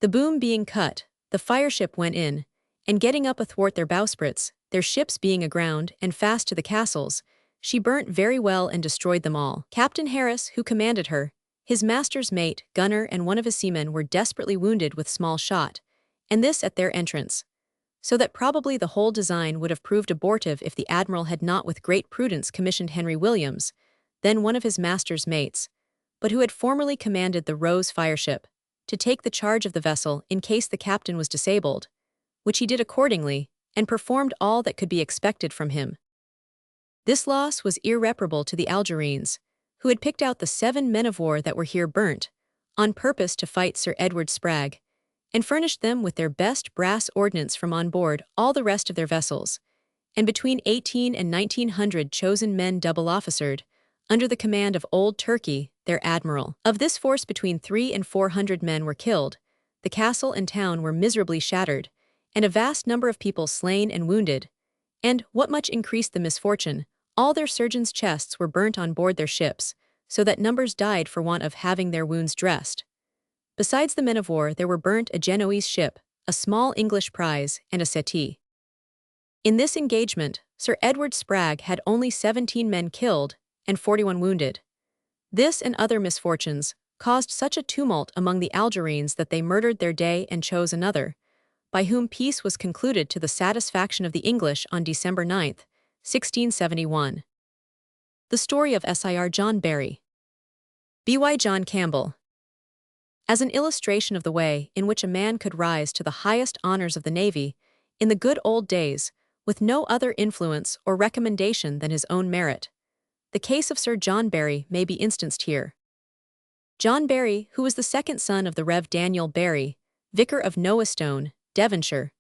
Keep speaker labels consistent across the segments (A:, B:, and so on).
A: The boom being cut, the fireship went in, and getting up athwart their bowsprits, their ships being aground and fast to the castles, she burnt very well and destroyed them all. Captain Harris, who commanded her, his master's mate, gunner, and one of his seamen were desperately wounded with small shot, and this at their entrance, so that probably the whole design would have proved abortive if the admiral had not with great prudence commissioned Henry Williams, then one of his master's mates, but who had formerly commanded the Rose fireship, to take the charge of the vessel in case the captain was disabled, which he did accordingly, and performed all that could be expected from him. This loss was irreparable to the Algerines, who had picked out the 7 men of war that were here burnt, on purpose to fight Sir Edward Spragg, and furnished them with their best brass ordnance from on board all the rest of their vessels, and between 18 and 1900 chosen men double-officered, under the command of Old Turkey, their admiral. Of this force between 300 and 400 men were killed, the castle and town were miserably shattered, and a vast number of people slain and wounded, and, what much increased the misfortune, all their surgeons' chests were burnt on board their ships, so that numbers died for want of having their wounds dressed. Besides the men of war there were burnt a Genoese ship, a small English prize, and a settee. In this engagement, Sir Edward Spragg had only 17 men killed and 41 wounded. This and other misfortunes caused such a tumult among the Algerines that they murdered their day and chose another, by whom peace was concluded to the satisfaction of the English on December 9, 1671. The story of Sir John Barry. B.Y. John Campbell. As an illustration of the way in which a man could rise to the highest honors of the Navy, in the good old days, with no other influence or recommendation than his own merit, the case of Sir John Barry may be instanced here. John Barry, who was the second son of the Rev. Daniel Barry, vicar of Knowestone, Devonshire,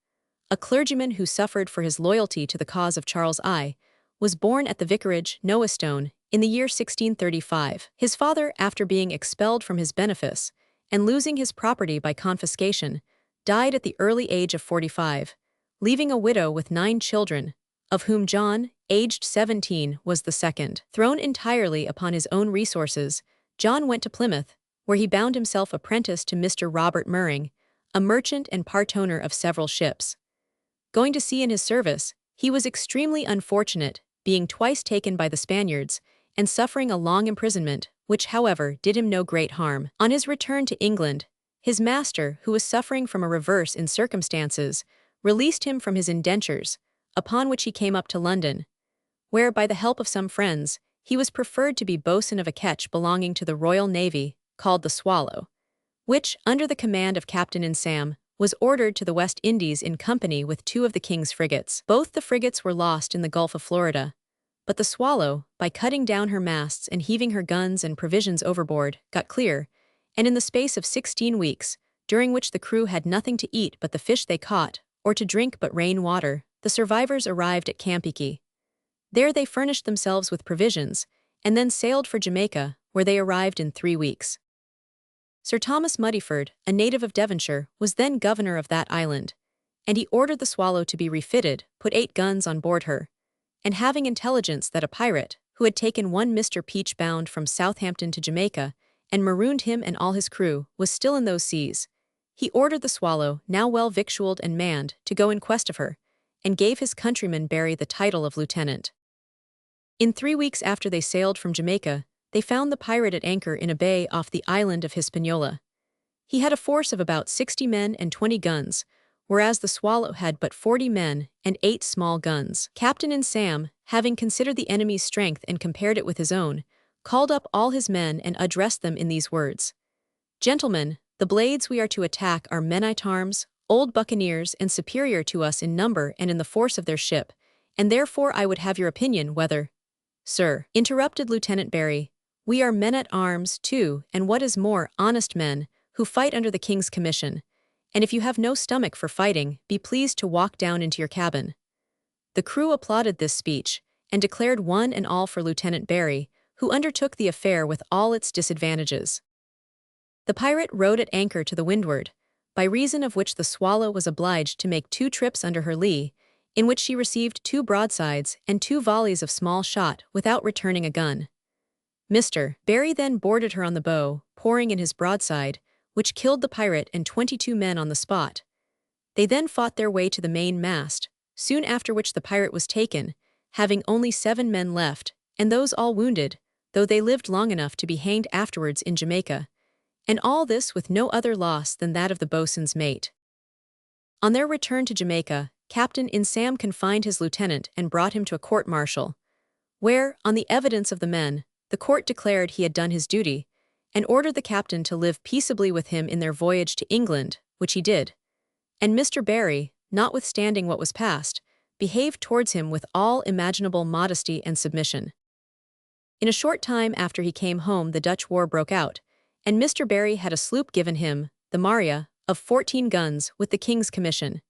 A: a clergyman who suffered for his loyalty to the cause of Charles I, was born at the vicarage, Knowestone, in the year 1635. His father, after being expelled from his benefice, and losing his property by confiscation, died at the early age of 45, leaving a widow with 9 children, of whom John, aged 17, was the second. Thrown entirely upon his own resources, John went to Plymouth, where he bound himself apprentice to Mr. Robert Murring, a merchant and part-owner of several ships. Going to sea in his service, he was extremely unfortunate, being twice taken by the Spaniards, and suffering a long imprisonment, which, however, did him no great harm. On his return to England, his master, who was suffering from a reverse in circumstances, released him from his indentures, upon which he came up to London, where, by the help of some friends, he was preferred to be boatswain of a ketch belonging to the Royal Navy, called the Swallow, which, under the command of Captain Insam, was ordered to the West Indies in company with 2 of the King's frigates. Both the frigates were lost in the Gulf of Florida, but the Swallow, by cutting down her masts and heaving her guns and provisions overboard, got clear, and in the space of 16 weeks, during which the crew had nothing to eat but the fish they caught, or to drink but rain water, the survivors arrived at Campeche. There they furnished themselves with provisions, and then sailed for Jamaica, where they arrived in 3 weeks. Sir Thomas Muddyford, a native of Devonshire, was then governor of that island, and he ordered the Swallow to be refitted, put 8 guns on board her, and having intelligence that a pirate, who had taken one Mr. Peach bound from Southampton to Jamaica, and marooned him and all his crew, was still in those seas, he ordered the Swallow, now well victualled and manned, to go in quest of her, and gave his countryman Barry the title of lieutenant. In 3 weeks after they sailed from Jamaica, they found the pirate at anchor in a bay off the island of Hispaniola. He had a force of about 60 men and 20 guns, whereas the Swallow had but 40 men and 8 small guns. Captain Insam, having considered the enemy's strength and compared it with his own, called up all his men and addressed them in these words: "Gentlemen, the blades we are to attack are men-at-arms, old buccaneers, and superior to us in number and in the force of their ship, and therefore I would have your opinion whether—" "Sir," interrupted Lieutenant Barry, "we are men-at-arms, too, and what is more, honest men, who fight under the King's commission, and if you have no stomach for fighting, be pleased to walk down into your cabin." The crew applauded this speech, and declared one and all for Lieutenant Barry, who undertook the affair with all its disadvantages. The pirate rode at anchor to the windward, by reason of which the Swallow was obliged to make 2 trips under her lee, in which she received 2 broadsides and 2 volleys of small shot without returning a gun. Mr. Barry then boarded her on the bow, pouring in his broadside, which killed the pirate and 22 men on the spot. They then fought their way to the main mast, soon after which the pirate was taken, having only 7 men left, and those all wounded, though they lived long enough to be hanged afterwards in Jamaica, and all this with no other loss than that of the boatswain's mate. On their return to Jamaica, Captain Insam confined his lieutenant and brought him to a court-martial, where, on the evidence of the men, the court declared he had done his duty, and ordered the captain to live peaceably with him in their voyage to England, which he did. And Mr. Barry, notwithstanding what was past, behaved towards him with all imaginable modesty and submission. In a short time after he came home the Dutch war broke out, and Mr. Barry had a sloop given him, the Maria, of 14 guns with the King's commission.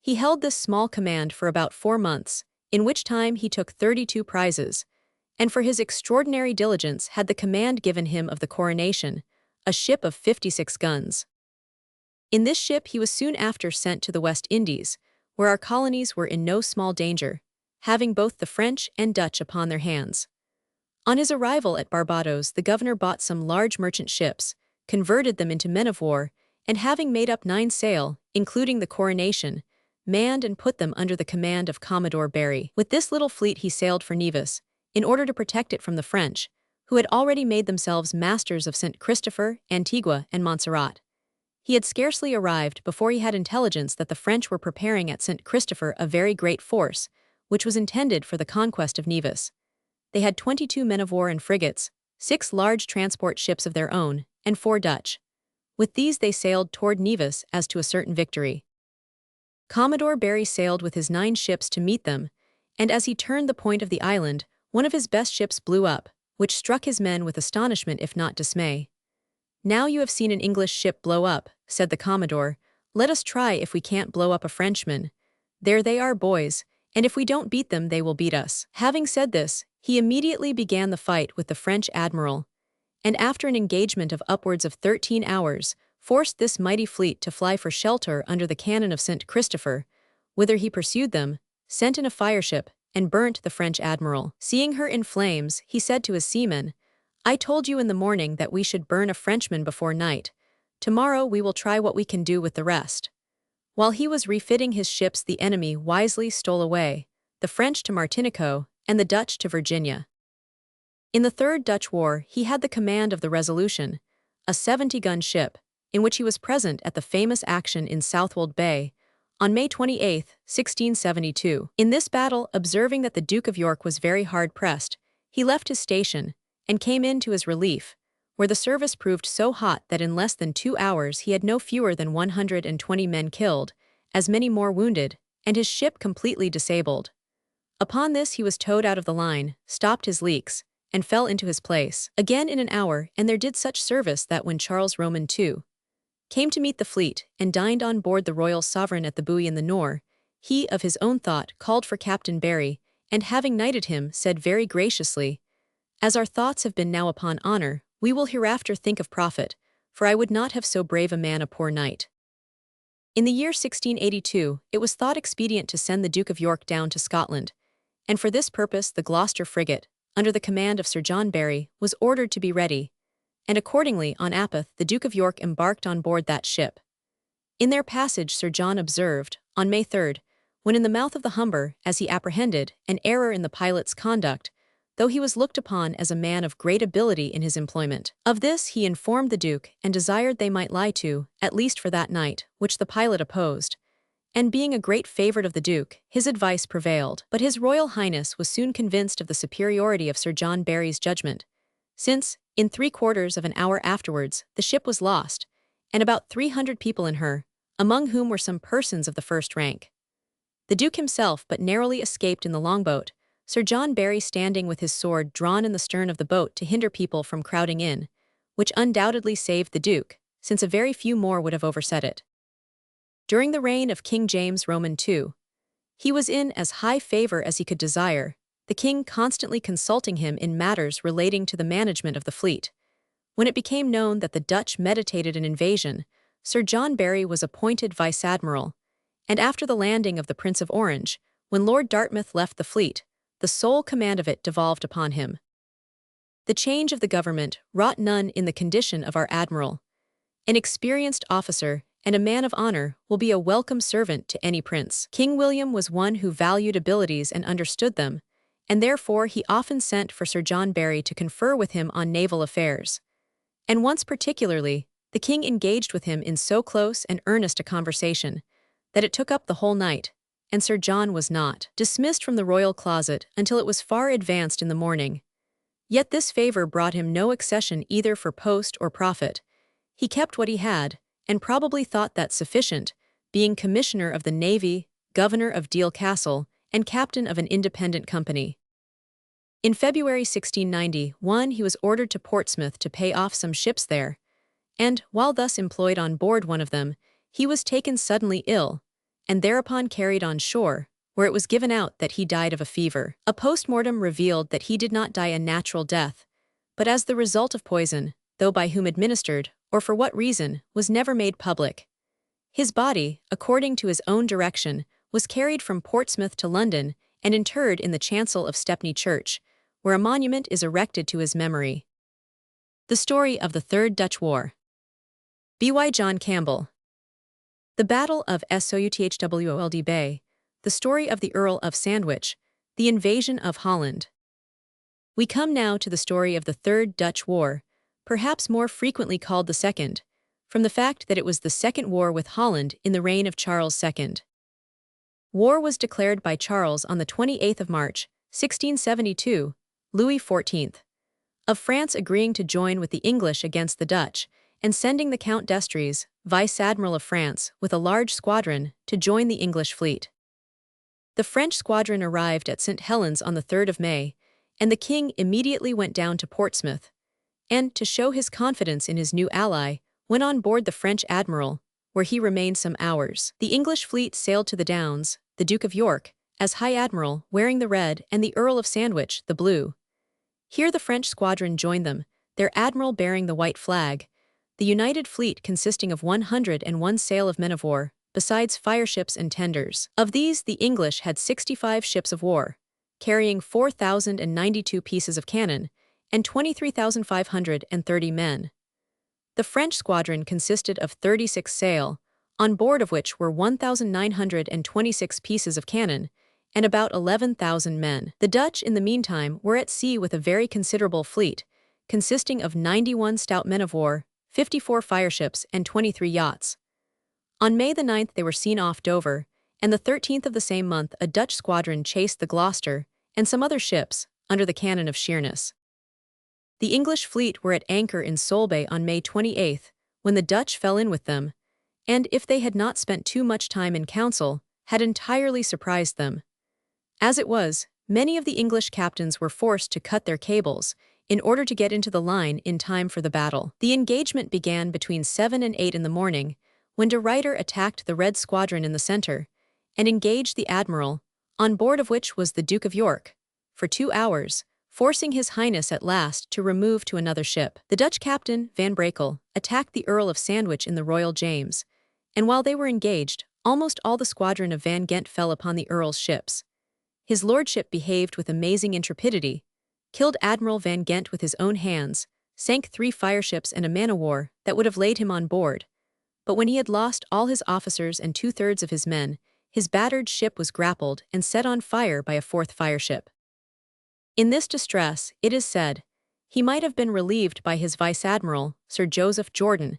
A: He held this small command for about 4 months, in which time he took 32 prizes, and for his extraordinary diligence had the command given him of the Coronation, a ship of 56 guns. In this ship he was soon after sent to the West Indies, where our colonies were in no small danger, having both the French and Dutch upon their hands. On his arrival at Barbados the governor bought some large merchant ships, converted them into men of war, and having made up 9 sail, including the Coronation, manned and put them under the command of Commodore Barry. With this little fleet he sailed for Nevis, in order to protect it from the French, who had already made themselves masters of St. Christopher, Antigua, and Montserrat. He had scarcely arrived before he had intelligence that the French were preparing at St. Christopher a very great force, which was intended for the conquest of Nevis. They had 22 men of war and frigates, 6 large transport ships of their own, and 4 Dutch. With these they sailed toward Nevis as to a certain victory. Commodore Barry sailed with his 9 ships to meet them, and as he turned the point of the island, one of his best ships blew up, which struck his men with astonishment if not dismay. "Now you have seen an English ship blow up," said the Commodore, "let us try if we can't blow up a Frenchman. There they are, boys, and if we don't beat them they will beat us." Having said this, he immediately began the fight with the French admiral, and after an engagement of upwards of 13 hours, forced this mighty fleet to fly for shelter under the cannon of St. Christopher, whither he pursued them, sent in a fireship, and burnt the French admiral. Seeing her in flames, he said to his seamen, "I told you in the morning that we should burn a Frenchman before night. Tomorrow we will try what we can do with the rest." While he was refitting his ships the enemy wisely stole away, the French to Martinico, and the Dutch to Virginia. In the Third Dutch War he had the command of the Resolution, a 70-gun ship, in which he was present at the famous action in Southwold Bay, on May 28, 1672. In this battle, observing that the Duke of York was very hard pressed, he left his station, and came in to his relief, where the service proved so hot that in less than 2 hours he had no fewer than 120 men killed, as many more wounded, and his ship completely disabled. Upon this he was towed out of the line, stopped his leaks, and fell into his place. Again in an hour, and there did such service that when Charles Roman II came to meet the fleet, and dined on board the Royal Sovereign at the buoy in the Nore, he, of his own thought, called for Captain Barry, and having knighted him, said very graciously, "As our thoughts have been now upon honor, we will hereafter think of profit, for I would not have so brave a man a poor knight." In the year 1682, it was thought expedient to send the Duke of York down to Scotland, and for this purpose the Gloucester frigate, under the command of Sir John Barry, was ordered to be ready, and accordingly on Apeth the Duke of York embarked on board that ship. In their passage Sir John observed, on May 3, when in the mouth of the Humber, as he apprehended, an error in the pilot's conduct, though he was looked upon as a man of great ability in his employment. Of this he informed the Duke, and desired they might lie to, at least for that night, which the pilot opposed. And being a great favourite of the Duke, his advice prevailed. But His Royal Highness was soon convinced of the superiority of Sir John Barry's judgment, since, in 3/4 of an hour afterwards, the ship was lost, and about 300 people in her, among whom were some persons of the first rank. The Duke himself but narrowly escaped in the longboat, Sir John Barry standing with his sword drawn in the stern of the boat to hinder people from crowding in, which undoubtedly saved the Duke, since a very few more would have overset it. During the reign of King James Roman II, he was in as high favour as he could desire, the king constantly consulting him in matters relating to the management of the fleet. When it became known that the Dutch meditated an invasion, Sir John Barry was appointed vice-admiral, and after the landing of the Prince of Orange, when Lord Dartmouth left the fleet, the sole command of it devolved upon him. The change of the government wrought none in the condition of our admiral, An experienced officer and a man of honor will be a welcome servant to any prince. King William was one who valued abilities and understood them, and therefore he often sent for Sir John Barry to confer with him on naval affairs. And once particularly, the king engaged with him in so close and earnest a conversation that it took up the whole night, and Sir John was not dismissed from the royal closet until it was far advanced in the morning. Yet this favor brought him no accession either for post or profit. He kept what he had, and probably thought that sufficient, being commissioner of the navy, governor of Deal Castle, and captain of an independent company. In February 1691 he was ordered to Portsmouth to pay off some ships there, and, while thus employed on board one of them, he was taken suddenly ill, and thereupon carried on shore, where it was given out that he died of a fever. A post-mortem revealed that he did not die a natural death, but as the result of poison, though by whom administered, or for what reason, was never made public. His body, according to his own direction, was carried from Portsmouth to London and interred in the chancel of Stepney Church, where a monument is erected to his memory. The story of the Third Dutch War. B.Y. John Campbell. The Battle of Southwold Bay, the story of the Earl of Sandwich, the invasion of Holland. We come now to the story of the Third Dutch War, perhaps more frequently called the Second, from the fact that it was the second war with Holland in the reign of Charles II. War was declared by Charles on the 28th of March, 1672, Louis XIV, of France agreeing to join with the English against the Dutch, and sending the Count d'Estrées, Vice-Admiral of France, with a large squadron, to join the English fleet. The French squadron arrived at St. Helens on the 3rd of May, and the king immediately went down to Portsmouth, and, to show his confidence in his new ally, went on board the French admiral, where he remained some hours. The English fleet sailed to the Downs, the Duke of York, as High Admiral, wearing the red, and the Earl of Sandwich, the blue. Here the French squadron joined them, their admiral bearing the white flag, the united fleet consisting of 101 sail of men of war, besides fireships and tenders. Of these the English had 65 ships of war, carrying 4,092 pieces of cannon, and 23,530 men. The French squadron consisted of 36 sail, on board of which were 1,926 pieces of cannon, and about 11,000 men. The Dutch, in the meantime, were at sea with a very considerable fleet, consisting of 91 stout men of war, 54 fireships, and 23 yachts. On May the 9th they were seen off Dover, and the 13th of the same month a Dutch squadron chased the Gloucester and some other ships under the cannon of Sheerness. The English fleet were at anchor in Solebay on May 28th, when the Dutch fell in with them, and if they had not spent too much time in council, had entirely surprised them. As it was, many of the English captains were forced to cut their cables in order to get into the line in time for the battle. The engagement began between 7 and 8 in the morning, when de Ruyter attacked the Red Squadron in the center, and engaged the admiral, on board of which was the Duke of York, for 2 hours, forcing His Highness at last to remove to another ship. The Dutch captain, Van Brakel, attacked the Earl of Sandwich in the Royal James, and while they were engaged, almost all the squadron of Van Ghent fell upon the Earl's ships. His lordship behaved with amazing intrepidity, killed Admiral Van Ghent with his own hands, sank 3 fireships and a man-o'-war that would have laid him on board. But when he had lost all his officers and 2/3 of his men, his battered ship was grappled and set on fire by a 4th fireship. In this distress, it is said, he might have been relieved by his vice-admiral, Sir Joseph Jordan,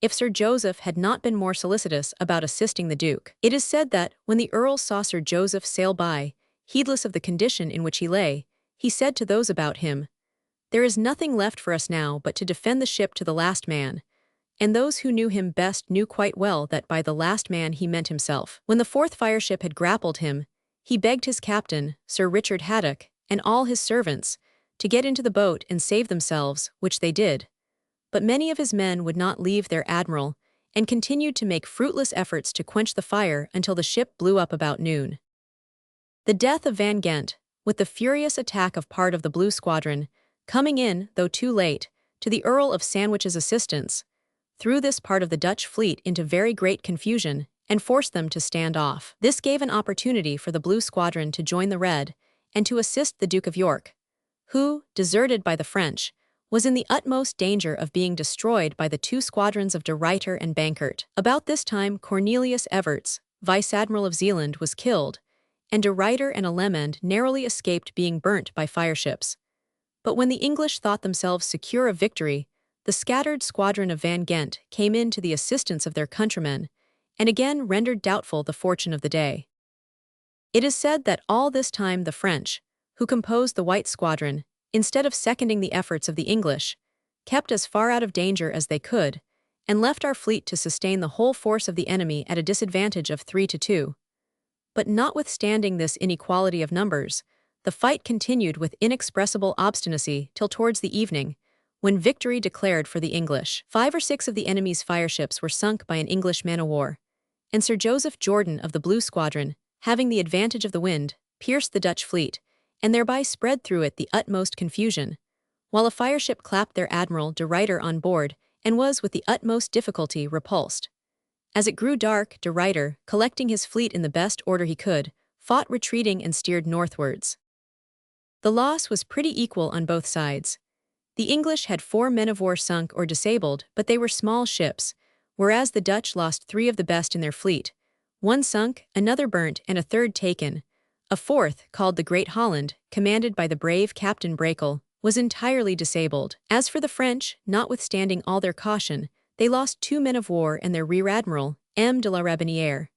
A: if Sir Joseph had not been more solicitous about assisting the Duke. It is said that, when the Earl saw Sir Joseph sail by, heedless of the condition in which he lay, he said to those about him, "There is nothing left for us now but to defend the ship to the last man," and those who knew him best knew quite well that by the last man he meant himself. When the 4th fireship had grappled him, he begged his captain, Sir Richard Haddock, and all his servants, to get into the boat and save themselves, which they did. But many of his men would not leave their admiral, and continued to make fruitless efforts to quench the fire until the ship blew up about noon. The death of Van Ghent, with the furious attack of part of the Blue Squadron, coming in, though too late, to the Earl of Sandwich's assistance, threw this part of the Dutch fleet into very great confusion and forced them to stand off. This gave an opportunity for the Blue Squadron to join the Red and to assist the Duke of York, who, deserted by the French, was in the utmost danger of being destroyed by the two squadrons of de Ruyter and Bankert. About this time, Cornelius Everts, Vice Admiral of Zeeland, was killed, and de Ruyter and Allemand narrowly escaped being burnt by fireships. But when the English thought themselves secure of victory, the scattered squadron of Van Ghent came in to the assistance of their countrymen, and again rendered doubtful the fortune of the day. It is said that all this time the French, who composed the White Squadron, instead of seconding the efforts of the English, kept as far out of danger as they could, and left our fleet to sustain the whole force of the enemy at a disadvantage of 3-2. But notwithstanding this inequality of numbers, the fight continued with inexpressible obstinacy till towards the evening, when victory declared for the English. 5 or 6 of the enemy's fireships were sunk by an English man-of-war, and Sir Joseph Jordan of the Blue Squadron, having the advantage of the wind, pierced the Dutch fleet, and thereby spread through it the utmost confusion, while a fireship clapped their admiral de Ruyter on board and was with the utmost difficulty repulsed. As it grew dark, de Ruyter, collecting his fleet in the best order he could, fought retreating and steered northwards. The loss was pretty equal on both sides. The English had 4 men-of-war sunk or disabled, but they were small ships, whereas the Dutch lost 3 of the best in their fleet, 1 sunk, another burnt, and a 3rd taken. A 4th, called the Great Holland, commanded by the brave Captain Brakel, was entirely disabled. As for the French, notwithstanding all their caution, they lost 2 men-of-war and their rear admiral, M. de la Rabinière.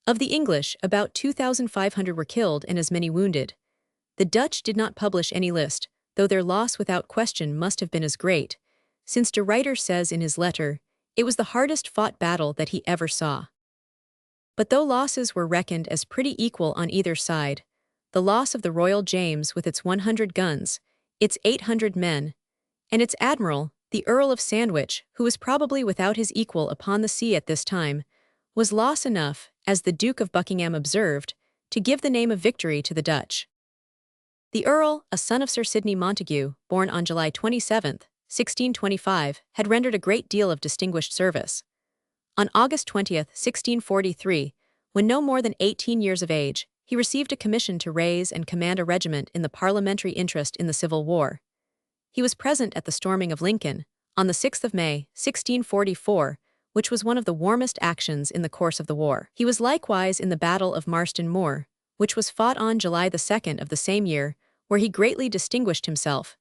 A: Of the English, about 2,500 were killed and as many wounded. The Dutch did not publish any list, though their loss without question must have been as great, since de Ruyter says in his letter, "It was the hardest fought battle that he ever saw." But though losses were reckoned as pretty equal on either side, the loss of the Royal James with its 100 guns, its 800 men, and its admiral, the Earl of Sandwich, who was probably without his equal upon the sea at this time, was loss enough, as the Duke of Buckingham observed, to give the name of victory to the Dutch. The Earl, a son of Sir Sidney Montague, born on July 27, 1625, had rendered a great deal of distinguished service. On August 20, 1643, when no more than 18 years of age, he received a commission to raise and command a regiment in the parliamentary interest in the Civil War. He was present at the storming of Lincoln, on the 6th of May, 1644, which was one of the warmest actions in the course of the war. He was likewise in the Battle of Marston Moor, which was fought on July 2 of the same year, where he greatly distinguished himself,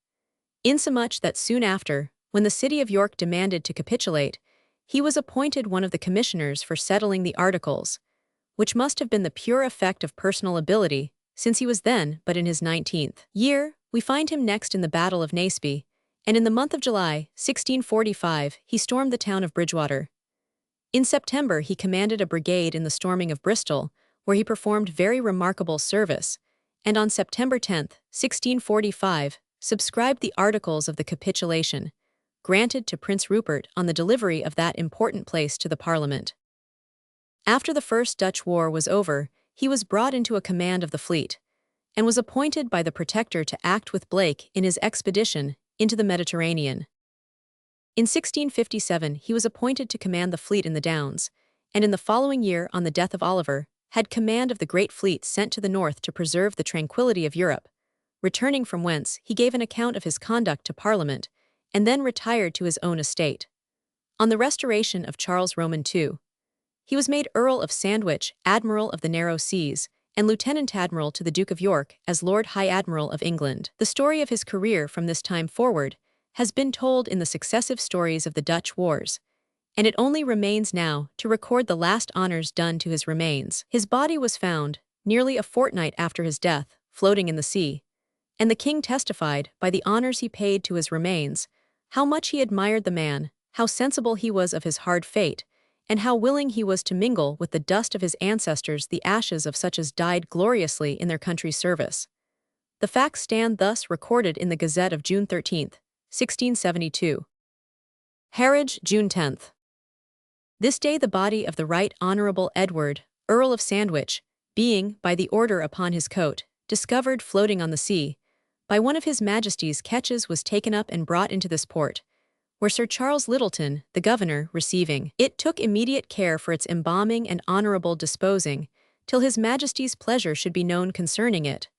A: insomuch that soon after, when the city of York demanded to capitulate, he was appointed one of the commissioners for settling the articles, which must have been the pure effect of personal ability, since he was then but in his 19th year. We find him next in the Battle of Naseby, and in the month of July, 1645, he stormed the town of Bridgewater. In September he commanded a brigade in the storming of Bristol, where he performed very remarkable service, and on September 10, 1645, subscribed the articles of the capitulation, granted to Prince Rupert on the delivery of that important place to the Parliament. After the First Dutch War was over, he was brought into a command of the fleet, and was appointed by the Protector to act with Blake in his expedition into the Mediterranean. In 1657 he was appointed to command the fleet in the Downs, and in the following year, on the death of Oliver, had command of the great fleet sent to the north to preserve the tranquillity of Europe, returning from whence he gave an account of his conduct to Parliament, and then retired to his own estate. On the restoration of Charles Roman II, he was made Earl of Sandwich, Admiral of the Narrow Seas, and Lieutenant Admiral to the Duke of York as Lord High Admiral of England. The story of his career from this time forward has been told in the successive stories of the Dutch wars, and it only remains now to record the last honors done to his remains. His body was found, nearly a fortnight after his death, floating in the sea, and the king testified, by the honors he paid to his remains, how much he admired the man, how sensible he was of his hard fate, and how willing he was to mingle with the dust of his ancestors the ashes of such as died gloriously in their country's service. The facts stand thus recorded in the Gazette of June 13, 1672. Harwich, June 10. This day the body of the Right Honourable Edward, Earl of Sandwich, being, by the order upon his coat, discovered floating on the sea, by one of his Majesty's ketches was taken up and brought into this port, where Sir Charles Littleton, the governor, receiving it, took immediate care for its embalming and honourable disposing, till his Majesty's pleasure should be known concerning it,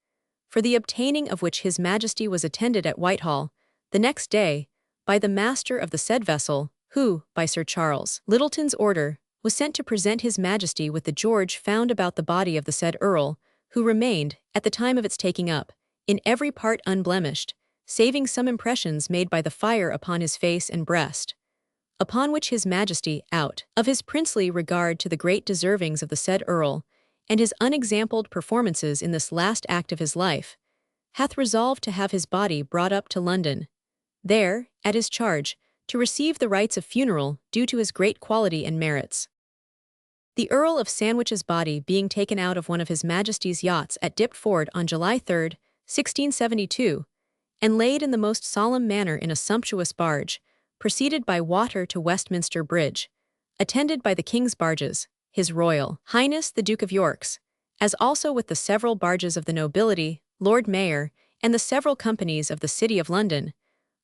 A: for the obtaining of which his Majesty was attended at Whitehall, the next day, by the master of the said vessel, who, by Sir Charles Littleton's order, was sent to present his majesty with the George found about the body of the said earl, who remained, at the time of its taking up, in every part unblemished, saving some impressions made by the fire upon his face and breast. Upon which his majesty, out of his princely regard to the great deservings of the said earl, and his unexampled performances in this last act of his life, hath resolved to have his body brought up to London, there, at his charge, to receive the rites of funeral due to his great quality and merits. The Earl of Sandwich's body being taken out of one of his Majesty's yachts at Dipford on July 3, 1672, and laid in the most solemn manner in a sumptuous barge, proceeded by water to Westminster Bridge, attended by the King's barges, His Royal Highness the Duke of York's, as also with the several barges of the nobility, Lord Mayor, and the several companies of the City of London,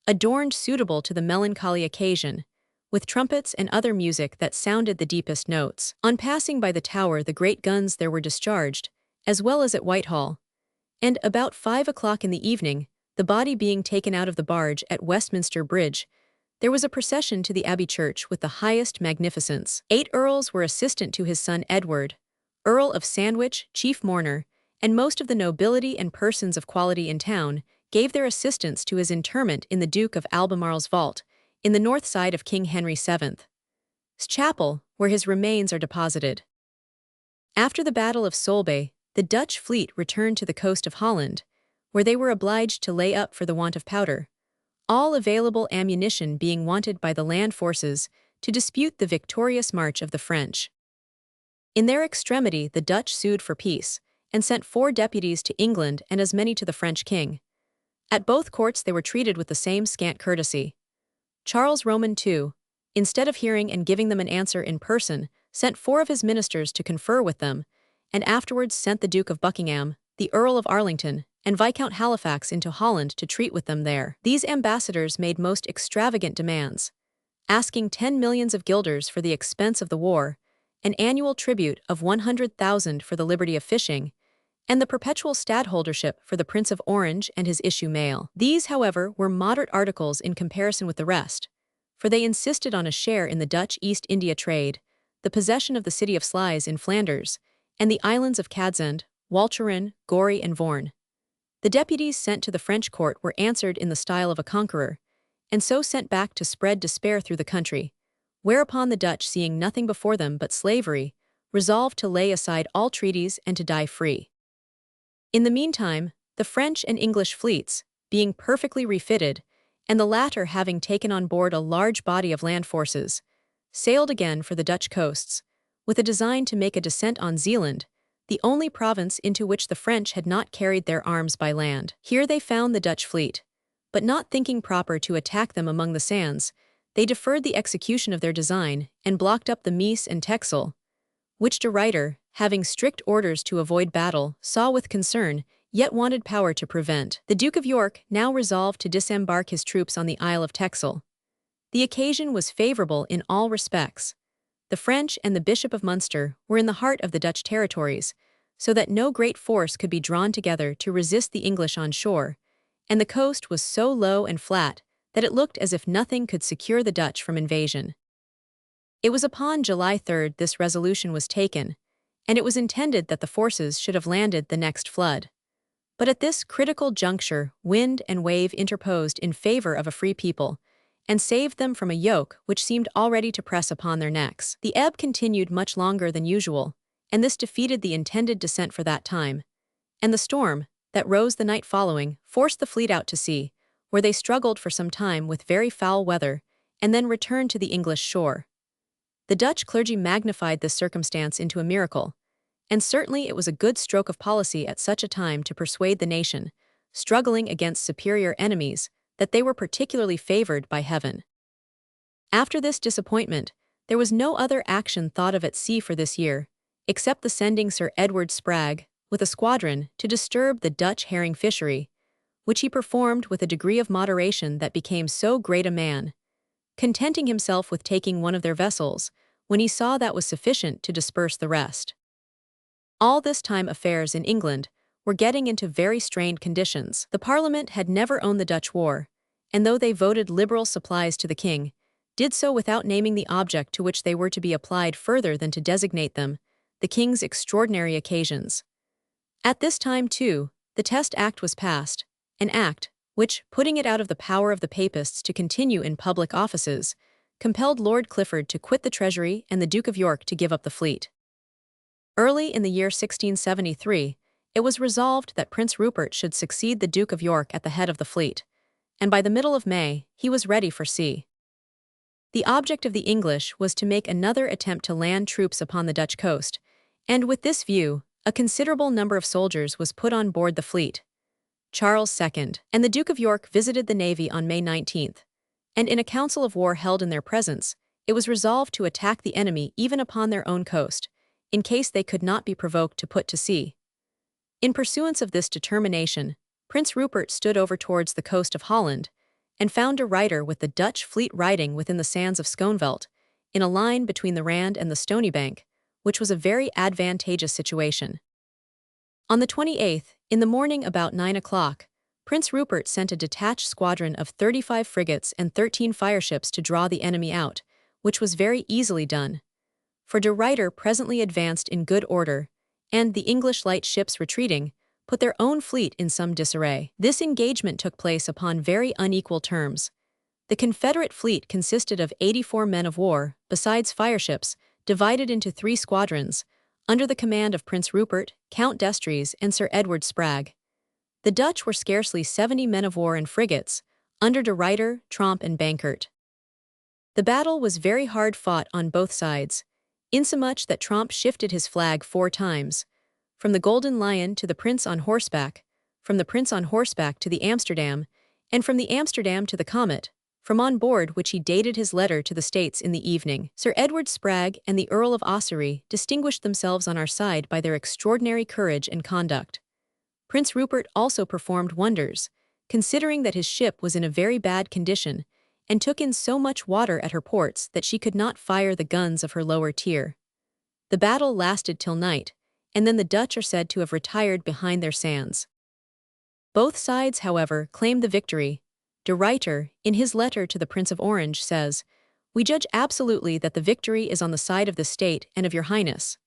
A: adorned suitable to the melancholy occasion, with trumpets and other music that sounded the deepest notes. On passing by the Tower the great guns there were discharged, as well as at Whitehall, and about 5 o'clock in the evening, the body being taken out of the barge at Westminster Bridge, there was a procession to the Abbey Church with the highest magnificence. 8 earls were assistant to his son Edward, Earl of Sandwich, chief mourner, and most of the nobility and persons of quality in town gave their assistance to his interment in the Duke of Albemarle's vault, in the north side of King Henry VII's chapel, where his remains are deposited. After the Battle of Solebay, the Dutch fleet returned to the coast of Holland, where they were obliged to lay up for the want of powder, all available ammunition being wanted by the land forces to dispute the victorious march of the French. In their extremity the Dutch sued for peace, and sent 4 deputies to England and as many to the French king. At both courts they were treated with the same scant courtesy. Charles Roman II, instead of hearing and giving them an answer in person, sent 4 of his ministers to confer with them, and afterwards sent the Duke of Buckingham, the Earl of Arlington, and Viscount Halifax into Holland to treat with them there. These ambassadors made most extravagant demands, asking 10 millions of guilders for the expense of the war, an annual tribute of 100,000 for the liberty of fishing, and the perpetual stadtholdership for the Prince of Orange and his issue male. These, however, were moderate articles in comparison with the rest, for they insisted on a share in the Dutch East India trade, the possession of the city of Sluys in Flanders, and the islands of Cadzand, Walcheren, Goree and Vorn. The deputies sent to the French court were answered in the style of a conqueror, and so sent back to spread despair through the country, whereupon the Dutch, seeing nothing before them but slavery, resolved to lay aside all treaties and to die free. In the meantime, the French and English fleets, being perfectly refitted, and the latter having taken on board a large body of land forces, sailed again for the Dutch coasts, with a design to make a descent on Zealand, the only province into which the French had not carried their arms by land. Here they found the Dutch fleet, but not thinking proper to attack them among the sands, they deferred the execution of their design and blocked up the Meese and Texel, which de Ruyter, having strict orders to avoid battle, saw with concern, yet wanted power to prevent. The Duke of York now resolved to disembark his troops on the Isle of Texel. The occasion was favourable in all respects. The French and the Bishop of Munster were in the heart of the Dutch territories, so that no great force could be drawn together to resist the English on shore, and the coast was so low and flat that it looked as if nothing could secure the Dutch from invasion. It was upon July 3 this resolution was taken, and it was intended that the forces should have landed the next flood. But at this critical juncture wind and wave interposed in favor of a free people, and saved them from a yoke which seemed already to press upon their necks. The ebb continued much longer than usual, and this defeated the intended descent for that time, and the storm, that rose the night following, forced the fleet out to sea, where they struggled for some time with very foul weather, and then returned to the English shore. The Dutch clergy magnified this circumstance into a miracle, and certainly it was a good stroke of policy at such a time to persuade the nation, struggling against superior enemies, that they were particularly favoured by heaven. After this disappointment, there was no other action thought of at sea for this year, except the sending Sir Edward Spragge, with a squadron, to disturb the Dutch herring fishery, which he performed with a degree of moderation that became so great a man, contenting himself with taking one of their vessels, when he saw that was sufficient to disperse the rest. All this time affairs in England were getting into very strained conditions. The Parliament had never owned the Dutch war, and though they voted liberal supplies to the king, did so without naming the object to which they were to be applied further than to designate them, the king's extraordinary occasions. At this time, too, the Test Act was passed, an act which, putting it out of the power of the papists to continue in public offices, compelled Lord Clifford to quit the Treasury and the Duke of York to give up the fleet. Early in the year 1673, it was resolved that Prince Rupert should succeed the Duke of York at the head of the fleet, and by the middle of May, he was ready for sea. The object of the English was to make another attempt to land troops upon the Dutch coast, and with this view, a considerable number of soldiers was put on board the fleet. Charles II and the Duke of York visited the navy on May 19, and in a council of war held in their presence, it was resolved to attack the enemy even upon their own coast, in case they could not be provoked to put to sea. In pursuance of this determination, Prince Rupert stood over towards the coast of Holland, and found de Ruyter with the Dutch fleet riding within the sands of Schoonveld, in a line between the Rand and the Stony Bank, which was a very advantageous situation. On the 28th, in the morning about 9 o'clock, Prince Rupert sent a detached squadron of 35 frigates and 13 fireships to draw the enemy out, which was very easily done. For de Ruyter presently advanced in good order, and the English light ships retreating, put their own fleet in some disarray. This engagement took place upon very unequal terms. The Confederate fleet consisted of 84 men of war, besides fireships, divided into 3 squadrons, under the command of Prince Rupert, Count d'Estrées, and Sir Edward Spragge. The Dutch were scarcely 70 men of war and frigates, under de Ruyter, Tromp, and Bankert. The battle was very hard fought on both sides, insomuch that Tromp shifted his flag 4 times, from the Golden Lion to the Prince on horseback, from the Prince on horseback to the Amsterdam, and from the Amsterdam to the Comet, from on board which he dated his letter to the States in the evening. Sir Edward Spragge and the Earl of Ossory distinguished themselves on our side by their extraordinary courage and conduct. Prince Rupert also performed wonders, considering that his ship was in a very bad condition, and took in so much water at her ports that she could not fire the guns of her lower tier. The battle lasted till night, and then the Dutch are said to have retired behind their sands. Both sides, however, claimed the victory. De Ruyter, in his letter to the Prince of Orange, says, "We judge absolutely that the victory is on the side of the state and of your highness."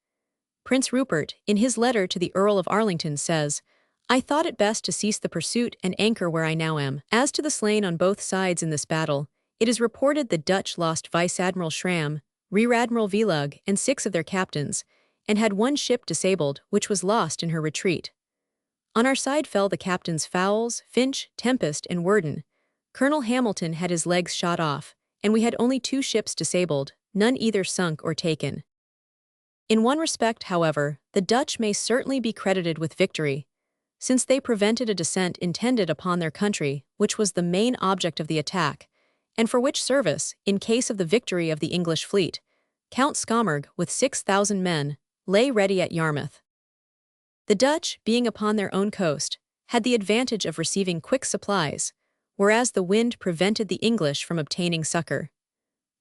A: Prince Rupert, in his letter to the Earl of Arlington, says, "I thought it best to cease the pursuit and anchor where I now am." As to the slain on both sides in this battle, it is reported the Dutch lost Vice Admiral Schramm, Rear Admiral Vlug, and 6 of their captains, and had 1 ship disabled, which was lost in her retreat. On our side fell the captains Fowles, Finch, Tempest, and Worden. Colonel Hamilton had his legs shot off, and we had only 2 ships disabled, none either sunk or taken. In one respect, however, the Dutch may certainly be credited with victory, since they prevented a descent intended upon their country, which was the main object of the attack, and for which service, in case of the victory of the English fleet, Count Skommerg, with 6,000 men, lay ready at Yarmouth. The Dutch, being upon their own coast, had the advantage of receiving quick supplies, whereas the wind prevented the English from obtaining succor.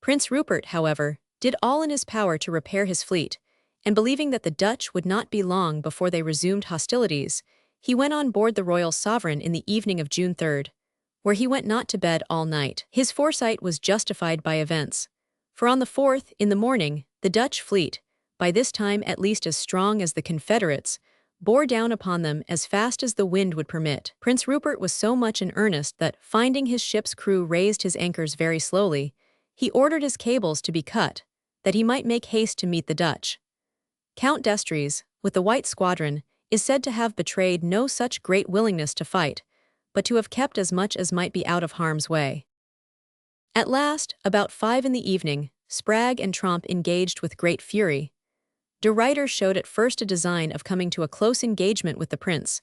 A: Prince Rupert, however, did all in his power to repair his fleet, and believing that the Dutch would not be long before they resumed hostilities, he went on board the Royal Sovereign in the evening of June 3, where he went not to bed all night. His foresight was justified by events, for on the 4th, in the morning, the Dutch fleet, by this time at least as strong as the Confederates, bore down upon them as fast as the wind would permit. Prince Rupert was so much in earnest that, finding his ship's crew raised his anchors very slowly, he ordered his cables to be cut, that he might make haste to meet the Dutch. Count d'Estrées, with the White Squadron, is said to have betrayed no such great willingness to fight, but to have kept as much as might be out of harm's way. At last, about 5 in the evening, Spragge and Tromp engaged with great fury. De Ruyter showed at first a design of coming to a close engagement with the prince,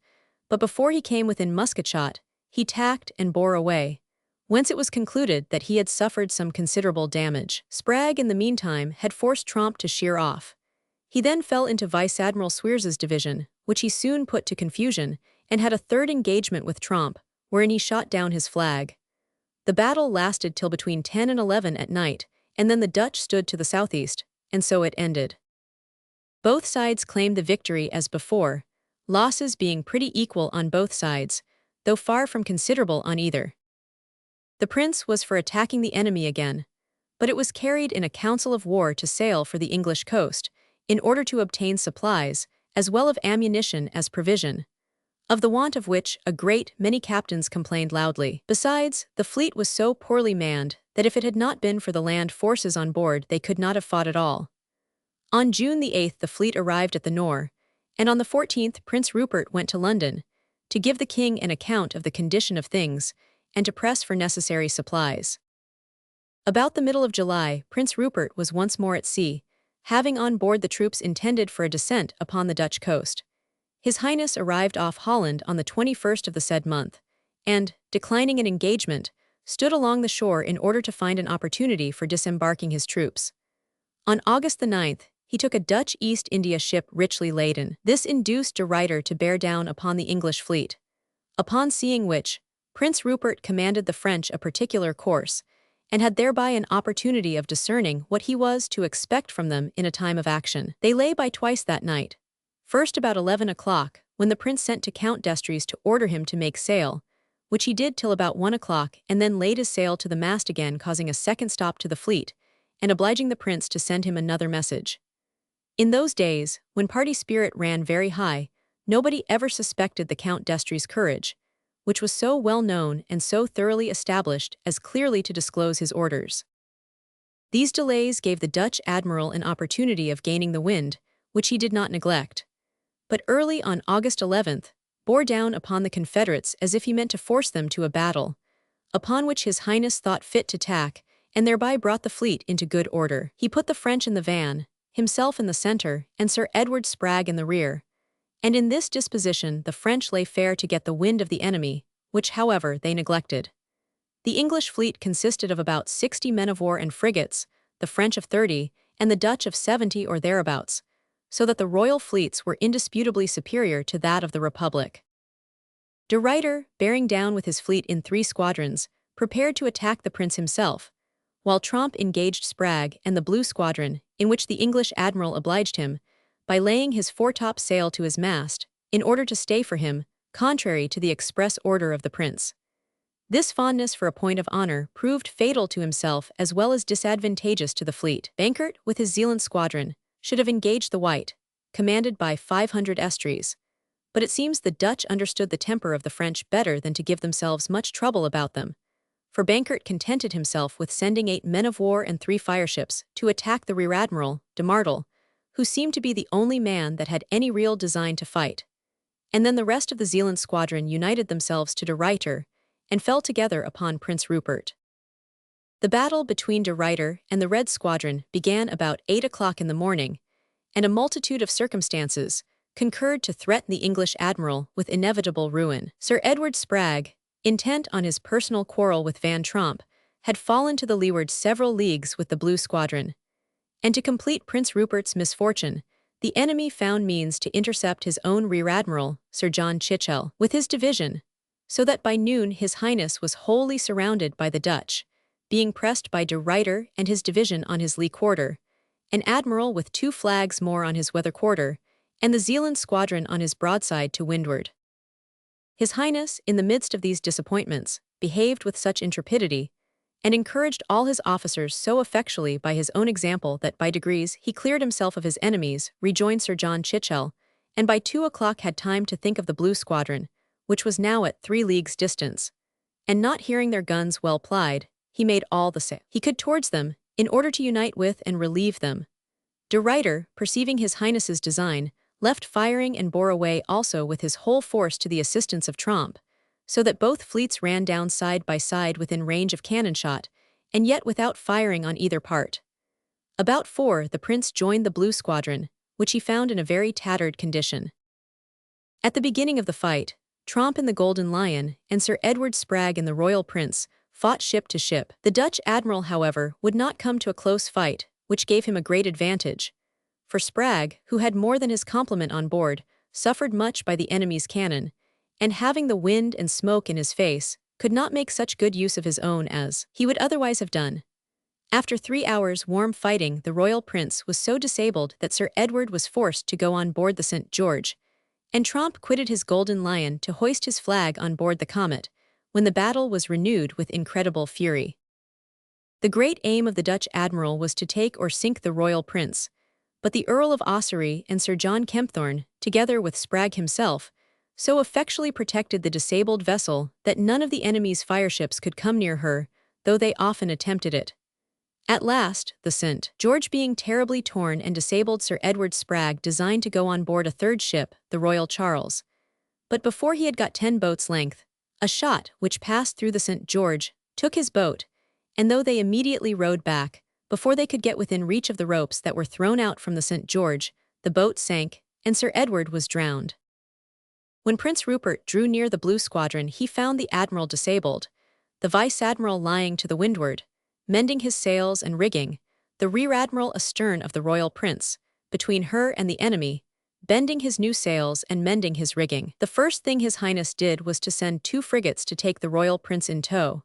A: but before he came within musket-shot, he tacked and bore away, whence it was concluded that he had suffered some considerable damage. Spragge, in the meantime, had forced Tromp to sheer off. He then fell into Vice Admiral Sweers's division, which he soon put to confusion, and had a third engagement with Tromp, wherein he shot down his flag. The battle lasted till between 10 and 11 at night, and then the Dutch stood to the southeast, and so it ended. Both sides claimed the victory as before, losses being pretty equal on both sides, though far from considerable on either. The prince was for attacking the enemy again, but it was carried in a council of war to sail for the English coast, in order to obtain supplies, as well of ammunition as provision, of the want of which a great many captains complained loudly. Besides, the fleet was so poorly manned that if it had not been for the land forces on board they could not have fought at all. On June the 8th the fleet arrived at the Nore, and on the 14th Prince Rupert went to London, to give the king an account of the condition of things, and to press for necessary supplies. About the middle of July, Prince Rupert was once more at sea, having on board the troops intended for a descent upon the Dutch coast. His Highness arrived off Holland on the 21st of the said month, and, declining an engagement, stood along the shore in order to find an opportunity for disembarking his troops. On August the 9th, he took a Dutch East India ship richly laden. This induced de Ruyter to bear down upon the English fleet, upon seeing which, Prince Rupert commanded the French a particular course, and had thereby an opportunity of discerning what he was to expect from them in a time of action. They lay by twice that night, first about 11 o'clock, when the prince sent to Count d'Estrées to order him to make sail, which he did till about 1 o'clock, and then laid his sail to the mast again, causing a second stop to the fleet, and obliging the prince to send him another message. In those days, when party spirit ran very high, nobody ever suspected the Count d'Estrées' courage, which was so well known and so thoroughly established as clearly to disclose his orders. These delays gave the Dutch admiral an opportunity of gaining the wind, which he did not neglect, but early on August 11th, bore down upon the Confederates as if he meant to force them to a battle, upon which his Highness thought fit to tack, and thereby brought the fleet into good order. He put the French in the van, himself in the centre, and Sir Edward Spragge in the rear, and in this disposition the French lay fair to get the wind of the enemy, which, however, they neglected. The English fleet consisted of about 60 men of war and frigates, the French of 30, and the Dutch of 70 or thereabouts, so that the royal fleets were indisputably superior to that of the Republic. De Ruyter, bearing down with his fleet in 3 squadrons, prepared to attack the prince himself, while Tromp engaged Spragge and the Blue Squadron, in which the English admiral obliged him, by laying his foretop sail to his mast, in order to stay for him, contrary to the express order of the prince. This fondness for a point of honor proved fatal to himself as well as disadvantageous to the fleet. Bankert, with his Zealand squadron, should have engaged the White, commanded by 500 Estrées, but it seems the Dutch understood the temper of the French better than to give themselves much trouble about them, for Bankert contented himself with sending 8 men of war and 3 fireships to attack the rear admiral, de Martel, who seemed to be the only man that had any real design to fight, and then the rest of the Zealand squadron united themselves to de Ruyter and fell together upon Prince Rupert. The battle between de Ruyter and the Red Squadron began about 8 o'clock in the morning, and a multitude of circumstances concurred to threaten the English admiral with inevitable ruin. Sir Edward Spragge, intent on his personal quarrel with Van Tromp, had fallen to the leeward several leagues with the Blue Squadron, and to complete Prince Rupert's misfortune, the enemy found means to intercept his own rear admiral, Sir John Chichel, with his division, so that by noon his Highness was wholly surrounded by the Dutch, being pressed by de Ruyter and his division on his lee quarter, an admiral with 2 flags more on his weather quarter, and the Zealand squadron on his broadside to windward. His Highness, in the midst of these disappointments, behaved with such intrepidity, and encouraged all his officers so effectually by his own example that by degrees he cleared himself of his enemies, rejoined Sir John Chichel, and by 2 o'clock had time to think of the Blue Squadron, which was now at 3 leagues' distance, and not hearing their guns well plied, he made all the sail he could towards them, in order to unite with and relieve them. De Ruyter, perceiving his Highness's design, left firing and bore away also with his whole force to the assistance of Tromp, so that both fleets ran down side by side within range of cannon shot, and yet without firing on either part. About 4 the prince joined the Blue Squadron, which he found in a very tattered condition. At the beginning of the fight, Tromp in the Golden Lion and Sir Edward Spragge in the Royal Prince fought ship to ship. The Dutch admiral, however, would not come to a close fight, which gave him a great advantage, for Spragge, who had more than his complement on board, suffered much by the enemy's cannon, and having the wind and smoke in his face, could not make such good use of his own as he would otherwise have done. After 3 hours' warm fighting, the Royal Prince was so disabled that Sir Edward was forced to go on board the St. George, and Tromp quitted his Golden Lion to hoist his flag on board the Comet, when the battle was renewed with incredible fury. The great aim of the Dutch admiral was to take or sink the royal prince, but the Earl of Ossory and Sir John Kempthorne, together with Spragg himself, so effectually protected the disabled vessel that none of the enemy's fireships could come near her, though they often attempted it. At last, the St. George being terribly torn and disabled, Sir Edward Spragg designed to go on board a third ship, the Royal Charles. But before he had got 10 boats' length, a shot which passed through the St. George took his boat, and though they immediately rowed back, before they could get within reach of the ropes that were thrown out from the St. George, the boat sank, and Sir Edward was drowned. When Prince Rupert drew near the Blue Squadron, he found the admiral disabled, the vice-admiral lying to the windward, mending his sails and rigging, the rear-admiral astern of the royal prince, between her and the enemy, bending his new sails and mending his rigging. The first thing His Highness did was to send 2 frigates to take the royal prince in tow.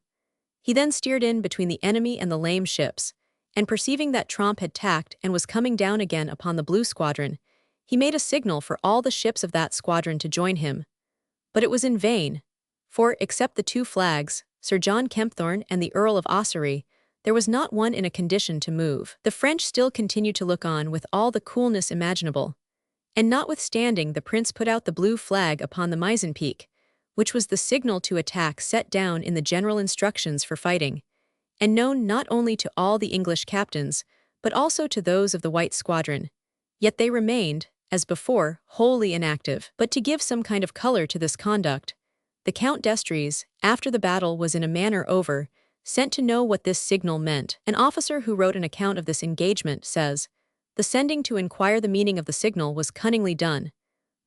A: He then steered in between the enemy and the lame ships, and perceiving that Tromp had tacked and was coming down again upon the Blue Squadron, he made a signal for all the ships of that squadron to join him. But it was in vain, for, except the 2 flags, Sir John Kempthorne and the Earl of Ossory, there was not one in a condition to move. The French still continued to look on with all the coolness imaginable, and notwithstanding the prince put out the blue flag upon the Mizzen-Peak, which was the signal to attack set down in the general instructions for fighting, and known not only to all the English captains, but also to those of the White Squadron. Yet they remained, as before, wholly inactive. But to give some kind of color to this conduct, the Count d'Estrées, after the battle was in a manner over, sent to know what this signal meant. An officer who wrote an account of this engagement says, "The sending to inquire the meaning of the signal was cunningly done,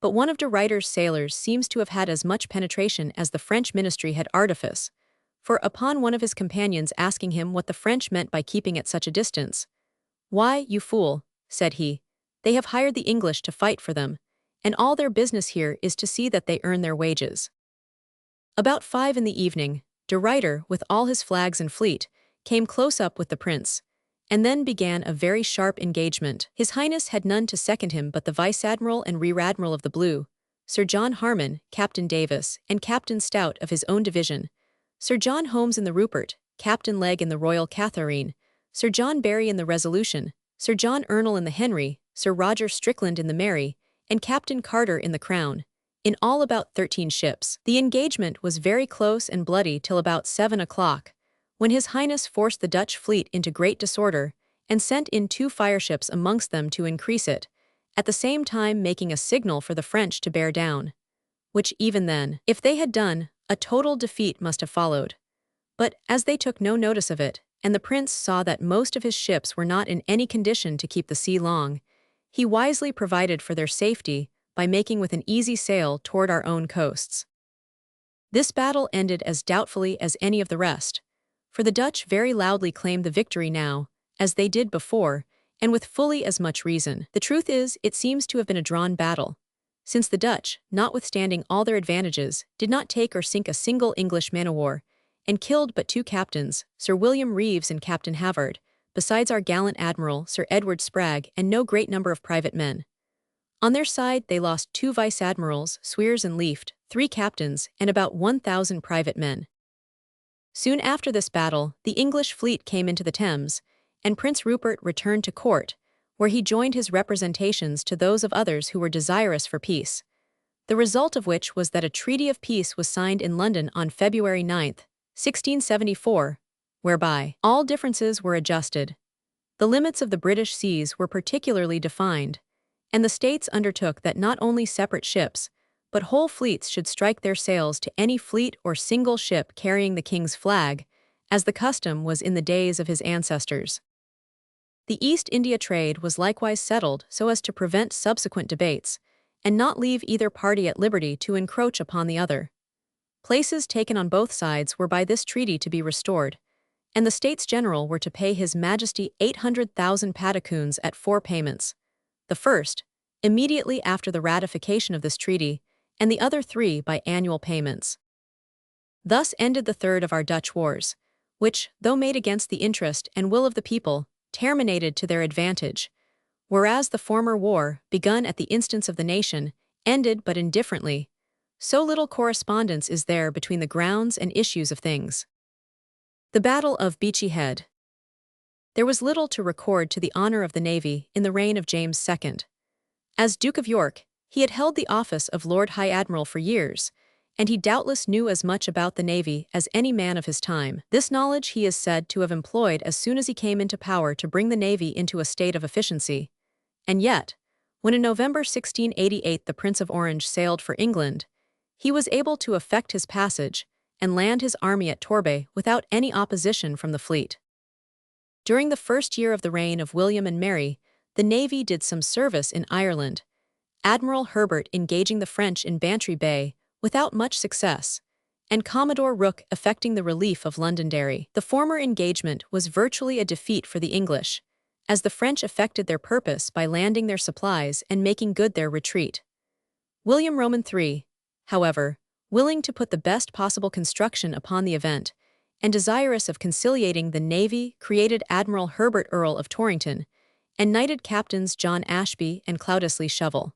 A: but one of de Ruyter's sailors seems to have had as much penetration as the French ministry had artifice, for upon one of his companions asking him what the French meant by keeping at such a distance, 'Why, you fool,' said he, 'they have hired the English to fight for them, and all their business here is to see that they earn their wages.'" About 5 in the evening, de Ruyter, with all his flags and fleet, came close up with the prince, and then began a very sharp engagement. His Highness had none to second him but the vice-admiral and rear-admiral of the Blue, Sir John Harman, Captain Davis, and Captain Stout of his own division, Sir John Holmes in the Rupert, Captain Legge in the Royal Catharine, Sir John Barry in the Resolution, Sir John Ernle in the Henry, Sir Roger Strickland in the Mary, and Captain Carter in the Crown, in all about 13 ships. The engagement was very close and bloody till about 7 o'clock, when His Highness forced the Dutch fleet into great disorder, and sent in 2 fireships amongst them to increase it, at the same time making a signal for the French to bear down, which even then, if they had done, a total defeat must have followed. But, as they took no notice of it, and the prince saw that most of his ships were not in any condition to keep the sea long, he wisely provided for their safety by making with an easy sail toward our own coasts. This battle ended as doubtfully as any of the rest, for the Dutch very loudly claimed the victory now, as they did before, and with fully as much reason. The truth is, it seems to have been a drawn battle, since the Dutch, notwithstanding all their advantages, did not take or sink a single English man-of-war, and killed but 2 captains, Sir William Reeves and Captain Havard, besides our gallant admiral, Sir Edward Spragg, and no great number of private men. On their side they lost 2 vice-admirals, Sweers and Leeft, 3 captains, and about 1,000 private men. Soon after this battle, the English fleet came into the Thames, and Prince Rupert returned to court, where he joined his representations to those of others who were desirous for peace, the result of which was that a treaty of peace was signed in London on February 9, 1674, whereby all differences were adjusted. The limits of the British seas were particularly defined, and the States undertook that not only separate ships, but whole fleets should strike their sails to any fleet or single ship carrying the king's flag, as the custom was in the days of his ancestors. The East India trade was likewise settled so as to prevent subsequent debates, and not leave either party at liberty to encroach upon the other. Places taken on both sides were by this treaty to be restored, and the States General were to pay His Majesty 800,000 patacoons at 4 payments, the first, immediately after the ratification of this treaty, and the other 3 by annual payments. Thus ended the third of our Dutch wars, which, though made against the interest and will of the people, terminated to their advantage, whereas the former war, begun at the instance of the nation, ended but indifferently, So little correspondence is there between the grounds and issues of things. The Battle of Beachy Head. There was little to record to the honor of the Navy in the reign of James II. As Duke of York, he had held the office of Lord High Admiral for years, and he doubtless knew as much about the Navy as any man of his time. This knowledge he is said to have employed as soon as he came into power to bring the Navy into a state of efficiency. And yet, when in November 1688 the Prince of Orange sailed for England, he was able to effect his passage and land his army at Torbay without any opposition from the fleet. During the first year of the reign of William and Mary, the Navy did some service in Ireland, Admiral Herbert engaging the French in Bantry Bay without much success, and Commodore Rooke effecting the relief of Londonderry. The former engagement was virtually a defeat for the English, as the French effected their purpose by landing their supplies and making good their retreat. William Roman III, however, willing to put the best possible construction upon the event, and desirous of conciliating the Navy, created Admiral Herbert Earl of Torrington, and knighted Captains John Ashby and Cloudesley Shovel.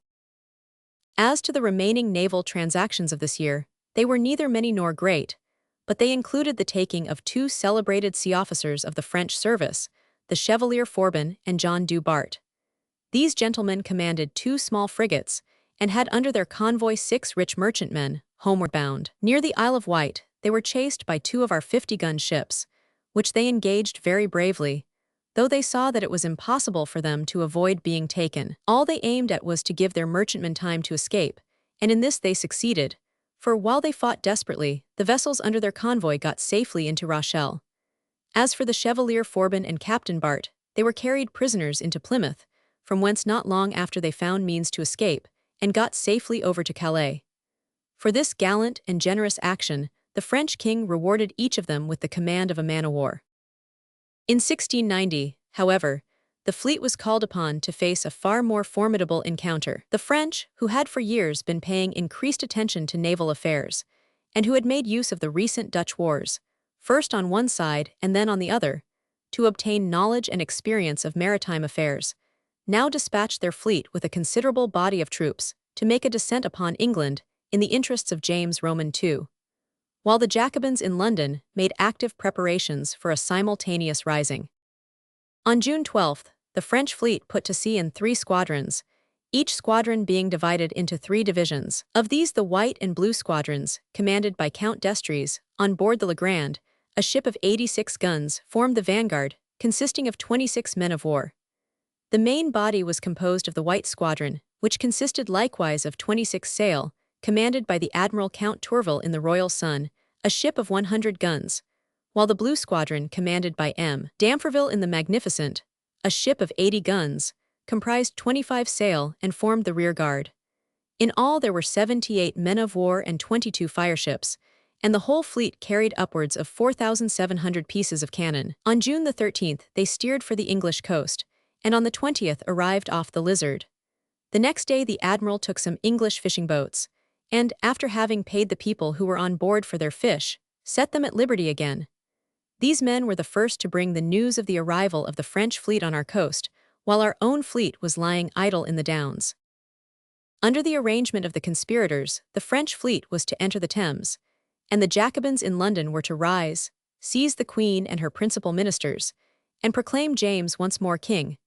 A: As to the remaining naval transactions of this year, they were neither many nor great, but they included the taking of two celebrated sea officers of the French service, the Chevalier Forbin and John du Bart. These gentlemen commanded two small frigates, and had under their convoy 6 rich merchantmen, homeward bound. Near the Isle of Wight, they were chased by 2 of our 50-gun ships, which they engaged very bravely, though they saw that it was impossible for them to avoid being taken. All they aimed at was to give their merchantmen time to escape, and in this they succeeded, for while they fought desperately, the vessels under their convoy got safely into Rochelle. As for the Chevalier Forbin and Captain Bart, they were carried prisoners into Plymouth, from whence not long after they found means to escape, and got safely over to Calais. For this gallant and generous action, the French king rewarded each of them with the command of a man-of-war. In 1690, however, the fleet was called upon to face a far more formidable encounter. The French, who had for years been paying increased attention to naval affairs, and who had made use of the recent Dutch wars, first on one side and then on the other, to obtain knowledge and experience of maritime affairs, now dispatched their fleet with a considerable body of troops to make a descent upon England in the interests of James Roman II, while the Jacobins in London made active preparations for a simultaneous rising. On June 12, the French fleet put to sea in 3 squadrons, each squadron being divided into 3 divisions. Of these, the white and blue squadrons, commanded by Count d'Estrées, on board the Legrand, a ship of 86 guns, formed the vanguard, consisting of 26 men of war. The main body was composed of the white squadron, which consisted likewise of 26 sail, commanded by the Admiral Count Tourville in the Royal Sun, a ship of 100 guns, while the blue squadron, commanded by M. d'Amfreville in the Magnificent, a ship of 80 guns, comprised 25 sail and formed the rear guard. In all there were 78 men of war and 22 fireships, and the whole fleet carried upwards of 4,700 pieces of cannon. On June the 13th they steered for the English coast, and on the 20th arrived off the Lizard. The next day the Admiral took some English fishing boats, and, after having paid the people who were on board for their fish, set them at liberty again. These men were the first to bring the news of the arrival of the French fleet on our coast, while our own fleet was lying idle in the Downs. Under the arrangement of the conspirators, the French fleet was to enter the Thames, and the Jacobins in London were to rise, seize the Queen and her principal ministers, and proclaim James once more king,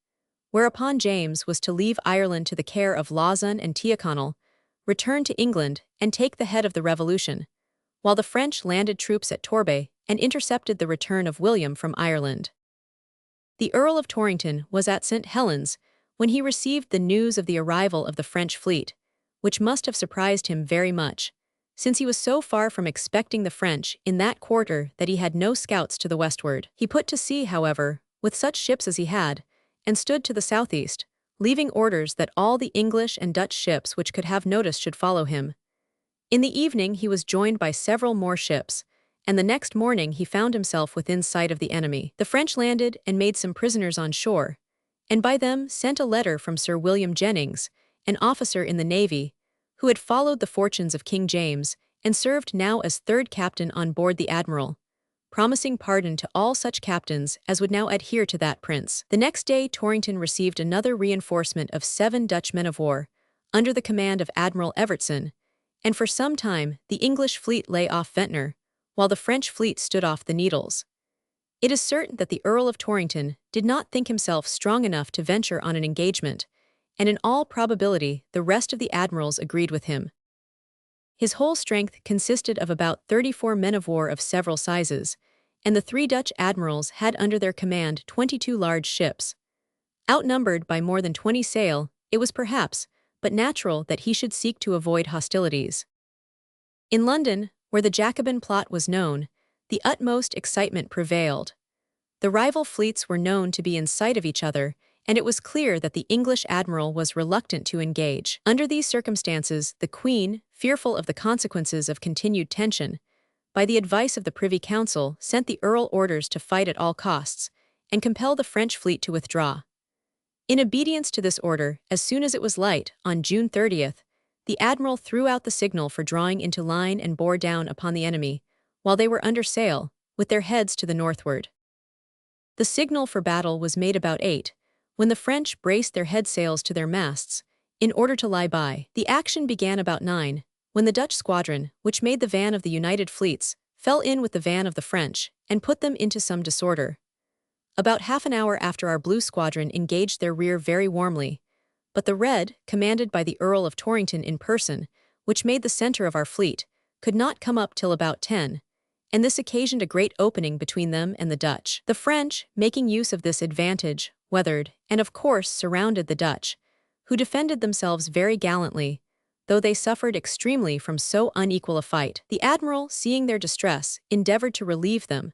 A: whereupon James was to leave Ireland to the care of Lauzun and Tyrconnell, return to England, and take the head of the revolution, while the French landed troops at Torbay and intercepted the return of William from Ireland. The Earl of Torrington was at St. Helens when he received the news of the arrival of the French fleet, which must have surprised him very much, since he was so far from expecting the French in that quarter that he had no scouts to the westward. He put to sea, however, with such ships as he had, and stood to the southeast, leaving orders that all the English and Dutch ships which could have notice should follow him. In the evening he was joined by several more ships, and the next morning he found himself within sight of the enemy. The French landed and made some prisoners on shore, and by them sent a letter from Sir William Jennings, an officer in the Navy, who had followed the fortunes of King James and served now as 3rd captain on board the Admiral, promising pardon to all such captains as would now adhere to that prince. The next day Torrington received another reinforcement of 7 Dutch men of war, under the command of Admiral Evertson, and for some time the English fleet lay off Ventnor, while the French fleet stood off the Needles. It is certain that the Earl of Torrington did not think himself strong enough to venture on an engagement, and in all probability the rest of the admirals agreed with him. His whole strength consisted of about 34 men of war of several sizes, and the 3 Dutch admirals had under their command 22 large ships. Outnumbered by more than 20 sail, it was perhaps but natural that he should seek to avoid hostilities. In London, where the Jacobin plot was known, the utmost excitement prevailed. The rival fleets were known to be in sight of each other, and it was clear that the English admiral was reluctant to engage. Under these circumstances, the Queen, fearful of the consequences of continued tension, by the advice of the Privy Council, sent the Earl orders to fight at all costs, and compel the French fleet to withdraw. In obedience to this order, as soon as it was light, on June 30th, the admiral threw out the signal for drawing into line and bore down upon the enemy, while they were under sail, with their heads to the northward. The signal for battle was made about 8, when the French braced their headsails to their masts, in order to lie by. The action began about 9, when the Dutch squadron, which made the van of the united fleets, fell in with the van of the French, and put them into some disorder. About half an hour after our blue squadron engaged their rear very warmly, but the red, commanded by the Earl of Torrington in person, which made the center of our fleet, could not come up till about 10, and this occasioned a great opening between them and the Dutch. The French, making use of this advantage, weathered, and of course surrounded the Dutch, who defended themselves very gallantly, though they suffered extremely from so unequal a fight. The admiral, seeing their distress, endeavored to relieve them,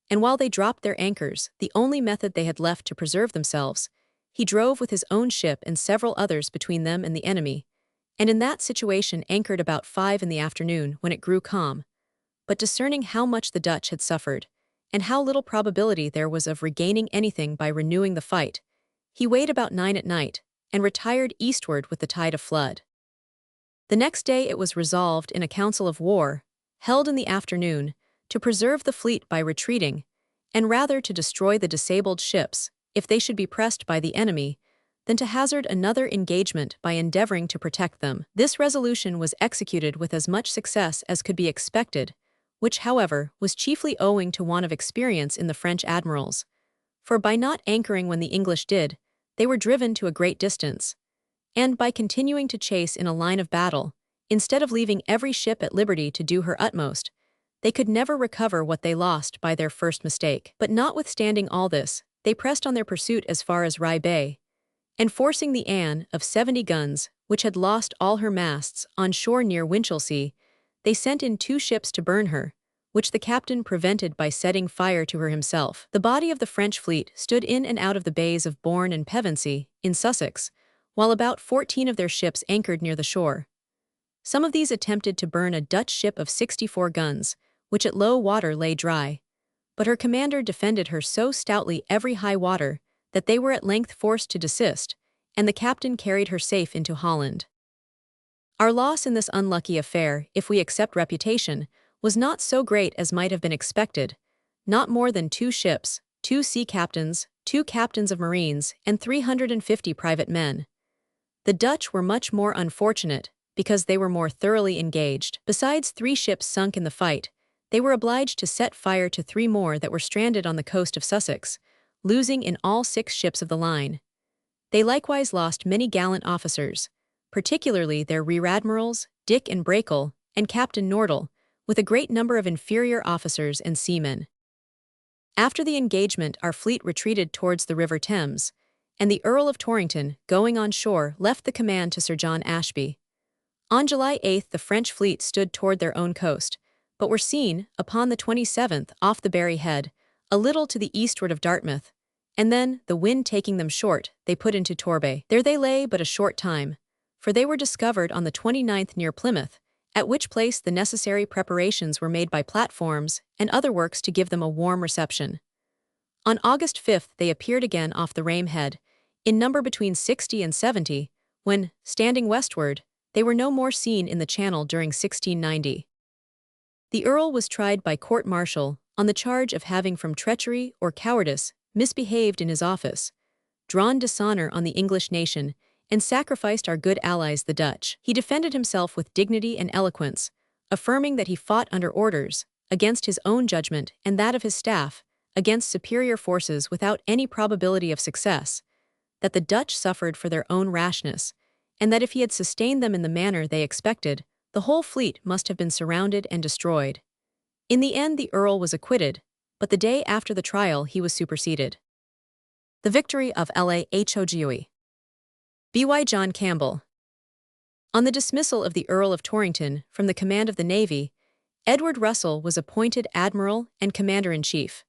A: and while they dropped their anchors, the only method they had left to preserve themselves, he drove with his own ship and several others between them and the enemy, and in that situation anchored about 5 in the afternoon when it grew calm. But discerning how much the Dutch had suffered, and how little probability there was of regaining anything by renewing the fight, he weighed about 9 at night, and retired eastward with the tide of flood. The next day it was resolved in a council of war, held in the afternoon, to preserve the fleet by retreating, and rather to destroy the disabled ships, if they should be pressed by the enemy, than to hazard another engagement by endeavoring to protect them. This resolution was executed with as much success as could be expected, which, however, was chiefly owing to want of experience in the French admirals, for by not anchoring when the English did, they were driven to a great distance, and by continuing to chase in a line of battle, instead of leaving every ship at liberty to do her utmost, they could never recover what they lost by their first mistake. But notwithstanding all this, they pressed on their pursuit as far as Rye Bay, and forcing the Anne, of 70 guns, which had lost all her masts, on shore near Winchelsea, they sent in 2 ships to burn her, which the captain prevented by setting fire to her himself. The body of the French fleet stood in and out of the bays of Bourne and Pevensey, in Sussex, while about 14 of their ships anchored near the shore. Some of these attempted to burn a Dutch ship of 64 guns, which at low water lay dry, but her commander defended her so stoutly every high water that they were at length forced to desist, and the captain carried her safe into Holland. Our loss in this unlucky affair, if we accept reputation, was not so great as might have been expected, not more than 2 ships, 2 sea captains, 2 captains of marines, and 350 private men. The Dutch were much more unfortunate, because they were more thoroughly engaged. Besides 3 ships sunk in the fight, they were obliged to set fire to 3 more that were stranded on the coast of Sussex, losing in all 6 ships of the line. They likewise lost many gallant officers, particularly their rear admirals, Dick and Brakel, and Captain Nordell, with a great number of inferior officers and seamen. After the engagement our fleet retreated towards the River Thames, and the Earl of Torrington, going on shore, left the command to Sir John Ashby. On July 8 the French fleet stood toward their own coast, but were seen, upon the 27th, off the Berry Head, a little to the eastward of Dartmouth, and then, the wind taking them short, they put into Torbay. There they lay but a short time, for they were discovered on the 29th near Plymouth, at which place the necessary preparations were made by platforms and other works to give them a warm reception. On August 5 they appeared again off the Rame Head, in number between 60 and 70, when, standing westward, they were no more seen in the Channel during 1690. The Earl was tried by court-martial on the charge of having from treachery or cowardice misbehaved in his office, drawn dishonor on the English nation, and sacrificed our good allies the Dutch. He defended himself with dignity and eloquence, affirming that he fought under orders, against his own judgment and that of his staff, against superior forces without any probability of success, that the Dutch suffered for their own rashness, and that if he had sustained them in the manner they expected, the whole fleet must have been surrounded and destroyed. In the end the Earl was acquitted, but the day after the trial he was superseded. The victory of Alfred H. B.Y. John Campbell. On the dismissal of the Earl of Torrington from the command of the Navy, Edward Russell was appointed Admiral and Commander-in-Chief.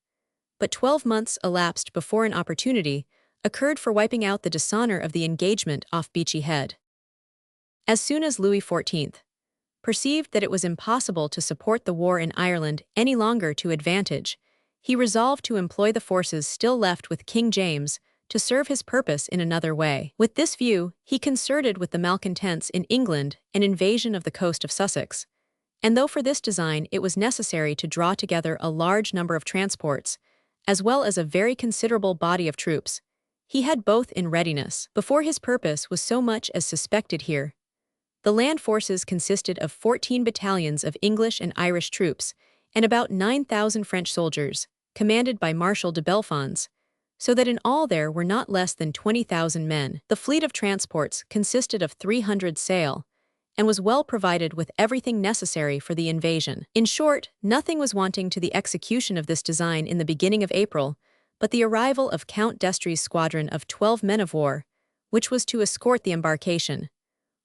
A: But 12 months elapsed before an opportunity occurred for wiping out the dishonor of the engagement off Beachy Head. As soon as Louis XIV perceived that it was impossible to support the war in Ireland any longer to advantage, he resolved to employ the forces still left with King James to serve his purpose in another way. With this view, he concerted with the malcontents in England an invasion of the coast of Sussex, and though for this design it was necessary to draw together a large number of transports, as well as a very considerable body of troops, he had both in readiness. Before his purpose was so much as suspected here, the land forces consisted of 14 battalions of English and Irish troops and about 9,000 French soldiers, commanded by Marshal de Bellefonds, so that in all there were not less than 20,000 men. The fleet of transports consisted of 300 sail, and was well provided with everything necessary for the invasion. In short, nothing was wanting to the execution of this design in the beginning of April, but the arrival of Count d'Estrées' squadron of 12 men of war, which was to escort the embarkation,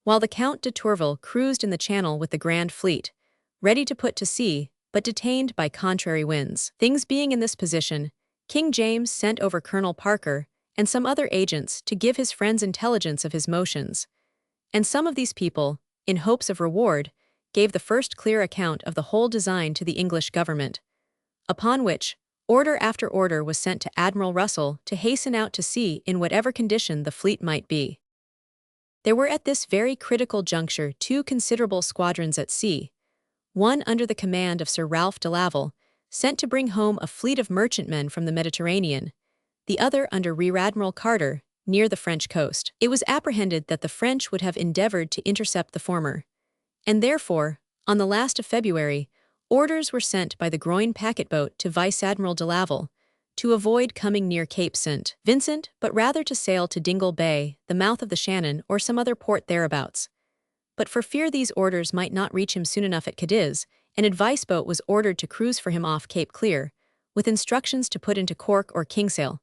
A: while the Count de Tourville cruised in the Channel with the Grand Fleet, ready to put to sea, but detained by contrary winds. Things being in this position, King James sent over Colonel Parker and some other agents to give his friends intelligence of his motions, and some of these people, in hopes of reward, gave the first clear account of the whole design to the English government, upon which order after order was sent to Admiral Russell to hasten out to sea in whatever condition the fleet might be. There were at this very critical juncture 2 considerable squadrons at sea, one under the command of Sir Ralph de Laval, sent to bring home a fleet of merchantmen from the Mediterranean, the other under Rear Admiral Carter, near the French coast. It was apprehended that the French would have endeavored to intercept the former, and therefore, on the last of February, orders were sent by the Groyne packet-boat to Vice Admiral de Laval to avoid coming near Cape St. Vincent, but rather to sail to Dingle Bay, the mouth of the Shannon, or some other port thereabouts. But for fear these orders might not reach him soon enough at Cadiz, an advice boat was ordered to cruise for him off Cape Clear, with instructions to put into Cork or Kinsale.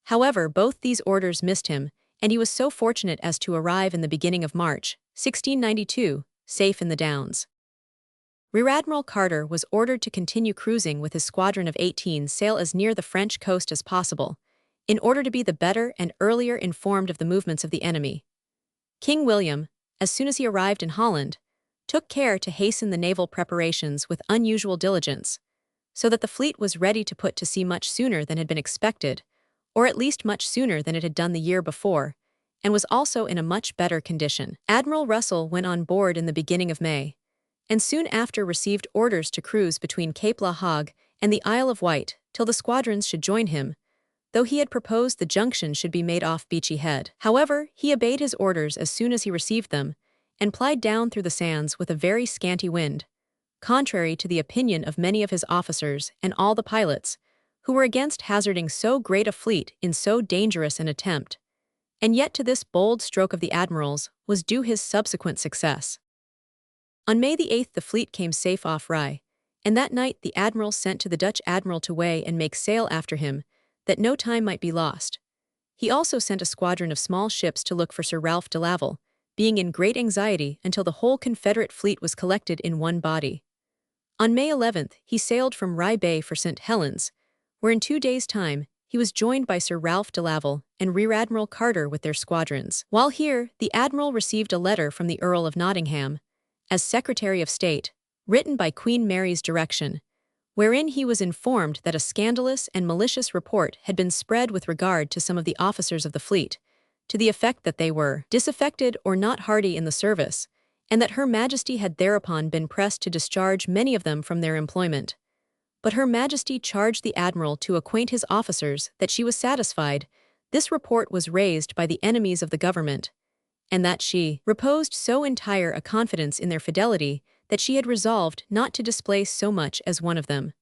A: However, both these orders missed him, and he was so fortunate as to arrive in the beginning of March, 1692, safe in the Downs. Rear Admiral Carter was ordered to continue cruising with his squadron of 18 sail as near the French coast as possible, in order to be the better and earlier informed of the movements of the enemy. King William, as soon as he arrived in Holland, took care to hasten the naval preparations with unusual diligence, so that the fleet was ready to put to sea much sooner than had been expected, or at least much sooner than it had done the year before, and was also in a much better condition. Admiral Russell went on board in the beginning of May, and soon after received orders to cruise between Cape La Hague and the Isle of Wight till the squadrons should join him, though he had proposed the junction should be made off Beachy Head. However, he obeyed his orders as soon as he received them, and plied down through the sands with a very scanty wind, contrary to the opinion of many of his officers and all the pilots, who were against hazarding so great a fleet in so dangerous an attempt. And yet to this bold stroke of the admiral's was due his subsequent success. On May the 8th the fleet came safe off Rye, and that night the admiral sent to the Dutch admiral to weigh and make sail after him, that no time might be lost. He also sent a squadron of small ships to look for Sir Ralph de Laval, being in great anxiety until the whole Confederate fleet was collected in one body. On May 11th he sailed from Rye Bay for St. Helens, where in 2 days' time he was joined by Sir Ralph de Laval and Rear Admiral Carter with their squadrons. While here, the admiral received a letter from the Earl of Nottingham, as Secretary of State, written by Queen Mary's direction, wherein he was informed that a scandalous and malicious report had been spread with regard to some of the officers of the fleet, to the effect that they were disaffected or not hardy in the service, and that Her Majesty had thereupon been pressed to discharge many of them from their employment. But Her Majesty charged the admiral to acquaint his officers that she was satisfied this report was raised by the enemies of the government, and that she reposed so entire a confidence in their fidelity that she had resolved not to displace so much as one of them.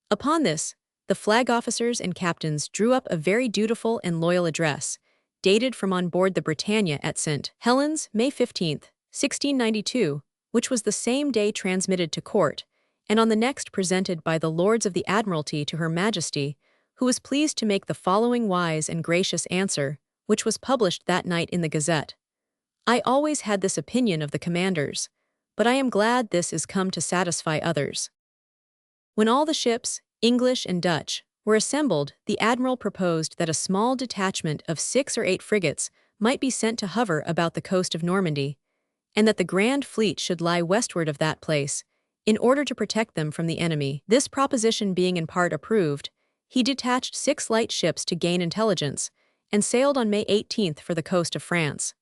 A: Upon this, the flag officers and captains drew up a very dutiful and loyal address, dated from on board the Britannia at St. Helens, May 15, 1692, which was the same day transmitted to court, and on the next presented by the Lords of the Admiralty to Her Majesty, who was pleased to make the following wise and gracious answer, which was published that night in the Gazette. I always had this opinion of the commanders, but I am glad this is come to satisfy others. When all the ships, English and Dutch, were assembled, the admiral proposed that a small detachment of 6 or 8 frigates might be sent to hover about the coast of Normandy, and that the grand fleet should lie westward of that place, in order to protect them from the enemy. This proposition being in part approved, he detached 6 light ships to gain intelligence, and sailed on May 18 for the coast of France.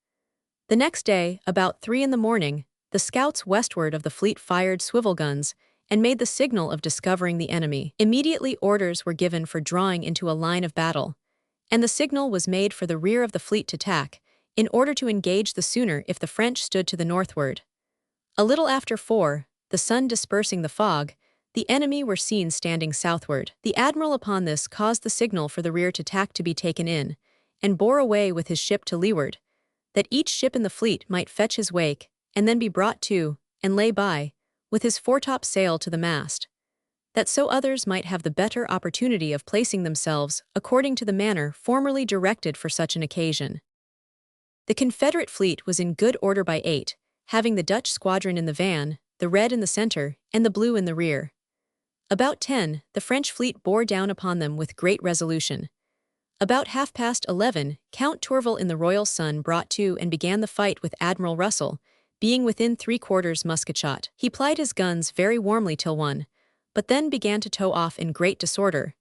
A: The next day, about 3 in the morning, the scouts westward of the fleet fired swivel guns, and made the signal of discovering the enemy. Immediately orders were given for drawing into a line of battle, and the signal was made for the rear of the fleet to tack, in order to engage the sooner if the French stood to the northward. A little after 4, the sun dispersing the fog, the enemy were seen standing southward. The admiral upon this caused the signal for the rear to tack to be taken in, and bore away with his ship to leeward, that each ship in the fleet might fetch his wake, and then be brought to, and lay by, with his foretop sail to the mast, that so others might have the better opportunity of placing themselves according to the manner formerly directed for such an occasion. The Confederate fleet was in good order by 8, having the Dutch squadron in the van, the red in the center, and the blue in the rear. About 10, the French fleet bore down upon them with great resolution. About 11:30, Count Tourville in the Royal Sun brought to and began the fight with Admiral Russell, being within 3/4 musket shot. He plied his guns very warmly till 1, but then began to tow off in great disorder,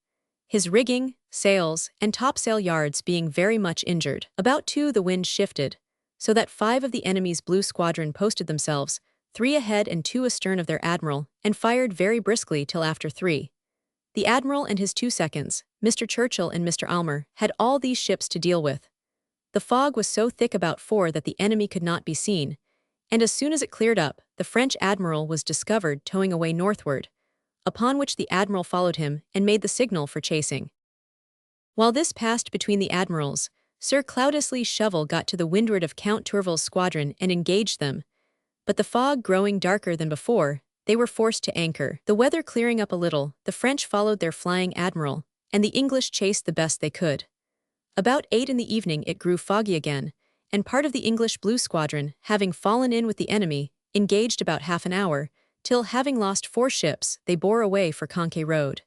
A: his rigging, sails, and topsail yards being very much injured. About 2 the wind shifted, so that 5 of the enemy's blue squadron posted themselves, 3 ahead and 2 astern of their admiral, and fired very briskly till after 3. The admiral and his 2 seconds, Mr. Churchill and Mr. Almer, had all these ships to deal with. The fog was so thick about 4 that the enemy could not be seen, and as soon as it cleared up, the French admiral was discovered towing away northward, upon which the admiral followed him and made the signal for chasing. While this passed between the admirals, Sir Cloudesley Shovel got to the windward of Count Tourville's squadron and engaged them, but the fog growing darker than before, they were forced to anchor. The weather clearing up a little, the French followed their flying admiral, and the English chased the best they could. About 8 in the evening it grew foggy again, and part of the English blue squadron, having fallen in with the enemy, engaged about half an hour, till, having lost 4 ships, they bore away for Conquet Road.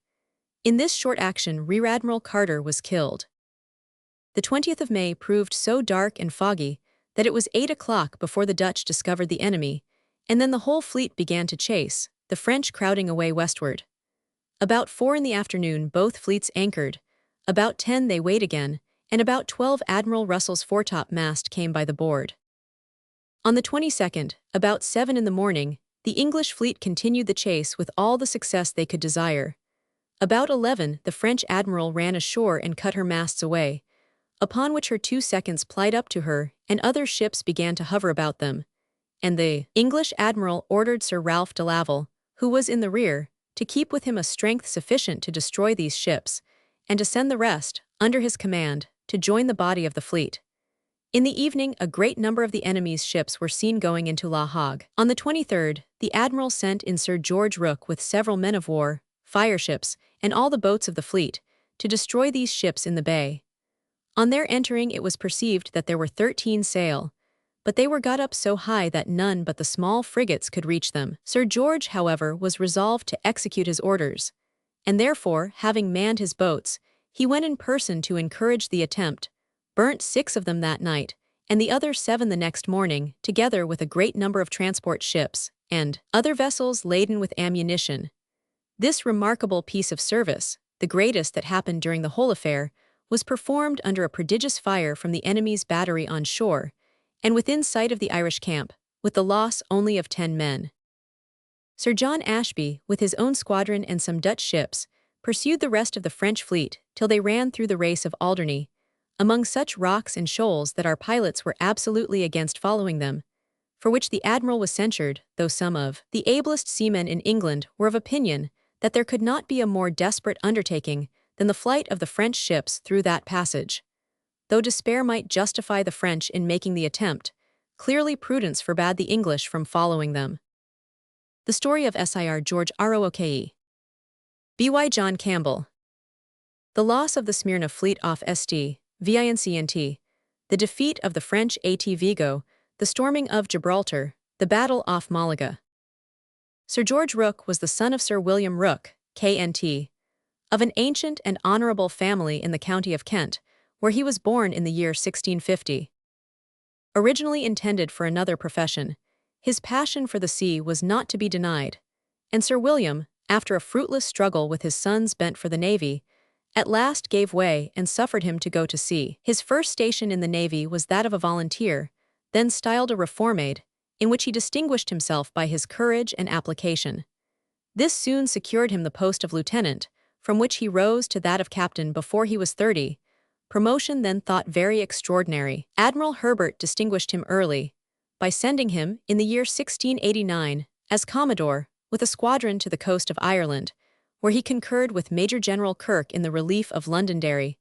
A: In this short action Rear Admiral Carter was killed. The 20th of May proved so dark and foggy that it was 8 o'clock before the Dutch discovered the enemy, and then the whole fleet began to chase, the French crowding away westward. About 4 in the afternoon both fleets anchored, about 10 they weighed again, and about 12 Admiral Russell's foretop mast came by the board. On the 22nd, about 7 in the morning, the English fleet continued the chase with all the success they could desire. About 11, the French admiral ran ashore and cut her masts away, upon which her 2 seconds plied up to her, and other ships began to hover about them, and the English admiral ordered Sir Ralph de Laval, who was in the rear, to keep with him a strength sufficient to destroy these ships, and to send the rest, under his command, to join the body of the fleet. In the evening a great number of the enemy's ships were seen going into La Hague. On the 23rd, the admiral sent in Sir George Rooke with several men of war, fireships, and all the boats of the fleet, to destroy these ships in the bay. On their entering it was perceived that there were 13 sail, but they were got up so high that none but the small frigates could reach them. Sir George, however, was resolved to execute his orders, and therefore, having manned his boats, he went in person to encourage the attempt, burnt 6 of them that night, and the other 7 the next morning, together with a great number of transport ships, and other vessels laden with ammunition. This remarkable piece of service, the greatest that happened during the whole affair, was performed under a prodigious fire from the enemy's battery on shore, and within sight of the Irish camp, with the loss only of 10 men. Sir John Ashby, with his own squadron and some Dutch ships, pursued the rest of the French fleet till they ran through the race of Alderney, among such rocks and shoals that our pilots were absolutely against following them, for which the admiral was censured, though some of the ablest seamen in England were of opinion that there could not be a more desperate undertaking than the flight of the French ships through that passage. Though despair might justify the French in making the attempt, clearly prudence forbade the English from following them. The story of Sir George Rooke. B.Y. John Campbell. The loss of the Smyrna fleet off St. Vincent, the defeat of the French at Vigo, the storming of Gibraltar, the battle off Malaga. Sir George Rooke was the son of Sir William Rooke, K.N.T., of an ancient and honourable family in the county of Kent, where he was born in the year 1650. Originally intended for another profession, his passion for the sea was not to be denied, and Sir William, after a fruitless struggle with his son's bent for the navy, at last gave way and suffered him to go to sea. His first station in the navy was that of a volunteer, then styled a reformade, in which he distinguished himself by his courage and application. This soon secured him the post of lieutenant, from which he rose to that of captain before he was 30, promotion then thought very extraordinary. Admiral Herbert distinguished him early, by sending him, in the year 1689, as commodore, with a squadron to the coast of Ireland, where he concurred with Major General Kirke in the relief of Londonderry,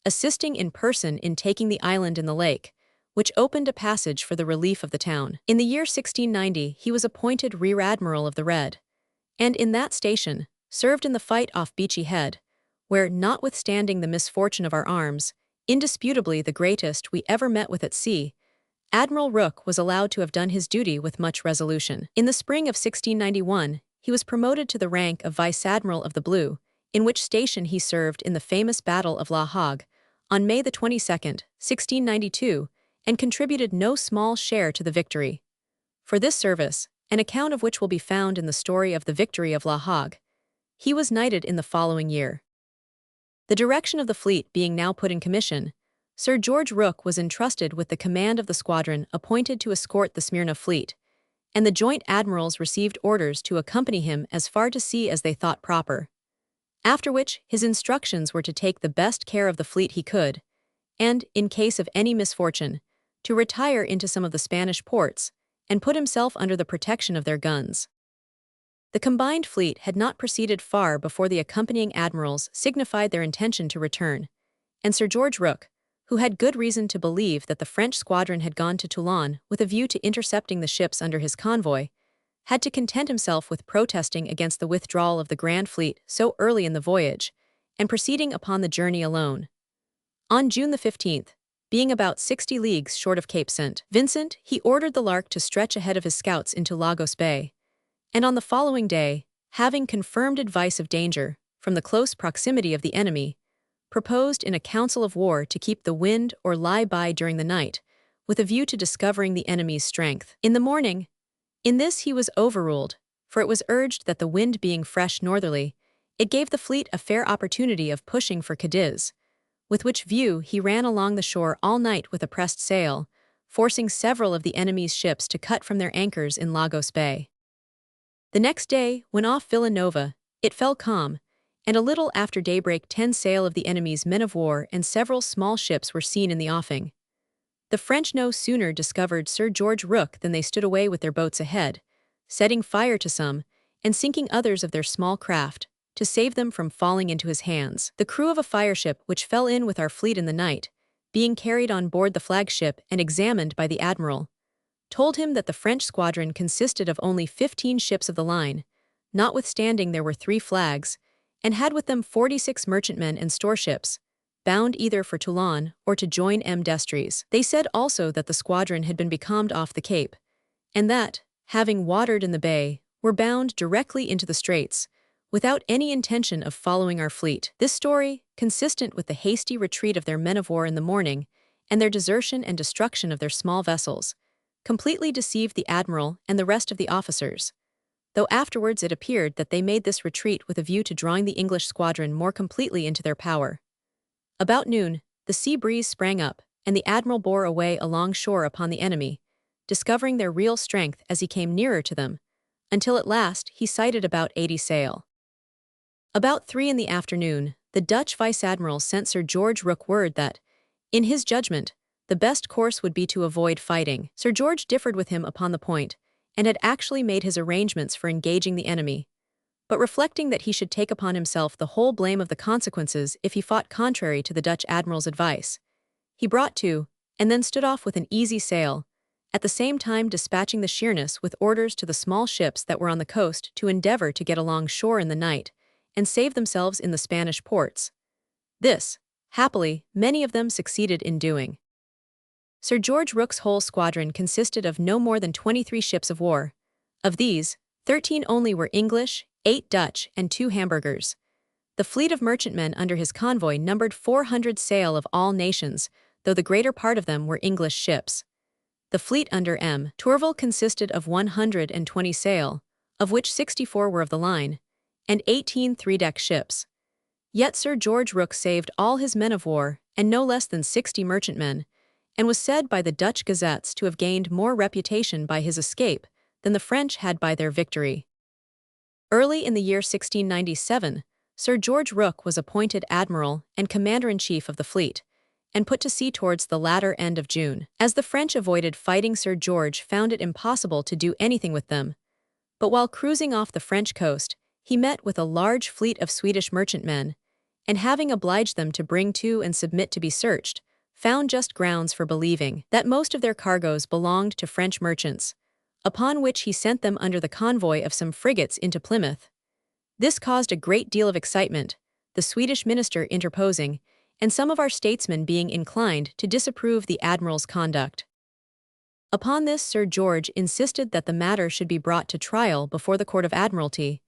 A: assisting in person in taking the island in the lake, which opened a passage for the relief of the town. In the year 1690 he was appointed Rear Admiral of the Red, and in that station, served in the fight off Beachy Head, where, notwithstanding the misfortune of our arms, indisputably the greatest we ever met with at sea, Admiral Rooke was allowed to have done his duty with much resolution. In the spring of 1691, he was promoted to the rank of Vice Admiral of the Blue, in which station he served in the famous Battle of La Hague, on May the 22nd, 1692, and contributed no small share to the victory. For this service, an account of which will be found in the story of the victory of La Hague, he was knighted in the following year. The direction of the fleet being now put in commission, Sir George Rooke was entrusted with the command of the squadron appointed to escort the Smyrna fleet, and the joint admirals received orders to accompany him as far to sea as they thought proper. After which, his instructions were to take the best care of the fleet he could, and, in case of any misfortune, to retire into some of the Spanish ports, and put himself under the protection of their guns. The combined fleet had not proceeded far before the accompanying admirals signified their intention to return, and Sir George Rooke, who had good reason to believe that the French squadron had gone to Toulon with a view to intercepting the ships under his convoy, had to content himself with protesting against the withdrawal of the Grand Fleet so early in the voyage, and proceeding upon the journey alone. On June the 15th, being about 60 leagues short of Cape St. Vincent, he ordered the Lark to stretch ahead of his scouts into Lagos Bay, and on the following day, having confirmed advice of danger from the close proximity of the enemy, proposed in a council of war to keep the wind or lie by during the night, with a view to discovering the enemy's strength. In the morning, in this he was overruled, for it was urged that the wind being fresh northerly, it gave the fleet a fair opportunity of pushing for Cadiz, with which view he ran along the shore all night with a pressed sail, forcing several of the enemy's ships to cut from their anchors in Lagos Bay. The next day, when off Villanova, it fell calm, and a little after daybreak 10 sail of the enemy's men-of-war and several small ships were seen in the offing. The French no sooner discovered Sir George Rooke than they stood away with their boats ahead, setting fire to some, and sinking others of their small craft, to save them from falling into his hands. The crew of a fireship which fell in with our fleet in the night, being carried on board the flagship and examined by the admiral, told him that the French squadron consisted of only 15 ships of the line, notwithstanding there were 3 flags, and had with them 46 merchantmen and storeships, bound either for Toulon or to join M. Destries. They said also that the squadron had been becalmed off the Cape, and that, having watered in the bay, were bound directly into the straits, without any intention of following our fleet. This story, consistent with the hasty retreat of their men-of-war in the morning, and their desertion and destruction of their small vessels, completely deceived the admiral and the rest of the officers, though afterwards it appeared that they made this retreat with a view to drawing the English squadron more completely into their power. About noon, the sea breeze sprang up, and the admiral bore away along shore upon the enemy, discovering their real strength as he came nearer to them, until at last he sighted about 80 sail. About 3 in the afternoon, the Dutch vice-admiral sent Sir George Rooke word that, In his judgment, the best course would be to avoid fighting. Sir George differed with him upon the point, and had actually made his arrangements for engaging the enemy. But reflecting that he should take upon himself the whole blame of the consequences if he fought contrary to the Dutch admiral's advice, he brought to, and then stood off with an easy sail, at the same time dispatching the Sheerness with orders to the small ships that were on the coast to endeavor to get along shore in the night, and save themselves in the Spanish ports. This, happily, many of them succeeded in doing. Sir George Rooke's whole squadron consisted of no more than 23 ships of war. Of these, 13 only were English, 8 Dutch, and 2 Hamburgers. The fleet of merchantmen under his convoy numbered 400 sail of all nations, though the greater part of them were English ships. The fleet under M. Tourville consisted of 120 sail, of which 64 were of the line, and 18 three-deck ships. Yet Sir George Rooke saved all his men of war, and no less than 60 merchantmen, and was said by the Dutch gazettes to have gained more reputation by his escape than the French had by their victory. Early in the year 1697, Sir George Rooke was appointed admiral and commander-in-chief of the fleet, and put to sea towards the latter end of June. As the French avoided fighting, Sir George found it impossible to do anything with them. But while cruising off the French coast, he met with a large fleet of Swedish merchantmen, and having obliged them to bring to and submit to be searched, found just grounds for believing that most of their cargoes belonged to French merchants, upon which he sent them under the convoy of some frigates into Plymouth. This caused a great deal of excitement, the Swedish minister interposing, and some of our statesmen being inclined to disapprove the admiral's conduct. Upon this, Sir George insisted that the matter should be brought to trial before the Court of Admiralty,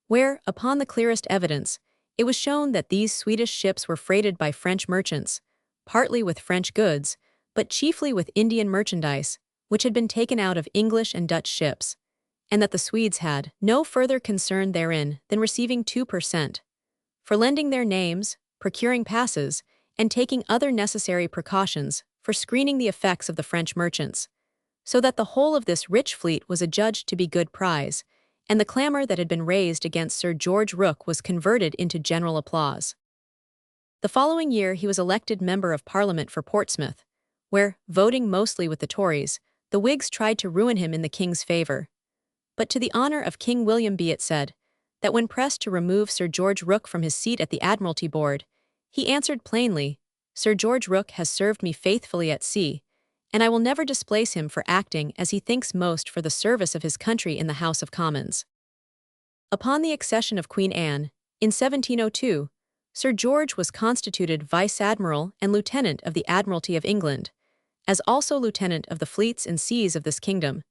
A: where, upon the clearest evidence, it was shown that these Swedish ships were freighted by French merchants, partly with French goods, but chiefly with Indian merchandise, which had been taken out of English and Dutch ships, and that the Swedes had no further concern therein than receiving 2% for lending their names, procuring passes, and taking other necessary precautions for screening the effects of the French merchants, so that the whole of this rich fleet was adjudged to be good prize, and the clamour that had been raised against Sir George Rooke was converted into general applause. The following year he was elected Member of Parliament for Portsmouth, where, voting mostly with the Tories, the Whigs tried to ruin him in the King's favour. But to the honour of King William be it said, that when pressed to remove Sir George Rooke from his seat at the Admiralty Board, he answered plainly, "Sir George Rooke has served me faithfully at sea, and I will never displace him for acting as he thinks most for the service of his country in the House of Commons." Upon the accession of Queen Anne, in 1702, Sir George was constituted Vice-Admiral and Lieutenant of the Admiralty of England, as also Lieutenant of the fleets and seas of this kingdom,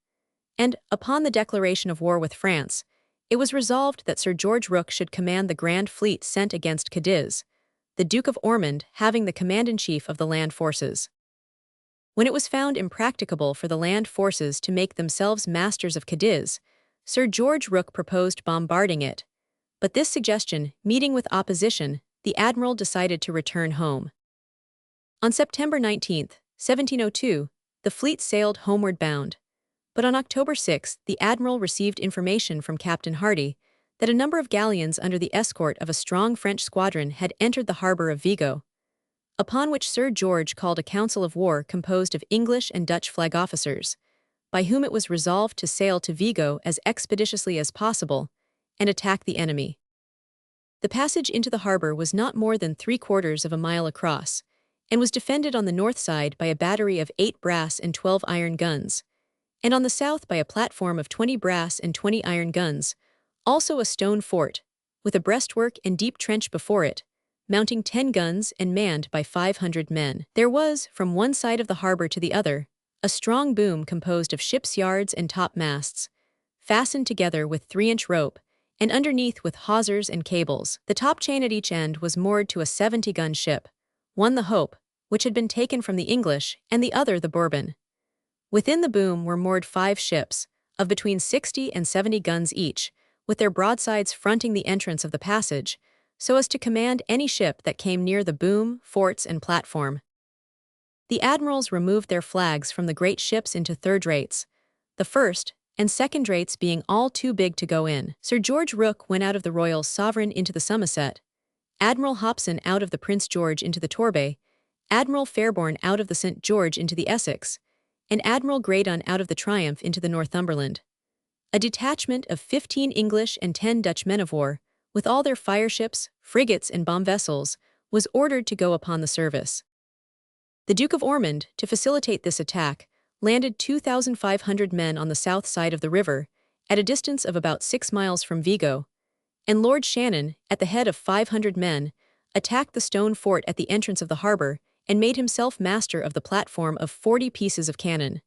A: and, upon the declaration of war with France, it was resolved that Sir George Rooke should command the grand fleet sent against Cadiz, the Duke of Ormond having the command-in-chief of the land forces. When it was found impracticable for the land forces to make themselves masters of Cadiz, Sir George Rooke proposed bombarding it, but this suggestion, meeting with opposition, the admiral decided to return home. On September 19, 1702, the fleet sailed homeward bound, but on October 6 the admiral received information from Captain Hardy that a number of galleons under the escort of a strong French squadron had entered the harbour of Vigo, upon which Sir George called a council of war composed of English and Dutch flag officers, by whom it was resolved to sail to Vigo as expeditiously as possible and attack the enemy. The passage into the harbour was not more than 3/4 of a mile across, and was defended on the north side by a battery of 8 brass and 12 iron guns, and on the south by a platform of 20 brass and 20 iron guns, also a stone fort, with a breastwork and deep trench before it, mounting 10 guns and manned by 500 men. There was, from one side of the harbour to the other, a strong boom composed of ship's yards and topmasts, fastened together with 3-inch rope, and underneath with hawsers and cables. The top chain at each end was moored to a 70-gun ship, one the Hope, which had been taken from the English, and the other the Bourbon. Within the boom were moored 5 ships, of between 60 and 70 guns each, with their broadsides fronting the entrance of the passage, so as to command any ship that came near the boom, forts, and platform. The admirals removed their flags from the great ships into third rates, the first and second rates being all too big to go in. Sir George Rooke went out of the Royal Sovereign into the Somerset, Admiral Hobson out of the Prince George into the Torbay, Admiral Fairborn out of the St. George into the Essex, and Admiral Graydon out of the Triumph into the Northumberland. A detachment of 15 English and 10 Dutch men-of-war, with all their fireships, frigates, and bomb vessels, was ordered to go upon the service. The Duke of Ormond, to facilitate this attack, landed 2,500 men on the south side of the river, at a distance of about 6 miles from Vigo, and Lord Shannon, at the head of 500 men, attacked the stone fort at the entrance of the harbour and made himself master of the platform of 40 pieces of cannon.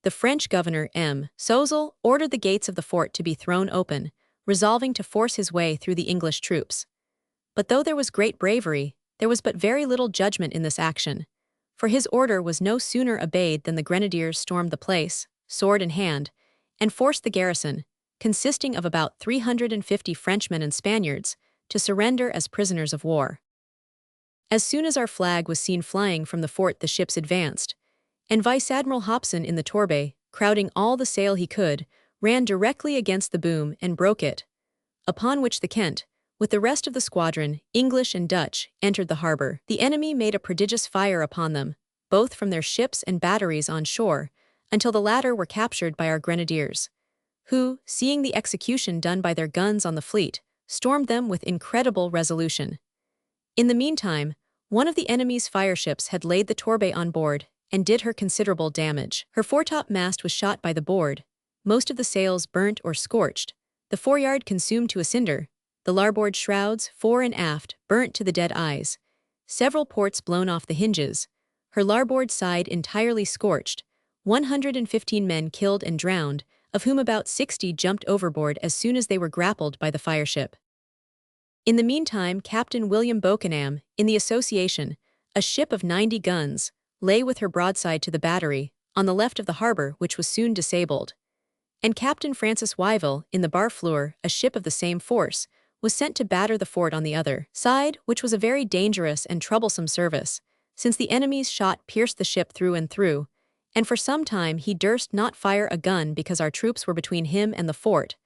A: The French governor M. Sozel ordered the gates of the fort to be thrown open, resolving to force his way through the English troops. But though there was great bravery, there was but very little judgment in this action, for his order was no sooner obeyed than the grenadiers stormed the place, sword in hand, and forced the garrison, consisting of about 350 Frenchmen and Spaniards, to surrender as prisoners of war. As soon as our flag was seen flying from the fort, the ships advanced, and Vice Admiral Hobson in the Torbay, crowding all the sail he could, ran directly against the boom and broke it, upon which the Kent, with the rest of the squadron, English and Dutch, entered the harbour. The enemy made a prodigious fire upon them, both from their ships and batteries on shore, until the latter were captured by our grenadiers, who, seeing the execution done by their guns on the fleet, stormed them with incredible resolution. In the meantime, one of the enemy's fireships had laid the Torbay on board and did her considerable damage. Her foretop mast was shot by the board, most of the sails burnt or scorched, the foreyard consumed to a cinder, the larboard shrouds, fore and aft, burnt to the dead eyes, several ports blown off the hinges, her larboard side entirely scorched, 115 men killed and drowned, of whom about 60 jumped overboard as soon as they were grappled by the fireship. In the meantime, Captain William Bokenam, in the Association, a ship of 90 guns, lay with her broadside to the battery, on the left of the harbour, which was soon disabled. And Captain Francis Wyville, in the Barfleur, a ship of the same force, was sent to batter the fort on the other side, which was a very dangerous and troublesome service, since the enemy's shot pierced the ship through and through, and for some time he durst not fire a gun because our troops were between him and the fort,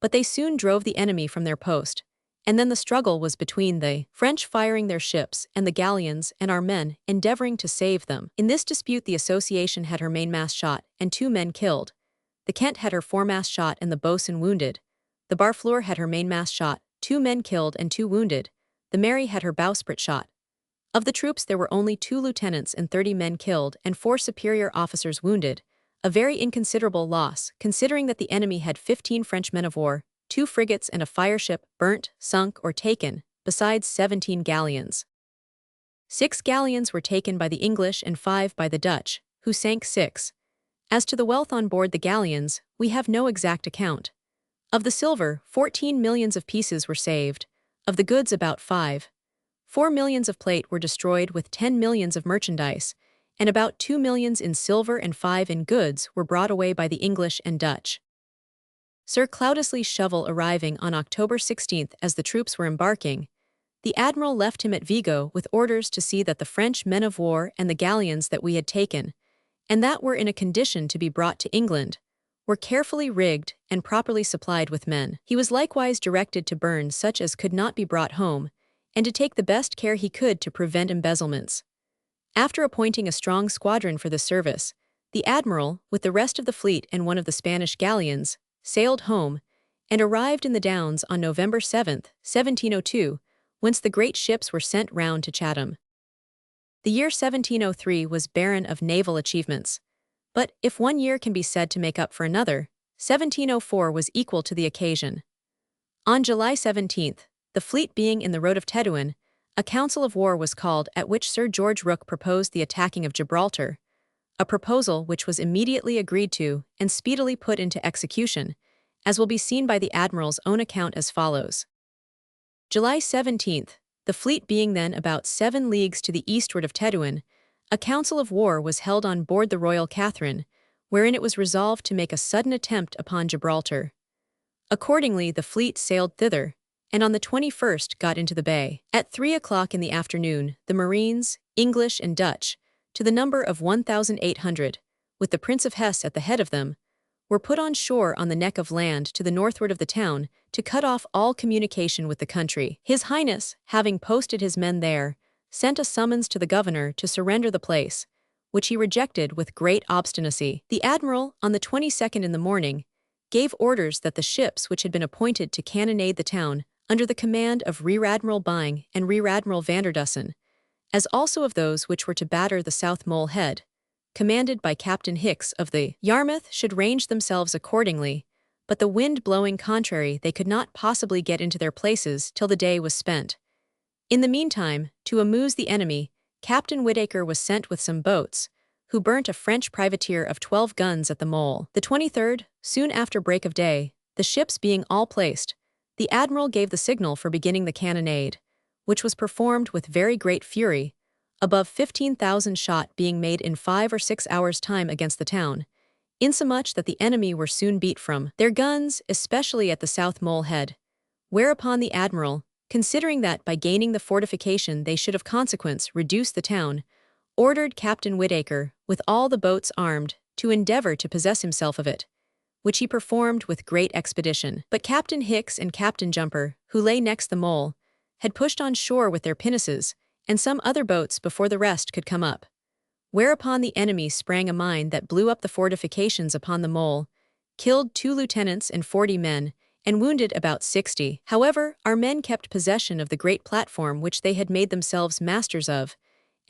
A: but they soon drove the enemy from their post, and then the struggle was between the French firing their ships and the galleons and our men endeavouring to save them. In this dispute the Association had her mainmast shot and 2 men killed, the Kent had her foremast shot and the boatswain wounded, the Barfleur had her mainmast shot, 2 men killed and 2 wounded, the Mary had her bowsprit shot. Of the troops there were only 2 lieutenants and 30 men killed and 4 superior officers wounded, a very inconsiderable loss considering that the enemy had 15 French men-of-war, 2 frigates and a fireship burnt, sunk, or taken, besides 17 galleons. 6 galleons were taken by the English and 5 by the Dutch, who sank 6. As to the wealth on board the galleons, we have no exact account. Of the silver, 14 millions of pieces were saved, of the goods about 5. 4 millions of plate were destroyed with 10 millions of merchandise, and about 2 millions in silver and 5 in goods were brought away by the English and Dutch. Sir Cloudesley Shovel arriving on October 16 as the troops were embarking, the admiral left him at Vigo with orders to see that the French men-of-war and the galleons that we had taken, and that were in a condition to be brought to England, were carefully rigged and properly supplied with men. He was likewise directed to burn such as could not be brought home, and to take the best care he could to prevent embezzlements. After appointing a strong squadron for the service, the admiral, with the rest of the fleet and one of the Spanish galleons, sailed home, and arrived in the Downs on November 7, 1702, whence the great ships were sent round to Chatham. The year 1703 was barren of naval achievements, but if one year can be said to make up for another, 1704 was equal to the occasion. On July 17, the fleet being in the road of Tetuan, a council of war was called at which Sir George Rooke proposed the attacking of Gibraltar, a proposal which was immediately agreed to and speedily put into execution, as will be seen by the admiral's own account as follows. July 17, the fleet being then about 7 leagues to the eastward of Tetuan, a council of war was held on board the Royal Catherine, wherein it was resolved to make a sudden attempt upon Gibraltar. Accordingly the fleet sailed thither, and on the 21st got into the bay. At 3 o'clock in the afternoon, the Marines, English and Dutch, to the number of 1,800, with the Prince of Hesse at the head of them, were put on shore on the neck of land to the northward of the town to cut off all communication with the country. His Highness, having posted his men there, sent a summons to the governor to surrender the place, which he rejected with great obstinacy. The admiral, on the 22nd in the morning, gave orders that the ships which had been appointed to cannonade the town under the command of Rear Admiral Byng and Rear Admiral Vanderdussen, as also of those which were to batter the South Mole Head, commanded by Captain Hicks of the Yarmouth, should range themselves accordingly, but the wind blowing contrary, they could not possibly get into their places till the day was spent. In the meantime, to amuse the enemy, Captain Whitaker was sent with some boats, who burnt a French privateer of 12 guns at the Mole. The 23rd, soon after break of day, the ships being all placed, the admiral gave the signal for beginning the cannonade, which was performed with very great fury, above 15,000 shot being made in 5 or 6 hours' time against the town, insomuch that the enemy were soon beat from their guns, especially at the South Mole Head, whereupon the admiral, considering that by gaining the fortification they should of consequence reduce the town, ordered Captain Whitaker, with all the boats armed, to endeavor to possess himself of it, which he performed with great expedition. But Captain Hicks and Captain Jumper, who lay next the mole, had pushed on shore with their pinnaces and some other boats before the rest could come up, whereupon the enemy sprang a mine that blew up the fortifications upon the mole, killed 2 lieutenants and 40 men, and wounded about 60. However, our men kept possession of the great platform which they had made themselves masters of,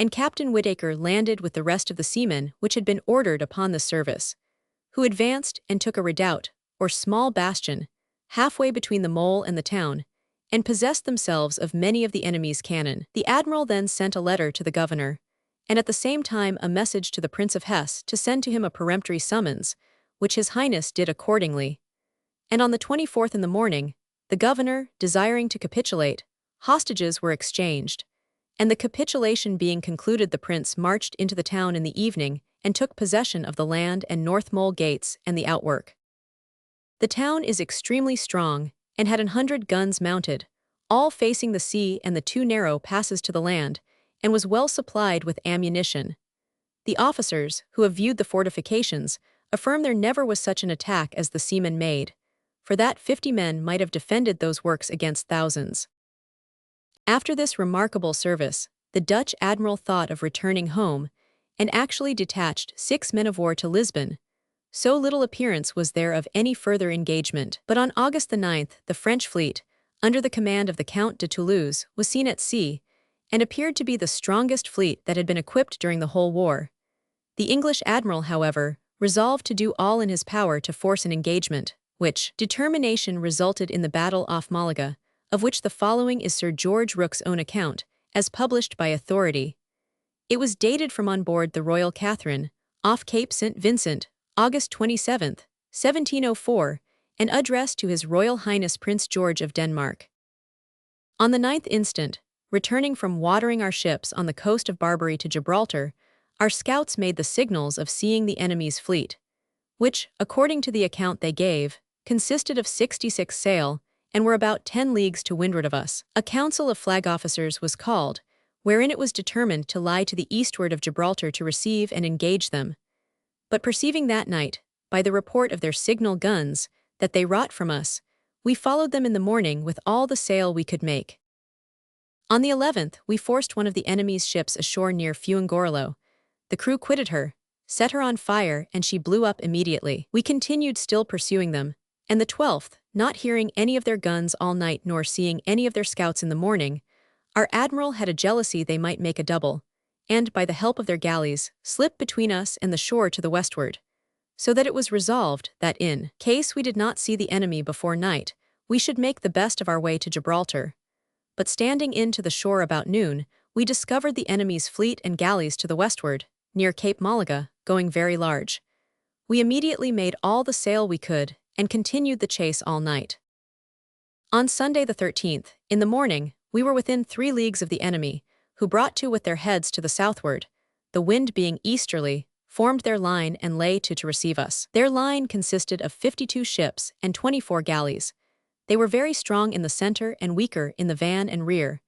A: and Captain Whitaker landed with the rest of the seamen which had been ordered upon the service, who advanced and took a redoubt, or small bastion, halfway between the mole and the town, and possessed themselves of many of the enemy's cannon. The admiral then sent a letter to the governor, and at the same time a message to the Prince of Hesse to send to him a peremptory summons, which his Highness did accordingly. And on the 24th in the morning, the governor, desiring to capitulate, hostages were exchanged, and the capitulation being concluded, the prince marched into the town in the evening and took possession of the land and North Mole gates and the outwork. The town is extremely strong, and had 100 guns mounted, all facing the sea and the 2 narrow passes to the land, and was well supplied with ammunition. The officers, who have viewed the fortifications, affirm there never was such an attack as the seamen made, for that 50 men might have defended those works against thousands. After this remarkable service, the Dutch admiral thought of returning home, and actually detached 6 men of war to Lisbon. So little appearance was there of any further engagement. But on August the 9th, the French fleet, under the command of the Count de Toulouse, was seen at sea, and appeared to be the strongest fleet that had been equipped during the whole war. The English admiral, however, resolved to do all in his power to force an engagement, which determination resulted in the battle off Malaga, of which the following is Sir George Rooke's own account, as published by authority. It was dated from on board the Royal Catherine, off Cape St. Vincent, August 27, 1704, and addressed to His Royal Highness Prince George of Denmark. On the 9th instant, returning from watering our ships on the coast of Barbary to Gibraltar, our scouts made the signals of seeing the enemy's fleet, which, according to the account they gave, consisted of 66 sail, and were about 10 leagues to windward of us. A council of flag officers was called, wherein it was determined to lie to the eastward of Gibraltar to receive and engage them. But perceiving that night, by the report of their signal guns, that they wrought from us, we followed them in the morning with all the sail we could make. On the 11th, we forced one of the enemy's ships ashore near Fuengorlo. The crew quitted her, set her on fire, and she blew up immediately. We continued still pursuing them, and the 12th, not hearing any of their guns all night nor seeing any of their scouts in the morning, our admiral had a jealousy they might make a double, and, by the help of their galleys, slip between us and the shore to the westward, so that it was resolved that in case we did not see the enemy before night, we should make the best of our way to Gibraltar. But standing in to the shore about noon, we discovered the enemy's fleet and galleys to the westward, near Cape Malaga, going very large. We immediately made all the sail we could, and continued the chase all night. On Sunday the 13th, in the morning, we were within 3 leagues of the enemy, who brought to with their heads to the southward, the wind being easterly, formed their line and lay to receive us. Their line consisted of 52 ships and 24 galleys. They were very strong in the center and weaker in the van and rear,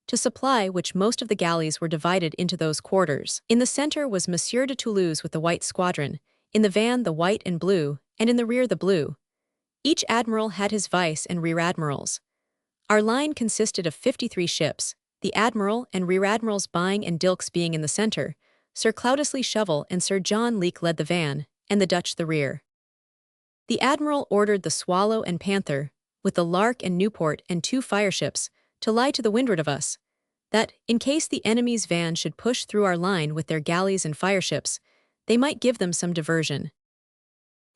A: to supply which most of the galleys were divided into those quarters. In the center was Monsieur de Toulouse with the white squadron, in the van the white and blue, and in the rear the blue. Each admiral had his vice and rear admirals. Our line consisted of 53 ships, the Admiral and Rear Admirals Byng and Dilks being in the center, Sir Cloudesley Shovel and Sir John Leake led the van, and the Dutch the rear. The Admiral ordered the Swallow and Panther, with the Lark and Newport and 2 fireships, to lie to the windward of us, that, in case the enemy's van should push through our line with their galleys and fireships, they might give them some diversion.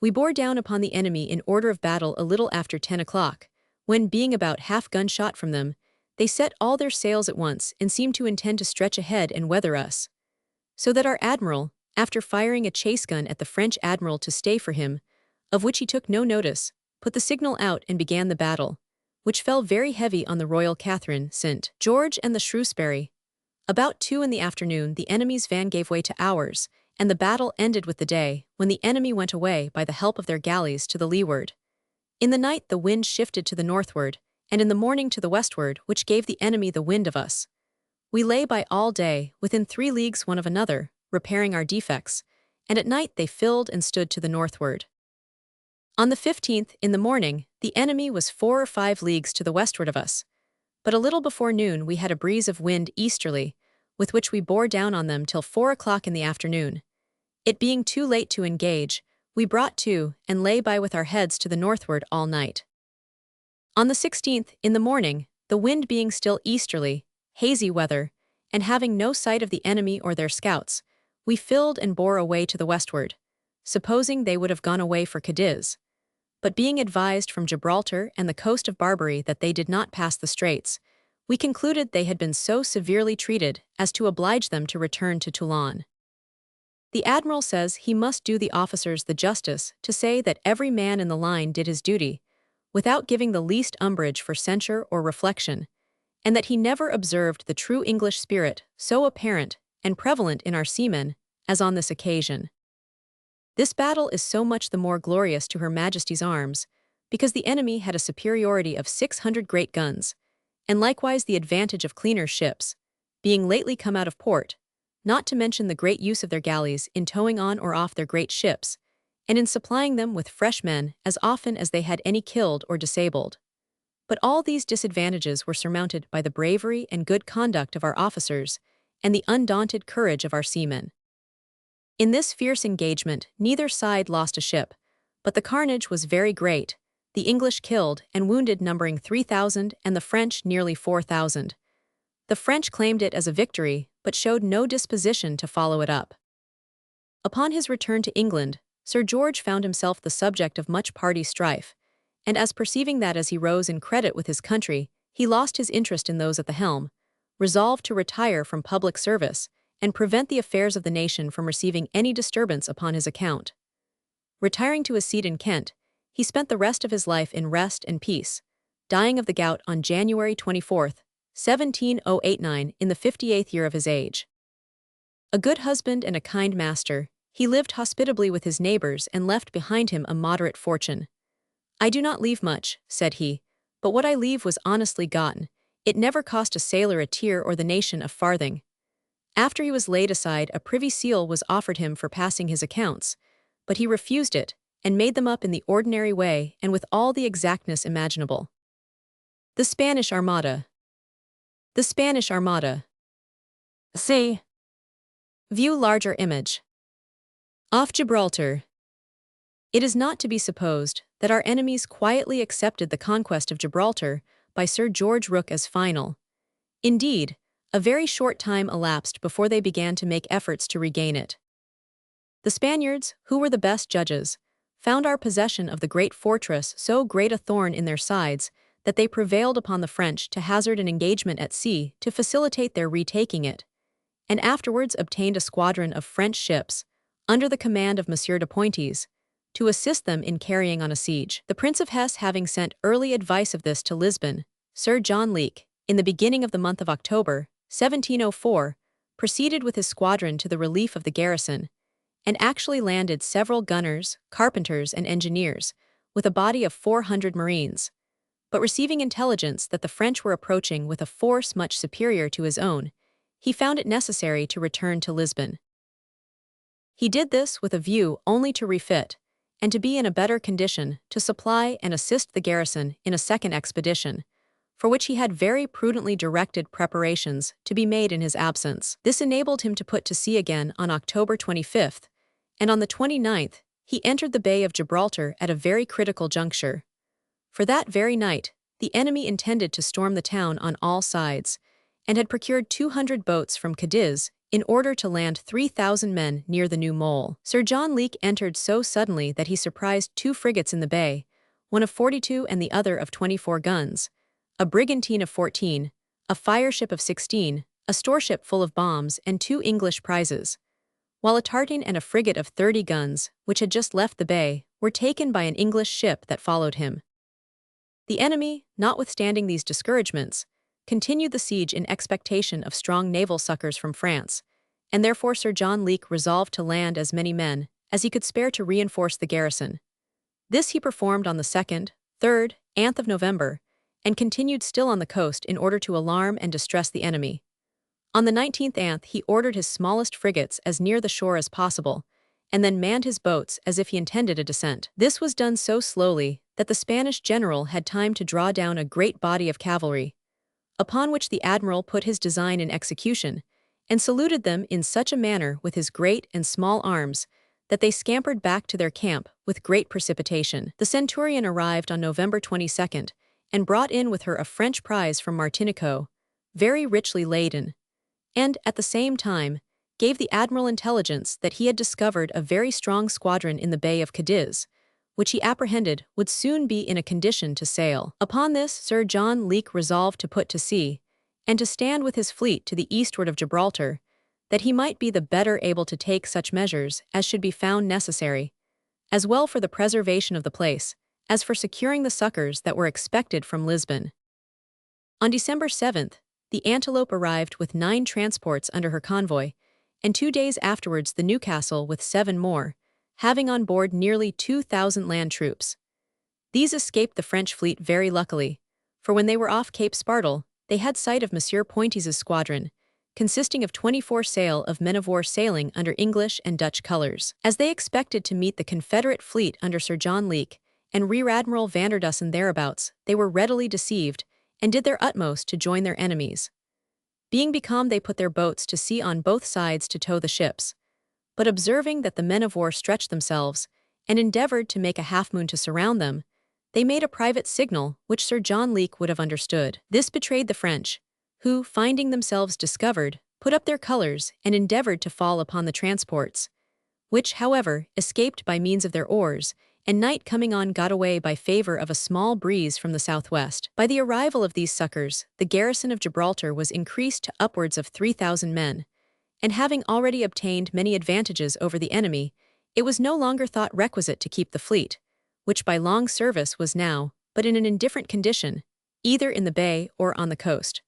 A: We bore down upon the enemy in order of battle a little after 10 o'clock, when, being about half gunshot from them, they set all their sails at once and seemed to intend to stretch ahead and weather us. So that our Admiral, after firing a chase gun at the French Admiral to stay for him, of which he took no notice, put the signal out and began the battle, which fell very heavy on the Royal Catherine, St. George and the Shrewsbury. About 2 in the afternoon the enemy's van gave way to ours, and the battle ended with the day, when the enemy went away by the help of their galleys to the leeward. In the night the wind shifted to the northward, and in the morning to the westward, which gave the enemy the wind of us. We lay by all day, within 3 leagues one of another, repairing our defects, and at night they filled and stood to the northward. On the 15th, in the morning, the enemy was 4 or 5 leagues to the westward of us, but a little before noon we had a breeze of wind easterly, with which we bore down on them till 4 o'clock in the afternoon. It being too late to engage, we brought to, and lay by with our heads to the northward all night. On the 16th, in the morning, the wind being still easterly, hazy weather, and having no sight of the enemy or their scouts, we filled and bore away to the westward, supposing they would have gone away for Cadiz. But being advised from Gibraltar and the coast of Barbary that they did not pass the straits, we concluded they had been so severely treated as to oblige them to return to Toulon. The Admiral says he must do the officers the justice to say that every man in the line did his duty, without giving the least umbrage for censure or reflection, and that he never observed the true English spirit so apparent and prevalent in our seamen as on this occasion. This battle is so much the more glorious to Her Majesty's arms, because the enemy had a superiority of 600 great guns, and likewise the advantage of cleaner ships, being lately come out of port, not to mention the great use of their galleys in towing on or off their great ships, and in supplying them with fresh men as often as they had any killed or disabled. But all these disadvantages were surmounted by the bravery and good conduct of our officers, and the undaunted courage of our seamen. In this fierce engagement neither side lost a ship, but the carnage was very great, the English killed and wounded numbering 3,000 and the French nearly 4,000. The French claimed it as a victory, but showed no disposition to follow it up. Upon his return to England, Sir George found himself the subject of much party strife, and as perceiving that as he rose in credit with his country, he lost his interest in those at the helm, resolved to retire from public service, and prevent the affairs of the nation from receiving any disturbance upon his account. Retiring to his seat in Kent, he spent the rest of his life in rest and peace, dying of the gout on January 24, 17089, in the 58th year of his age. A good husband and a kind master, he lived hospitably with his neighbors and left behind him a moderate fortune. "I do not leave much," said he, "but what I leave was honestly gotten. It never cost a sailor a tear or the nation a farthing." After he was laid aside, a privy seal was offered him for passing his accounts, but he refused it, and made them up in the ordinary way and with all the exactness imaginable. The Spanish Armada. The Spanish Armada. See. View larger image. Off Gibraltar. It is not to be supposed that our enemies quietly accepted the conquest of Gibraltar by Sir George Rooke as final. Indeed, a very short time elapsed before they began to make efforts to regain it. The Spaniards, who were the best judges, found our possession of the great fortress so great a thorn in their sides that they prevailed upon the French to hazard an engagement at sea to facilitate their retaking it, and afterwards obtained a squadron of French ships, under the command of Monsieur de Pointes, to assist them in carrying on a siege. The Prince of Hesse having sent early advice of this to Lisbon, Sir John Leake, in the beginning of the month of October, 1704, proceeded with his squadron to the relief of the garrison, and actually landed several gunners, carpenters, and engineers, with a body of 400 marines. But receiving intelligence that the French were approaching with a force much superior to his own, he found it necessary to return to Lisbon. He did this with a view only to refit, and to be in a better condition to supply and assist the garrison in a second expedition, for which he had very prudently directed preparations to be made in his absence. This enabled him to put to sea again on October 25th, and on the 29th, he entered the Bay of Gibraltar at a very critical juncture. For that very night, the enemy intended to storm the town on all sides, and had procured 200 boats from Cadiz in order to land 3,000 men near the New Mole. Sir John Leake entered so suddenly that he surprised 2 frigates in the bay, one of 42 and the other of 24 guns, a brigantine of 14, a fireship of 16, a storeship full of bombs, and 2 English prizes, while a tartan and a frigate of 30 guns, which had just left the bay, were taken by an English ship that followed him. The enemy, notwithstanding these discouragements, continued the siege in expectation of strong naval succors from France, and therefore Sir John Leake resolved to land as many men as he could spare to reinforce the garrison. This he performed on the 2nd, 3rd, and 4th of November, and continued still on the coast in order to alarm and distress the enemy. On the 19th he ordered his smallest frigates as near the shore as possible, and then manned his boats as if he intended a descent. This was done so slowly that the Spanish general had time to draw down a great body of cavalry, upon which the admiral put his design in execution, and saluted them in such a manner with his great and small arms that they scampered back to their camp with great precipitation. The Centurion arrived on November 22nd, and brought in with her a French prize from Martinico, very richly laden, and, at the same time, gave the admiral intelligence that he had discovered a very strong squadron in the Bay of Cadiz, which he apprehended would soon be in a condition to sail. Upon this, Sir John Leake resolved to put to sea, and to stand with his fleet to the eastward of Gibraltar, that he might be the better able to take such measures as should be found necessary, as well for the preservation of the place, as for securing the succors that were expected from Lisbon. On December 7th, the Antelope arrived with 9 transports under her convoy, and 2 days afterwards the Newcastle with 7 more, having on board nearly 2,000 land troops. These escaped the French fleet very luckily, for when they were off Cape Spartel, they had sight of Monsieur Pointes's squadron, consisting of 24 sail of men of war sailing under English and Dutch colors. As they expected to meet the Confederate fleet under Sir John Leake and Rear Admiral Vanderdussen thereabouts, they were readily deceived, and did their utmost to join their enemies. Being becalmed, they put their boats to sea on both sides to tow the ships, but observing that the men of war stretched themselves, and endeavored to make a half-moon to surround them, they made a private signal which Sir John Leake would have understood. This betrayed the French, who, finding themselves discovered, put up their colors and endeavored to fall upon the transports, which, however, escaped by means of their oars, and night coming on got away by favor of a small breeze from the southwest. By the arrival of these succors, the garrison of Gibraltar was increased to upwards of 3,000 men, and having already obtained many advantages over the enemy, it was no longer thought requisite to keep the fleet, which by long service was now but in an indifferent condition, either in the bay or on the coast.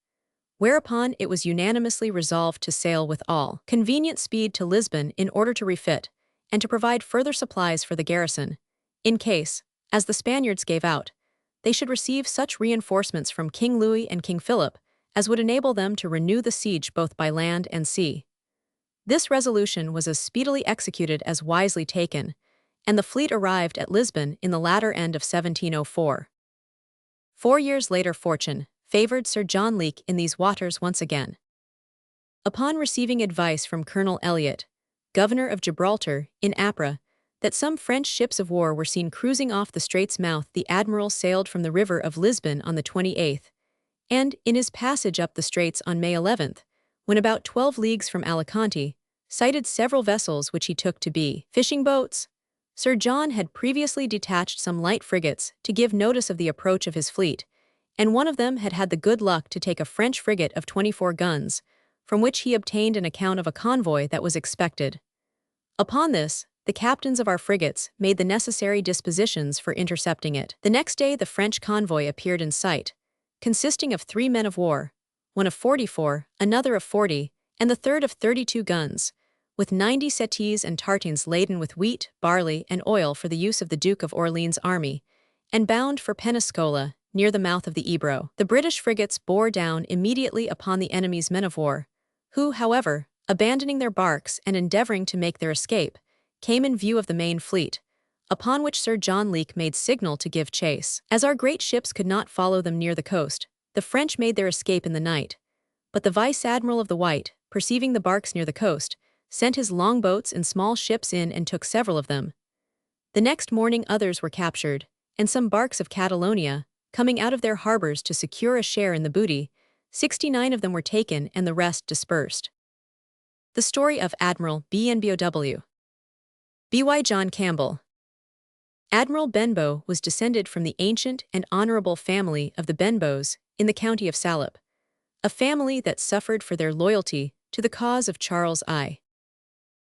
A: Whereupon it was unanimously resolved to sail with all convenient speed to Lisbon in order to refit, and to provide further supplies for the garrison, in case, as the Spaniards gave out, they should receive such reinforcements from King Louis and King Philip as would enable them to renew the siege both by land and sea. This resolution was as speedily executed as wisely taken, and the fleet arrived at Lisbon in the latter end of 1704. 4 years later fortune favored Sir John Leake in these waters once again. Upon receiving advice from Colonel Elliot, governor of Gibraltar, in Ypres, that some French ships of war were seen cruising off the strait's mouth, the admiral sailed from the river of Lisbon on the 28th, and, in his passage up the straits on May 11th, when about 12 leagues from Alicante, sighted several vessels which he took to be fishing boats. Sir John had previously detached some light frigates to give notice of the approach of his fleet, and one of them had had the good luck to take a French frigate of 24 guns, from which he obtained an account of a convoy that was expected. Upon this, the captains of our frigates made the necessary dispositions for intercepting it. The next day the French convoy appeared in sight, consisting of 3 men of war, one of 44, another of 40, and the third of 32 guns, with 90 settees and tartans laden with wheat, barley, and oil for the use of the Duke of Orleans' army, and bound for Pensacola, near the mouth of the Ebro. The British frigates bore down immediately upon the enemy's men of war, who, however, abandoning their barks and endeavoring to make their escape, came in view of the main fleet, upon which Sir John Leake made signal to give chase. As our great ships could not follow them near the coast, The French made their escape in the night, but the vice-admiral of the White, perceiving the barks near the coast, sent his longboats and small ships in and took several of them. The next morning others were captured, and some barks of Catalonia, coming out of their harbors to secure a share in the booty, 69 of them were taken and the rest dispersed. The story of Admiral Benbow. B.Y. John Campbell. Admiral Benbow was descended from the ancient and honorable family of the Benbows in the county of Salop, a family that suffered for their loyalty to the cause of Charles I.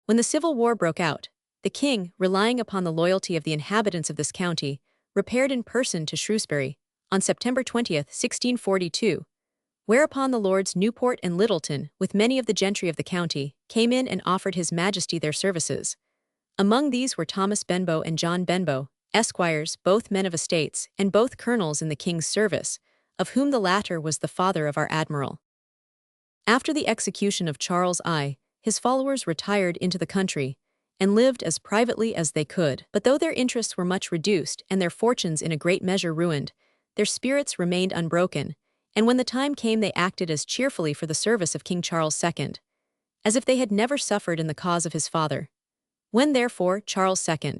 A: When the Civil War broke out, the king, relying upon the loyalty of the inhabitants of this county, repaired in person to Shrewsbury on September 20, 1642, whereupon the lords Newport and Littleton, with many of the gentry of the county, came in and offered His Majesty their services. Among these were Thomas Benbow and John Benbow, esquires, both men of estates, and both colonels in the king's service, of whom the latter was the father of our admiral. After the execution of Charles I, his followers retired into the country, and lived as privately as they could. But though their interests were much reduced and their fortunes in a great measure ruined, their spirits remained unbroken, and when the time came they acted as cheerfully for the service of King Charles II, as if they had never suffered in the cause of his father. When therefore Charles II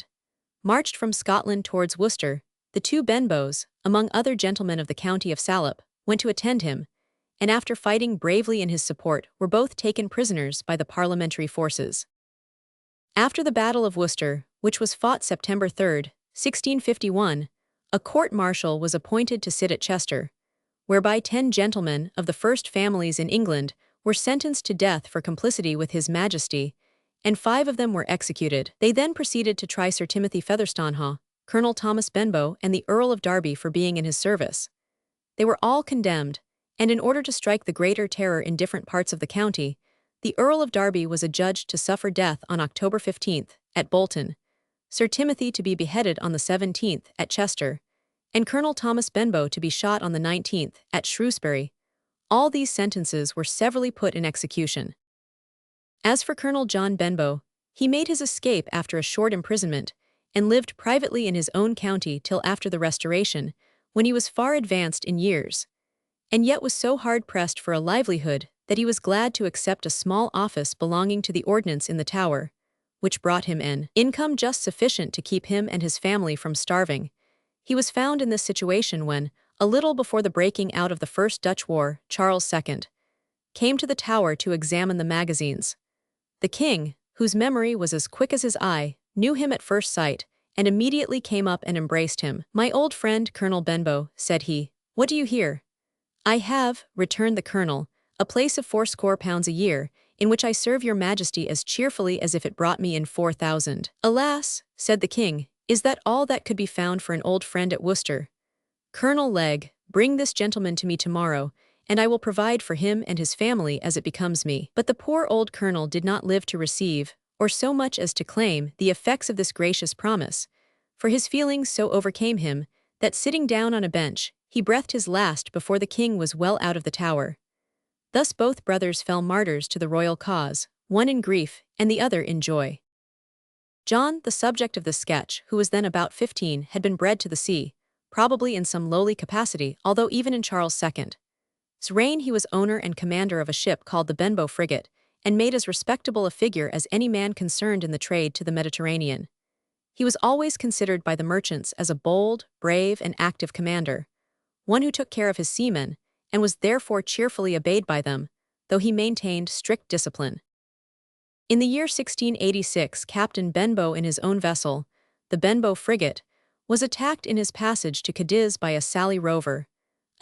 A: marched from Scotland towards Worcester, the two Benbows, among other gentlemen of the county of Salop, went to attend him, and after fighting bravely in his support were both taken prisoners by the parliamentary forces. After the Battle of Worcester, which was fought September 3, 1651, a court-martial was appointed to sit at Chester, whereby 10 gentlemen of the first families in England were sentenced to death for complicity with His Majesty, and 5 of them were executed. They then proceeded to try Sir Timothy Featherstonehaugh, Colonel Thomas Benbow, and the Earl of Derby for being in his service. They were all condemned, and in order to strike the greater terror in different parts of the county, the Earl of Derby was adjudged to suffer death on October 15 at Bolton, Sir Timothy to be beheaded on the 17th at Chester, and Colonel Thomas Benbow to be shot on the 19th at Shrewsbury. All these sentences were severally put in execution. As for Colonel John Benbow, he made his escape after a short imprisonment, and lived privately in his own county till after the Restoration, when he was far advanced in years, and yet was so hard-pressed for a livelihood that he was glad to accept a small office belonging to the ordnance in the Tower, which brought him an income just sufficient to keep him and his family from starving. He was found in this situation when, a little before the breaking out of the First Dutch War, Charles II came to the Tower to examine the magazines. The king, whose memory was as quick as his eye, knew him at first sight, and immediately came up and embraced him. "My old friend, Colonel Benbow," said he, "what do you here?" "I have," returned the colonel, "a place of 80 pounds a year, in which I serve your Majesty as cheerfully as if it brought me in 4,000. "Alas," said the king, "is that all that could be found for an old friend at Worcester? Colonel Legge, bring this gentleman to me tomorrow, and I will provide for him and his family as it becomes me." But the poor old colonel did not live to receive, or so much as to claim, the effects of this gracious promise, for his feelings so overcame him, that sitting down on a bench, he breathed his last before the king was well out of the Tower. Thus both brothers fell martyrs to the royal cause, one in grief and the other in joy. John, the subject of this sketch, who was then about 15, had been bred to the sea, probably in some lowly capacity, although even in Charles II's reign he was owner and commander of a ship called the Benbow frigate, and made as respectable a figure as any man concerned in the trade to the Mediterranean. He was always considered by the merchants as a bold, brave, and active commander, one who took care of his seamen, and was therefore cheerfully obeyed by them, though he maintained strict discipline. In the year 1686, Captain Benbow in his own vessel, the Benbow frigate, was attacked in his passage to Cadiz by a Sally rover,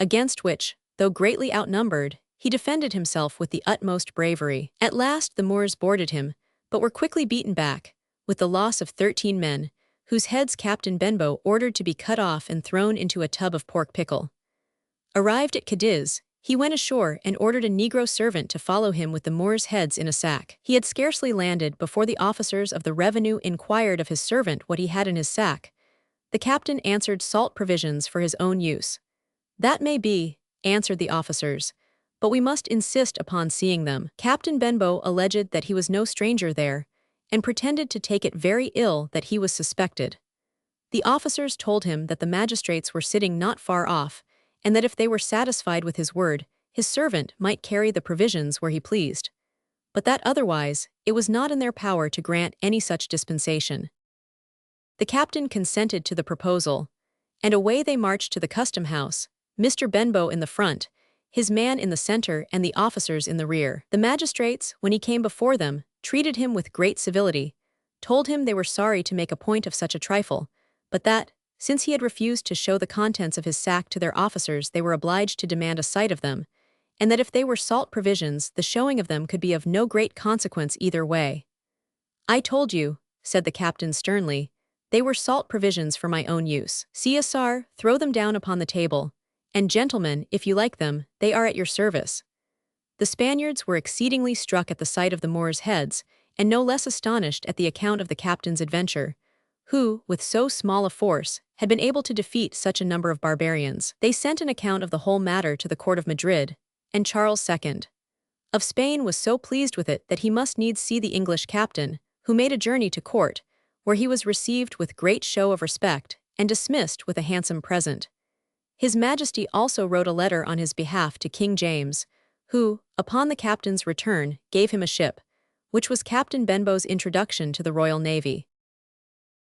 A: against which, though greatly outnumbered, he defended himself with the utmost bravery. At last the Moors boarded him, but were quickly beaten back, with the loss of 13 men, whose heads Captain Benbow ordered to be cut off and thrown into a tub of pork pickle. Arrived at Cadiz, he went ashore and ordered a Negro servant to follow him with the Moors' heads in a sack. He had scarcely landed before the officers of the revenue inquired of his servant what he had in his sack. The captain answered salt provisions for his own use. "That may be," answered the officers, "but we must insist upon seeing them." Captain Benbow alleged that he was no stranger there, and pretended to take it very ill that he was suspected. The officers told him that the magistrates were sitting not far off, and that if they were satisfied with his word, his servant might carry the provisions where he pleased. But that otherwise, it was not in their power to grant any such dispensation. The captain consented to the proposal, and away they marched to the custom house, Mr. Benbow in the front, his man in the center and the officers in the rear. The magistrates, when he came before them, treated him with great civility, told him they were sorry to make a point of such a trifle, but that, since he had refused to show the contents of his sack to their officers, they were obliged to demand a sight of them, and that if they were salt provisions, the showing of them could be of no great consequence either way. "I told you," said the captain sternly, "they were salt provisions for my own use. CSR, throw them down upon the table, and gentlemen, if you like them, they are at your service." The Spaniards were exceedingly struck at the sight of the Moors' heads, and no less astonished at the account of the captain's adventure, who, with so small a force, had been able to defeat such a number of barbarians. They sent an account of the whole matter to the court of Madrid, and Charles II of Spain was so pleased with it that he must needs see the English captain, who made a journey to court, where he was received with great show of respect, and dismissed with a handsome present. His Majesty also wrote a letter on his behalf to King James, who, upon the captain's return, gave him a ship, which was Captain Benbow's introduction to the Royal Navy.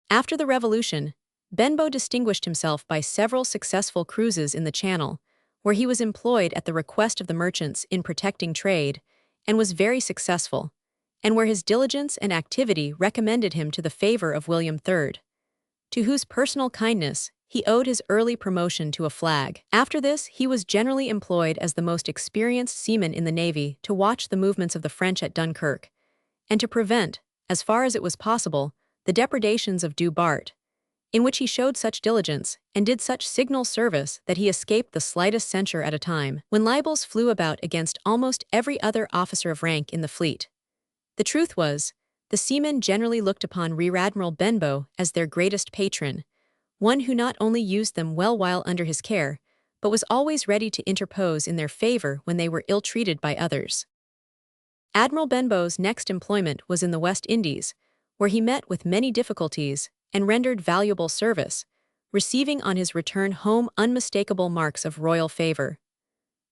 A: After the Revolution, Benbow distinguished himself by several successful cruises in the Channel, where he was employed at the request of the merchants in protecting trade, and was very successful, and where his diligence and activity recommended him to the favor of William III, to whose personal kindness he owed his early promotion to a flag. After this, he was generally employed as the most experienced seaman in the Navy to watch the movements of the French at Dunkirk, and to prevent, as far as it was possible, the depredations of Du Bart, in which he showed such diligence and did such signal service that he escaped the slightest censure at a time, when libels flew about against almost every other officer of rank in the fleet. The truth was, the seamen generally looked upon Rear Admiral Benbow as their greatest patron, one who not only used them well while under his care, but was always ready to interpose in their favor when they were ill-treated by others. Admiral Benbow's next employment was in the West Indies, where he met with many difficulties and rendered valuable service, receiving on his return home unmistakable marks of royal favor.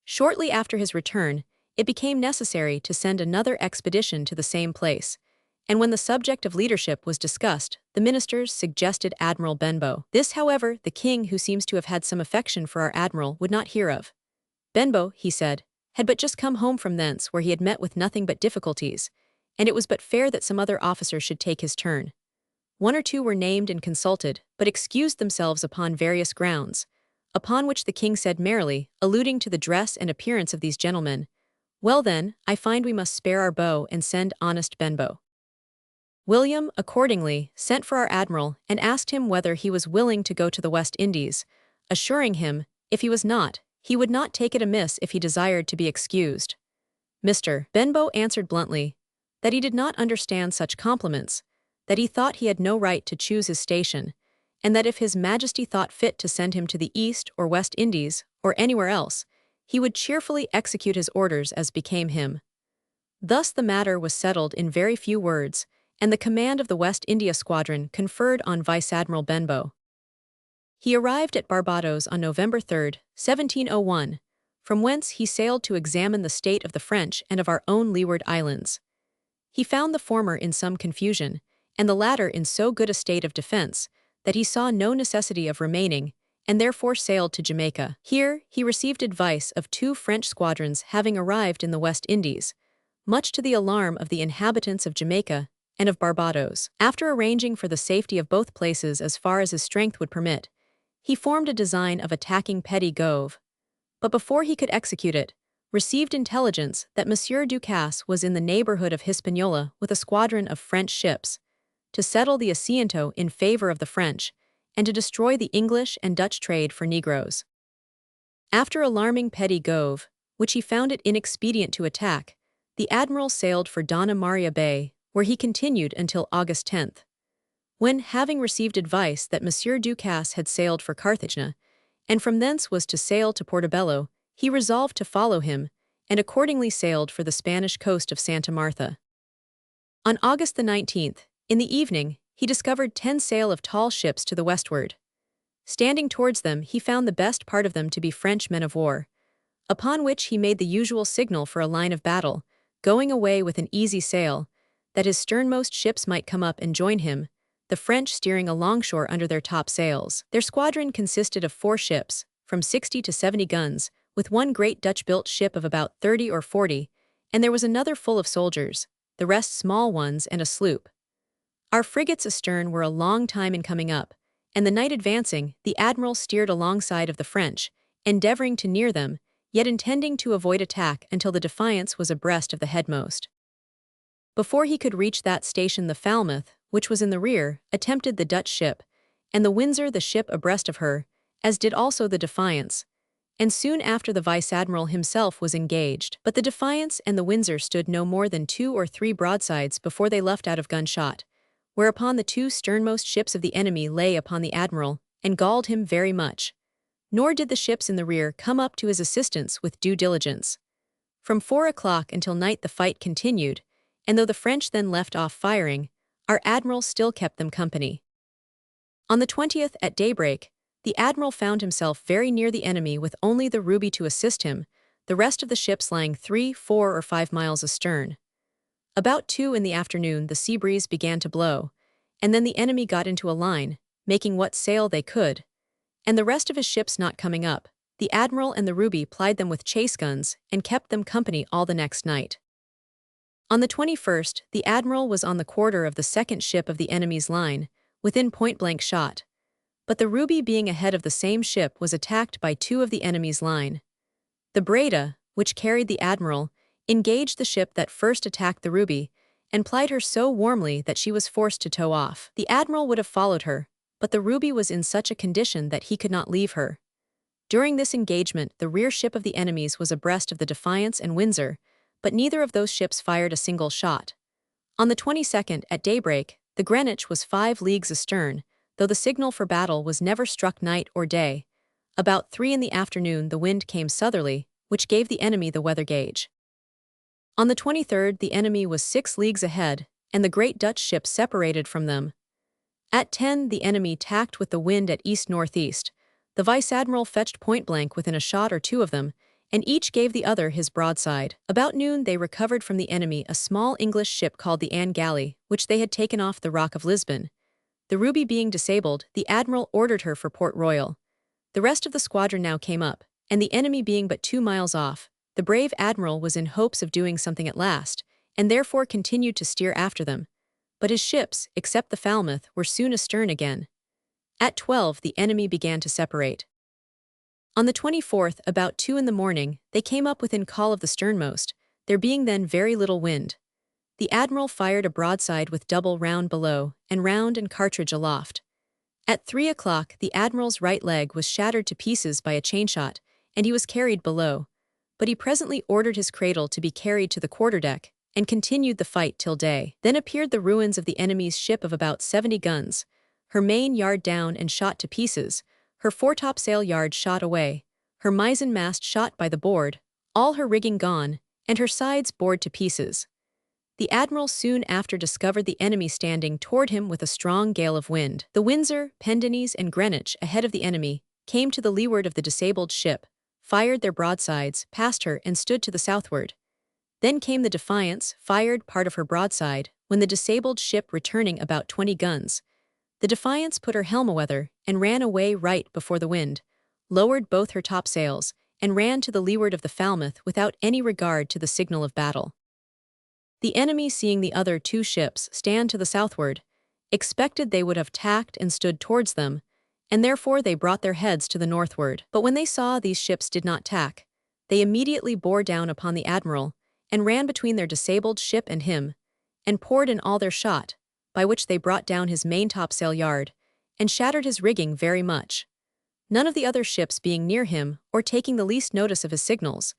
A: Shortly after his return, it became necessary to send another expedition to the same place, and when the subject of leadership was discussed, the ministers suggested Admiral Benbow. This, however, the king, who seems to have had some affection for our admiral, would not hear of. Benbow, he said, had but just come home from thence where he had met with nothing but difficulties, and it was but fair that some other officer should take his turn. One or two were named and consulted, but excused themselves upon various grounds, upon which the king said merrily, alluding to the dress and appearance of these gentlemen, "Well then, I find we must spare our bow and send honest Benbow." William, accordingly, sent for our admiral and asked him whether he was willing to go to the West Indies, assuring him, if he was not, he would not take it amiss if he desired to be excused. Mr. Benbow answered bluntly that he did not understand such compliments, that he thought he had no right to choose his station, and that if His Majesty thought fit to send him to the East or West Indies, or anywhere else, he would cheerfully execute his orders as became him. Thus the matter was settled in very few words, and the command of the West India Squadron conferred on Vice Admiral Benbow. He arrived at Barbados on November 3, 1701, from whence he sailed to examine the state of the French and of our own Leeward Islands. He found the former in some confusion, and the latter in so good a state of defense, that he saw no necessity of remaining, and therefore sailed to Jamaica. Here he received advice of two French squadrons having arrived in the West Indies, much to the alarm of the inhabitants of Jamaica and of Barbados. After arranging for the safety of both places as far as his strength would permit, he formed a design of attacking Petit Gove, but before he could execute it, received intelligence that Monsieur Ducasse was in the neighborhood of Hispaniola with a squadron of French ships, to settle the assiento in favor of the French, and to destroy the English and Dutch trade for Negroes. After alarming Petit Gove, which he found it inexpedient to attack, the admiral sailed for Donna Maria Bay, where he continued until August 10. When, having received advice that Monsieur Ducasse had sailed for Carthagena, and from thence was to sail to Portobello, he resolved to follow him, and accordingly sailed for the Spanish coast of Santa Martha. On August the 19th, in the evening, he discovered 10 sail of tall ships to the westward. Standing towards them, he found the best part of them to be French men of war, upon which he made the usual signal for a line of battle, going away with an easy sail, that his sternmost ships might come up and join him, the French steering alongshore under their top sails. Their squadron consisted of 4 ships, from 60 to 70 guns, with one great Dutch-built ship of about 30 or 40, and there was another full of soldiers, the rest small ones and a sloop. Our frigates astern were a long time in coming up, and the night advancing, the admiral steered alongside of the French, endeavoring to near them, yet intending to avoid attack until the Defiance was abreast of the headmost. Before he could reach that station, the Falmouth, which was in the rear, attempted the Dutch ship, and the Windsor the ship abreast of her, as did also the Defiance, and soon after the vice-admiral himself was engaged. But the Defiance and the Windsor stood no more than 2 or 3 broadsides before they luffed out of gunshot, whereupon the 2 sternmost ships of the enemy lay upon the admiral, and galled him very much. Nor did the ships in the rear come up to his assistance with due diligence. From 4 o'clock until night the fight continued, and though the French then left off firing, our admiral still kept them company. On the 20th, at daybreak, the admiral found himself very near the enemy with only the Ruby to assist him, the rest of the ships lying 3, 4, or 5 miles astern. About 2 in the afternoon the sea breeze began to blow, and then the enemy got into a line, making what sail they could, and the rest of his ships not coming up, the admiral and the Ruby plied them with chase guns and kept them company all the next night. On the 21st, the admiral was on the quarter of the second ship of the enemy's line, within point-blank shot, but the Ruby being ahead of the same ship was attacked by 2 of the enemy's line. The Breda, which carried the admiral, engaged the ship that first attacked the Ruby, and plied her so warmly that she was forced to tow off. The admiral would have followed her, but the Ruby was in such a condition that he could not leave her. During this engagement, the rear ship of the enemy's was abreast of the Defiance and Windsor, but neither of those ships fired a single shot. On the 22nd, at daybreak, the Greenwich was 5 leagues astern, though the signal for battle was never struck night or day. About 3 in the afternoon the wind came southerly, which gave the enemy the weather gauge. On the 23rd the enemy was 6 leagues ahead, and the great Dutch ship separated from them. At 10 the enemy tacked with the wind at east-northeast. The vice-admiral fetched point-blank within a shot or 2 of them, and each gave the other his broadside. About noon they recovered from the enemy a small English ship called the Anne Galley, which they had taken off the Rock of Lisbon. The Ruby being disabled, the admiral ordered her for Port Royal. The rest of the squadron now came up, and the enemy being but 2 miles off, the brave admiral was in hopes of doing something at last, and therefore continued to steer after them. But his ships, except the Falmouth, were soon astern again. At 12 the enemy began to separate. On the 24th, about 2 in the morning, they came up within call of the sternmost, there being then very little wind. The admiral fired a broadside with double round below, and round and cartridge aloft. At 3 o'clock the admiral's right leg was shattered to pieces by a chainshot, and he was carried below. But he presently ordered his cradle to be carried to the quarterdeck, and continued the fight till day. Then appeared the ruins of the enemy's ship of about 70 guns, her main yard down and shot to pieces, her foretopsail yard shot away, her mizzen mast shot by the board, all her rigging gone, and her sides bored to pieces. The admiral soon after discovered the enemy standing toward him with a strong gale of wind. The Windsor, Pendennis, and Greenwich, ahead of the enemy, came to the leeward of the disabled ship, fired their broadsides, passed her, and stood to the southward. Then came the Defiance, fired part of her broadside, when the disabled ship returning about 20 guns. The Defiance put her helm aweather, and ran away right before the wind, lowered both her topsails, and ran to the leeward of the Falmouth without any regard to the signal of battle. The enemy, seeing the other 2 ships stand to the southward, expected they would have tacked and stood towards them, and therefore they brought their heads to the northward. But when they saw these ships did not tack, they immediately bore down upon the admiral, and ran between their disabled ship and him, and poured in all their shot, by which they brought down his main topsail yard, and shattered his rigging very much. None of the other ships being near him, or taking the least notice of his signals,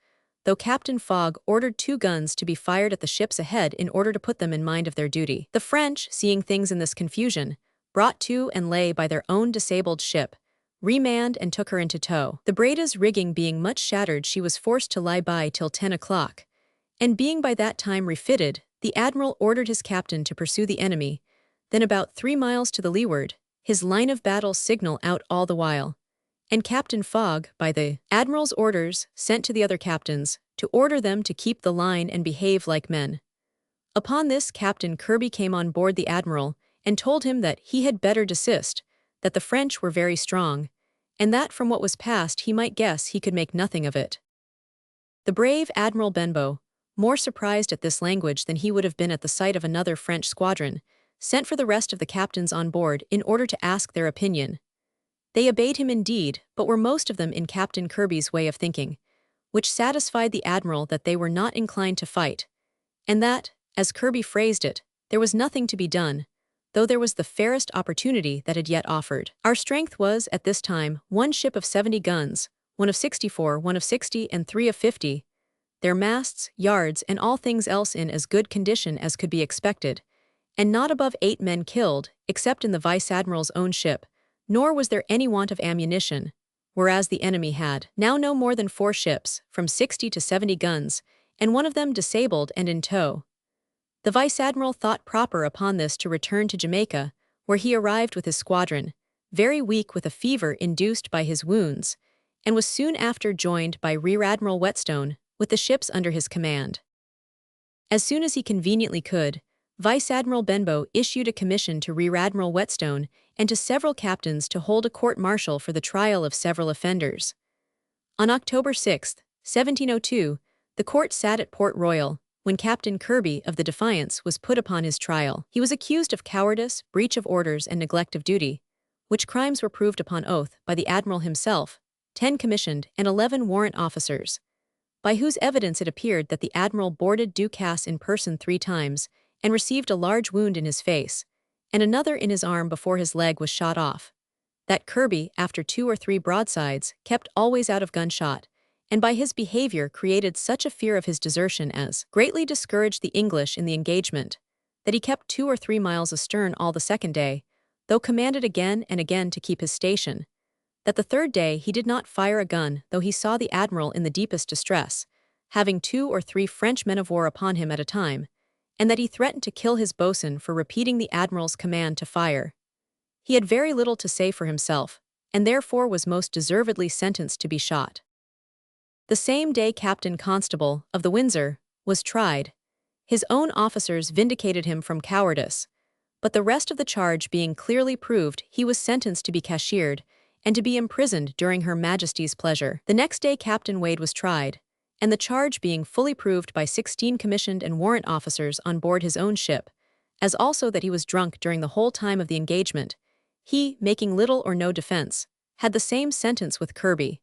A: though Captain Fogg ordered 2 guns to be fired at the ships ahead in order to put them in mind of their duty. The French, seeing things in this confusion, brought to and lay by their own disabled ship, remanned and took her into tow. The Breda's rigging being much shattered, she was forced to lie by till 10 o'clock, and being by that time refitted, the admiral ordered his captain to pursue the enemy. Then about 3 miles to the leeward, his line of battle signal out all the while, and Captain Fogg, by the Admiral's orders, sent to the other captains to order them to keep the line and behave like men. Upon this, Captain Kirby came on board the Admiral and told him that he had better desist, that the French were very strong, and that from what was past he might guess he could make nothing of it. The brave Admiral Benbow, more surprised at this language than he would have been at the sight of another French squadron, sent for the rest of the captains on board in order to ask their opinion. They obeyed him indeed, but were most of them in Captain Kirby's way of thinking, which satisfied the Admiral that they were not inclined to fight, and that, as Kirby phrased it, there was nothing to be done, though there was the fairest opportunity that had yet offered. Our strength was, at this time, one ship of 70 guns, one of 64, one of 60, and 3 of 50, their masts, yards, and all things else in as good condition as could be expected, and not above 8 men killed, except in the Vice-Admiral's own ship, nor was there any want of ammunition, whereas the enemy had now no more than 4 ships, from 60 to 70 guns, and one of them disabled and in tow. The Vice-Admiral thought proper upon this to return to Jamaica, where he arrived with his squadron, very weak with a fever induced by his wounds, and was soon after joined by Rear Admiral Whetstone, with the ships under his command. As soon as he conveniently could, Vice-Admiral Benbow issued a commission to Rear Admiral Whetstone and to several captains to hold a court-martial for the trial of several offenders. On October 6, 1702, the court sat at Port Royal, when Captain Kirby of the Defiance was put upon his trial. He was accused of cowardice, breach of orders, and neglect of duty, which crimes were proved upon oath by the Admiral himself, 10 commissioned and 11 warrant officers, by whose evidence it appeared that the Admiral boarded Ducasse in person 3 times and received a large wound in his face, and another in his arm before his leg was shot off, that Kirby, after 2 or 3 broadsides, kept always out of gunshot, and by his behavior created such a fear of his desertion as greatly discouraged the English in the engagement, that he kept 2 or 3 miles astern all the second day, though commanded again and again to keep his station, that the third day he did not fire a gun though he saw the Admiral in the deepest distress, having 2 or 3 French men-of-war upon him at a time, and that he threatened to kill his boatswain for repeating the Admiral's command to fire. He had very little to say for himself, and therefore was most deservedly sentenced to be shot. The same day Captain Constable, of the Windsor, was tried. His own officers vindicated him from cowardice, but the rest of the charge being clearly proved, he was sentenced to be cashiered, and to be imprisoned during Her Majesty's pleasure. The next day Captain Wade was tried, and the charge being fully proved by 16 commissioned and warrant officers on board his own ship, as also that he was drunk during the whole time of the engagement, he, making little or no defense, had the same sentence with Kirby.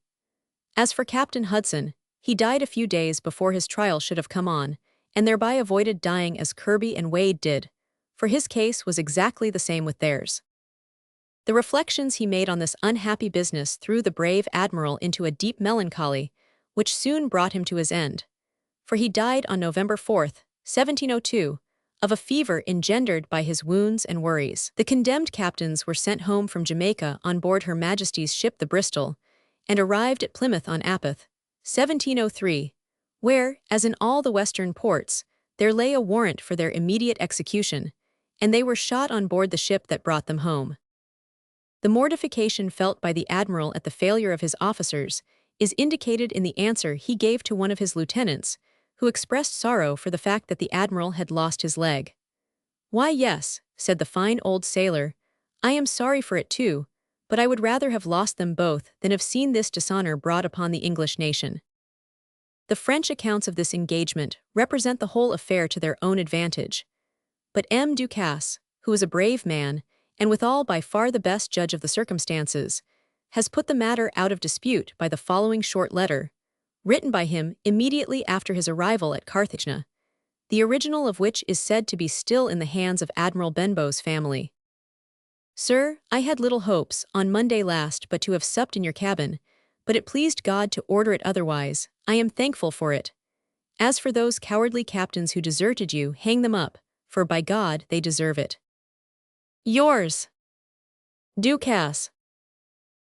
A: As for Captain Hudson, he died a few days before his trial should have come on, and thereby avoided dying as Kirby and Wade did, for his case was exactly the same with theirs. The reflections he made on this unhappy business threw the brave Admiral into a deep melancholy, which soon brought him to his end, for he died on November 4, 1702, of a fever engendered by his wounds and worries. The condemned captains were sent home from Jamaica on board Her Majesty's ship the Bristol, and arrived at Plymouth on Appoth, 1703, where, as in all the western ports, there lay a warrant for their immediate execution, and they were shot on board the ship that brought them home. The mortification felt by the Admiral at the failure of his officers is indicated in the answer he gave to one of his lieutenants, who expressed sorrow for the fact that the Admiral had lost his leg. "Why, yes," said the fine old sailor, "I am sorry for it too, but I would rather have lost them both than have seen this dishonor brought upon the English nation." The French accounts of this engagement represent the whole affair to their own advantage, but M. Ducasse, who is a brave man, and withal by far the best judge of the circumstances, has put the matter out of dispute by the following short letter, written by him immediately after his arrival at Carthagena, the original of which is said to be still in the hands of Admiral Benbow's family. "Sir, I had little hopes, on Monday last, but to have supped in your cabin, but it pleased God to order it otherwise. I am thankful for it. As for those cowardly captains who deserted you, hang them up, for by God they deserve it. Yours, Ducasse.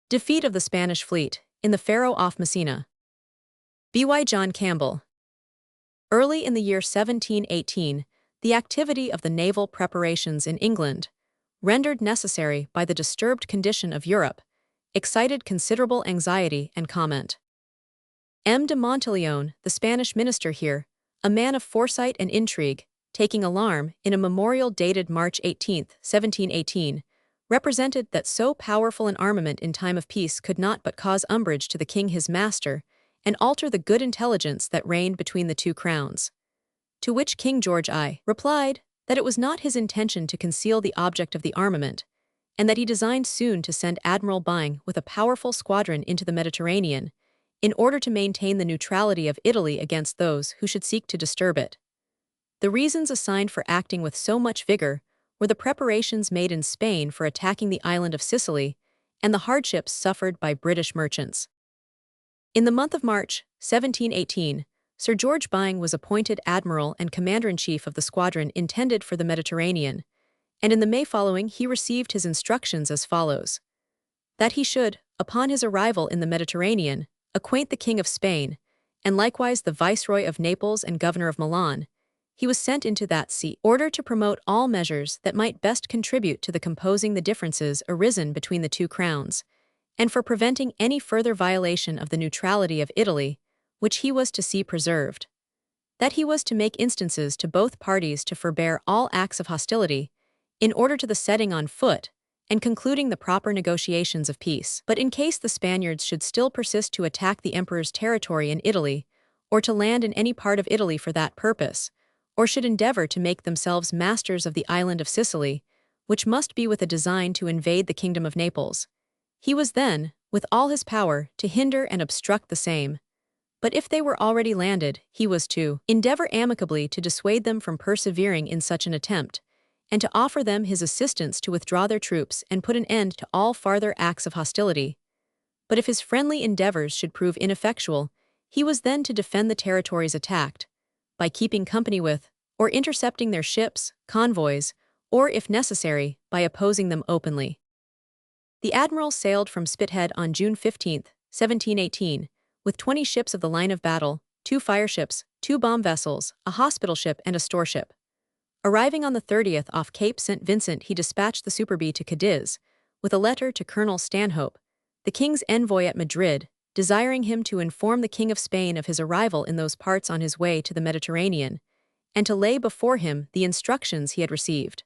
A: Defeat of the Spanish fleet, in the Faro off Messina. B.Y. John Campbell. Early in the year 1718, the activity of the naval preparations in England, rendered necessary by the disturbed condition of Europe, excited considerable anxiety and comment. M. de Monteleone, the Spanish minister here, a man of foresight and intrigue, taking alarm in a memorial dated March 18, 1718, represented that so powerful an armament in time of peace could not but cause umbrage to the king his master, and alter the good intelligence that reigned between the two crowns. To which King George I replied that it was not his intention to conceal the object of the armament, and that he designed soon to send Admiral Byng with a powerful squadron into the Mediterranean, in order to maintain the neutrality of Italy against those who should seek to disturb it. The reasons assigned for acting with so much vigor were the preparations made in Spain for attacking the island of Sicily and the hardships suffered by British merchants. In the month of March, 1718, Sir George Byng was appointed admiral and commander-in-chief of the squadron intended for the Mediterranean, and in the May following he received his instructions as follows: that he should, upon his arrival in the Mediterranean, acquaint the King of Spain, and likewise the Viceroy of Naples and Governor of Milan. He was sent into that sea order to promote all measures that might best contribute to the composing the differences arisen between the two crowns, and for preventing any further violation of the neutrality of Italy, which he was to see preserved. That he was to make instances to both parties to forbear all acts of hostility, in order to the setting on foot and concluding the proper negotiations of peace. But in case the Spaniards should still persist to attack the emperor's territory in Italy, or to land in any part of Italy for that purpose, or should endeavor to make themselves masters of the island of Sicily, which must be with a design to invade the kingdom of Naples, he was then, with all his power, to hinder and obstruct the same. But if they were already landed, he was to endeavor amicably to dissuade them from persevering in such an attempt, and to offer them his assistance to withdraw their troops and put an end to all farther acts of hostility. But if his friendly endeavors should prove ineffectual, he was then to defend the territories attacked, by keeping company with, or intercepting their ships, convoys, or, if necessary, by opposing them openly. The admiral sailed from Spithead on June 15, 1718, with 20 ships of the line of battle, 2 fireships, 2 bomb vessels, a hospital ship and a store ship. Arriving on the 30th off Cape St. Vincent, he dispatched the Superbee to Cadiz, with a letter to Colonel Stanhope, the king's envoy at Madrid, desiring him to inform the King of Spain of his arrival in those parts on his way to the Mediterranean, and to lay before him the instructions he had received.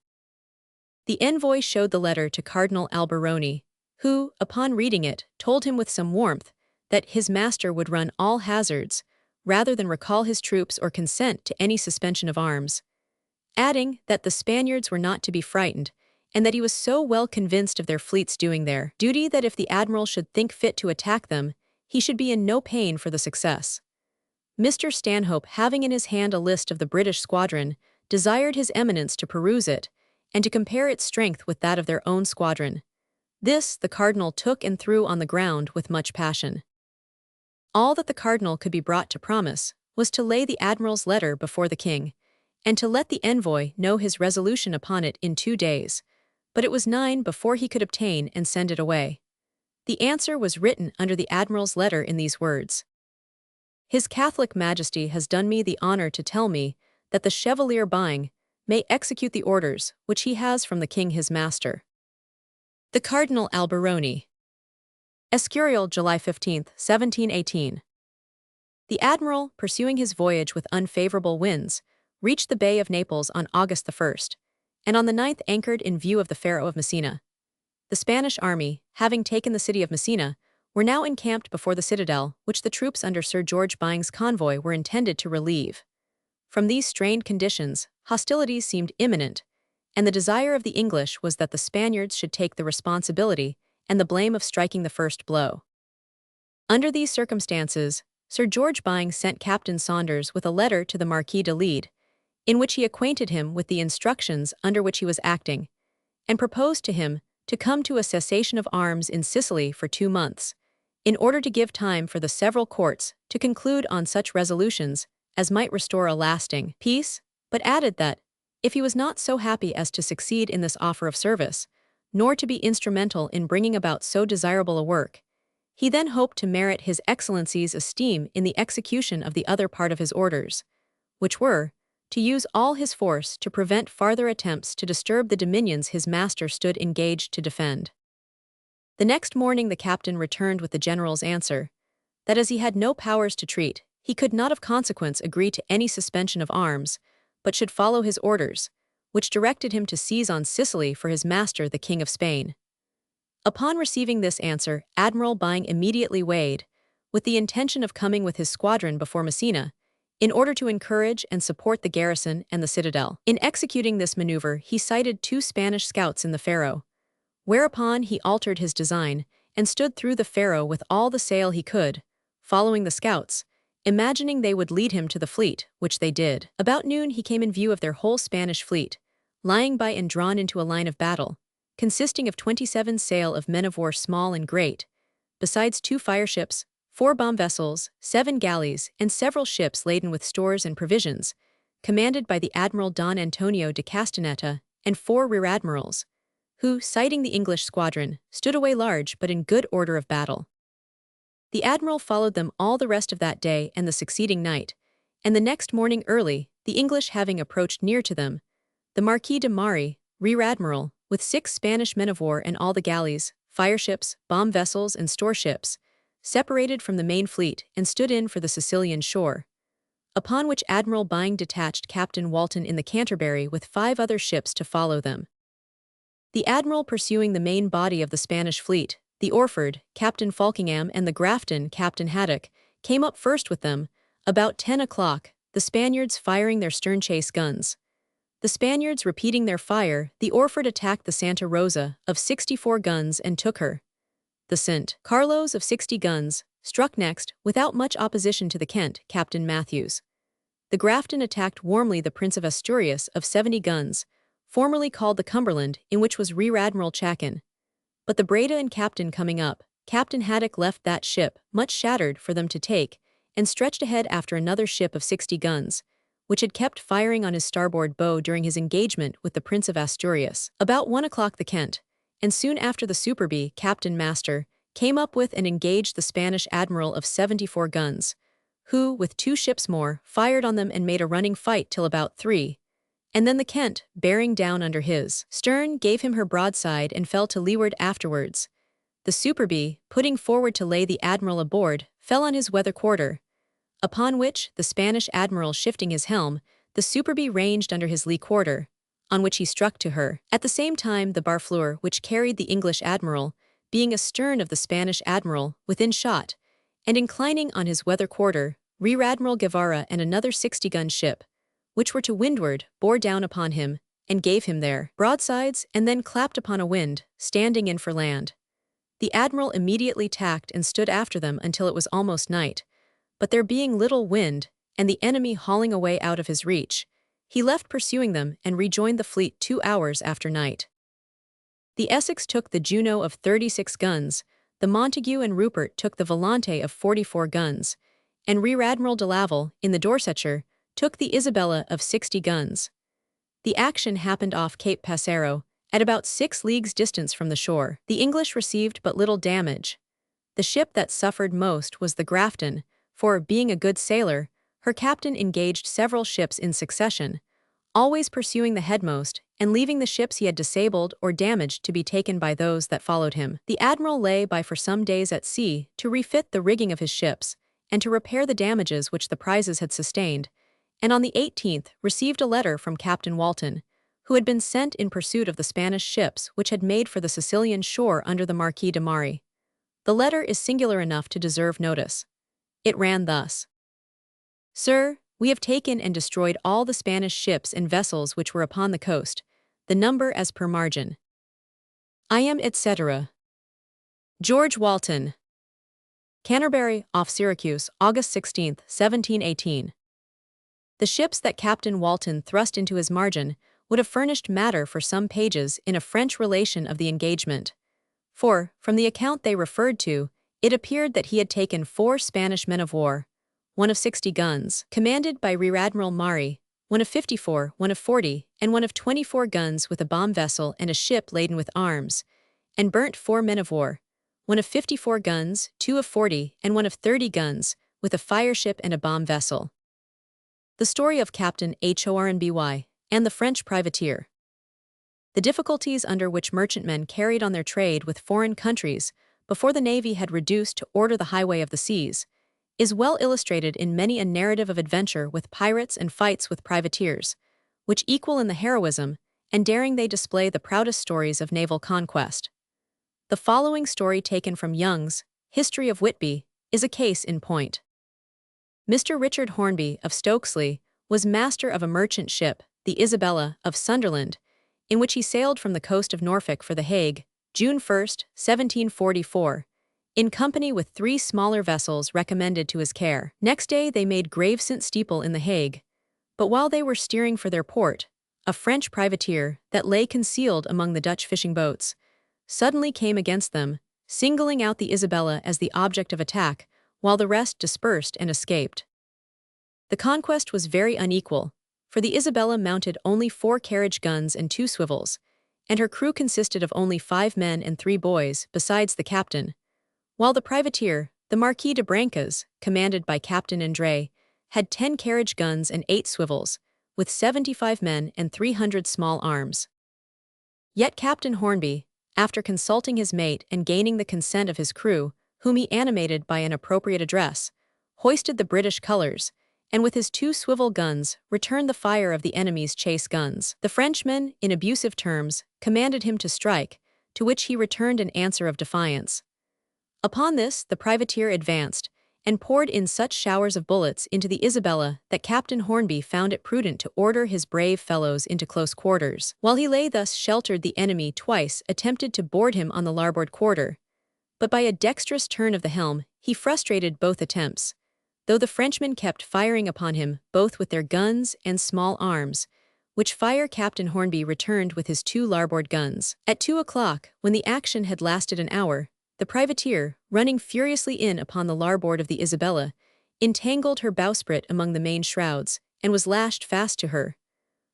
A: The envoy showed the letter to Cardinal Alberoni, who, upon reading it, told him with some warmth that his master would run all hazards, rather than recall his troops or consent to any suspension of arms, adding that the Spaniards were not to be frightened, and that he was so well convinced of their fleets doing their duty that if the admiral should think fit to attack them, he should be in no pain for the success. Mr. Stanhope, having in his hand a list of the British squadron, desired His Eminence to peruse it, and to compare its strength with that of their own squadron. This the cardinal took and threw on the ground with much passion. All that the cardinal could be brought to promise was to lay the admiral's letter before the king, and to let the envoy know his resolution upon it in 2 days, but it was 9 before he could obtain and send it away. The answer was written under the admiral's letter in these words: His Catholic Majesty has done me the honor to tell me that the Chevalier Byng may execute the orders which he has from the king his master. The Cardinal Alberoni. Escurial, July 15, 1718. The admiral, pursuing his voyage with unfavorable winds, reached the Bay of Naples on August the 1st, and on the 9th anchored in view of the Pharaoh of Messina. The Spanish army, having taken the city of Messina, were now encamped before the citadel, which the troops under Sir George Byng's convoy were intended to relieve. From these strained conditions, hostilities seemed imminent, and the desire of the English was that the Spaniards should take the responsibility and the blame of striking the first blow. Under these circumstances, Sir George Byng sent Captain Saunders with a letter to the Marquis de Lede, in which he acquainted him with the instructions under which he was acting, and proposed to him to come to a cessation of arms in Sicily for 2 months, in order to give time for the several courts to conclude on such resolutions as might restore a lasting peace, but added that, if he was not so happy as to succeed in this offer of service, nor to be instrumental in bringing about so desirable a work, he then hoped to merit His Excellency's esteem in the execution of the other part of his orders, which were, to use all his force to prevent farther attempts to disturb the dominions his master stood engaged to defend. The next morning the captain returned with the general's answer, that as he had no powers to treat, he could not of consequence agree to any suspension of arms, but should follow his orders, which directed him to seize on Sicily for his master the King of Spain. Upon receiving this answer, Admiral Byng immediately weighed, with the intention of coming with his squadron before Messina, in order to encourage and support the garrison and the citadel. In executing this maneuver, he sighted 2 Spanish scouts in the Faro, whereupon he altered his design and stood through the Faro with all the sail he could, following the scouts, imagining they would lead him to the fleet, which they did. About noon he came in view of their whole Spanish fleet, lying by and drawn into a line of battle, consisting of 27 sail of men of war small and great, besides 2 fireships, 4 bomb vessels, 7 galleys, and several ships laden with stores and provisions, commanded by the Admiral Don Antonio de Castaneta and 4 rear admirals, who, sighting the English squadron, stood away large but in good order of battle. The admiral followed them all the rest of that day and the succeeding night, and the next morning early, the English having approached near to them, the Marquis de Mari, rear admiral, with 6 Spanish men of war and all the galleys, fireships, bomb vessels, and store ships, separated from the main fleet and stood in for the Sicilian shore, upon which Admiral Byng detached Captain Walton in the Canterbury with 5 other ships to follow them. The admiral pursuing the main body of the Spanish fleet, the Orford, Captain Falkingham, and the Grafton, Captain Haddock, came up first with them, about 10 o'clock, the Spaniards firing their stern-chase guns. The Spaniards repeating their fire, the Orford attacked the Santa Rosa, of 64 guns, and took her. The St. Carlos, of 60 guns, struck next, without much opposition to the Kent, Captain Matthews. The Grafton attacked warmly the Prince of Asturias, of 70 guns, formerly called the Cumberland, in which was Rear Admiral Chakin. But the Breda and Captain coming up, Captain Haddock left that ship, much shattered, for them to take, and stretched ahead after another ship of 60 guns, which had kept firing on his starboard bow during his engagement with the Prince of Asturias. About 1 o'clock the Kent, and soon after the Superbee, Captain Master, came up with and engaged the Spanish Admiral of 74 guns, who, with 2 ships more, fired on them and made a running fight till about 3, and then the Kent, bearing down under his stern, gave him her broadside and fell to leeward afterwards. The Superbee, putting forward to lay the admiral aboard, fell on his weather quarter, upon which, the Spanish admiral shifting his helm, the Superbee ranged under his lee quarter, on which he struck to her. At the same time the Barfleur, which carried the English admiral, being astern of the Spanish admiral, within shot, and inclining on his weather quarter, Rear Admiral Guevara and another 60-gun ship, which were to windward, bore down upon him, and gave him their broadsides, and then clapped upon a wind, standing in for land. The admiral immediately tacked and stood after them until it was almost night, but there being little wind, and the enemy hauling away out of his reach, he left pursuing them and rejoined the fleet 2 hours after night. The Essex took the Juno of 36 guns, the Montague and Rupert took the Volante of 44 guns, and Rear Admiral de Laval, in the Dorsetshire, took the Isabella of 60 guns. The action happened off Cape Passero, at about 6 leagues distance from the shore. The English received but little damage. The ship that suffered most was the Grafton, for, being a good sailor, her captain engaged several ships in succession, always pursuing the headmost, and leaving the ships he had disabled or damaged to be taken by those that followed him. The admiral lay by for some days at sea to refit the rigging of his ships, and to repair the damages which the prizes had sustained, and on the 18th received a letter from Captain Walton, who had been sent in pursuit of the Spanish ships which had made for the Sicilian shore under the Marquis de Mari. The letter is singular enough to deserve notice. It ran thus: Sir, we have taken and destroyed all the Spanish ships and vessels which were upon the coast, the number as per margin. I am etc. George Walton. Canterbury, off Syracuse, August 16, 1718. The ships that Captain Walton thrust into his margin would have furnished matter for some pages in a French relation of the engagement. For, from the account they referred to, it appeared that he had taken 4 Spanish men of war, one of 60 guns, commanded by Rear Admiral Mari, one of 54, one of 40, and one of 24 guns with a bomb vessel and a ship laden with arms, and burnt 4 men of war, one of 54 guns, 2 of 40, and one of 30 guns, with a fireship and a bomb vessel. The story of Captain Hornby and the French privateer. The difficulties under which merchantmen carried on their trade with foreign countries before the navy had reduced to order the highway of the seas is well illustrated in many a narrative of adventure with pirates and fights with privateers, which equal in the heroism and daring they display the proudest stories of naval conquest. The following story, taken from Young's History of Whitby, is a case in point. Mr. Richard Hornby of Stokesley was master of a merchant ship, the Isabella of Sunderland, in which he sailed from the coast of Norfolk for The Hague, June 1, 1744, in company with 3 smaller vessels recommended to his care. Next day they made Gravesend Steeple in The Hague, but while they were steering for their port, a French privateer that lay concealed among the Dutch fishing boats suddenly came against them, singling out the Isabella as the object of attack, while the rest dispersed and escaped. The conquest was very unequal, for the Isabella mounted only 4 carriage guns and 2 swivels, and her crew consisted of only 5 men and 3 boys, besides the captain, while the privateer, the Marquis de Brancas, commanded by Captain Andre, had 10 carriage guns and 8 swivels, with 75 men and 300 small arms. Yet Captain Hornby, after consulting his mate and gaining the consent of his crew, whom he animated by an appropriate address, hoisted the British colours, and with his 2 swivel guns returned the fire of the enemy's chase guns. The Frenchman, in abusive terms, commanded him to strike, to which he returned an answer of defiance. Upon this the privateer advanced, and poured in such showers of bullets into the Isabella that Captain Hornby found it prudent to order his brave fellows into close quarters. While he lay thus sheltered, the enemy twice attempted to board him on the larboard quarter, but by a dexterous turn of the helm he frustrated both attempts, though the Frenchmen kept firing upon him both with their guns and small arms, which fire Captain Hornby returned with his 2 larboard guns. At 2 o'clock, when the action had lasted an hour, the privateer, running furiously in upon the larboard of the Isabella, entangled her bowsprit among the main shrouds, and was lashed fast to her.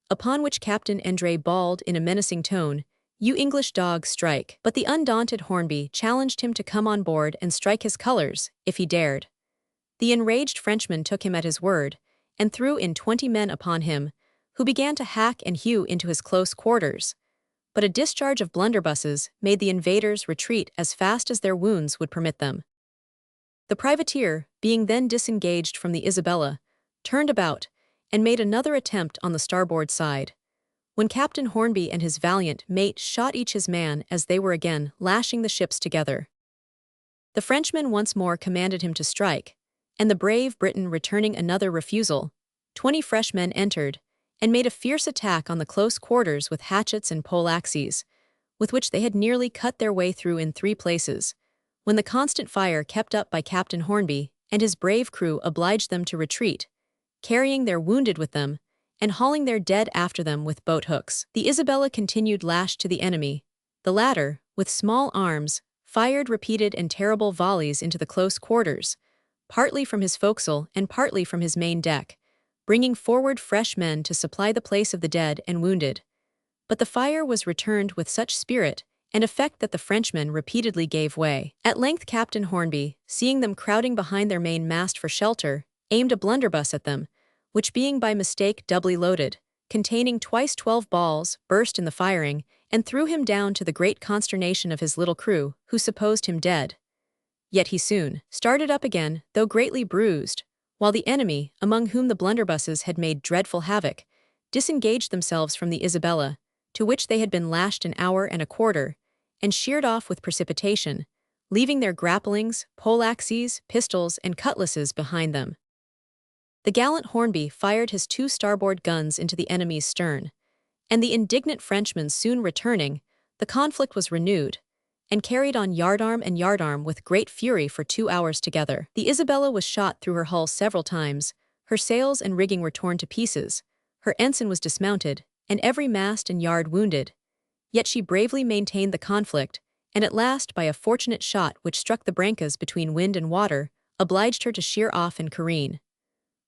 A: Upon which Captain Andre bawled in a menacing tone, "You English dogs, strike!" But the undaunted Hornby challenged him to come on board and strike his colours, if he dared. The enraged Frenchman took him at his word, and threw in 20 men upon him, who began to hack and hew into his close quarters. But a discharge of blunderbusses made the invaders retreat as fast as their wounds would permit them. The privateer, being then disengaged from the Isabella, turned about, and made another attempt on the starboard side, when Captain Hornby and his valiant mate shot each his man as they were again lashing the ships together. The Frenchman once more commanded him to strike, and the brave Briton returning another refusal, 20 fresh men entered, and made a fierce attack on the close quarters with hatchets and pole-axes, with which they had nearly cut their way through in 3 places, when the constant fire kept up by Captain Hornby and his brave crew obliged them to retreat, carrying their wounded with them, and hauling their dead after them with boat hooks. The Isabella continued lashed to the enemy. The latter, with small arms, fired repeated and terrible volleys into the close quarters, partly from his forecastle and partly from his main deck, bringing forward fresh men to supply the place of the dead and wounded. But the fire was returned with such spirit and effect that the Frenchmen repeatedly gave way. At length Captain Hornby, seeing them crowding behind their main mast for shelter, aimed a blunderbuss at them, which being by mistake doubly loaded, containing twice 12 balls, burst in the firing, and threw him down, to the great consternation of his little crew, who supposed him dead. Yet he soon started up again, though greatly bruised, while the enemy, among whom the blunderbusses had made dreadful havoc, disengaged themselves from the Isabella, to which they had been lashed an hour and a quarter, and sheered off with precipitation, leaving their grapplings, pole-axes, pistols, and cutlasses behind them. The gallant Hornby fired his 2 starboard guns into the enemy's stern, and the indignant Frenchmen soon returning, the conflict was renewed, and carried on yardarm and yardarm with great fury for 2 hours together. The Isabella was shot through her hull several times, her sails and rigging were torn to pieces, her ensign was dismounted, and every mast and yard wounded. Yet she bravely maintained the conflict, and at last, by a fortunate shot which struck the Brancas between wind and water, obliged her to sheer off and careen.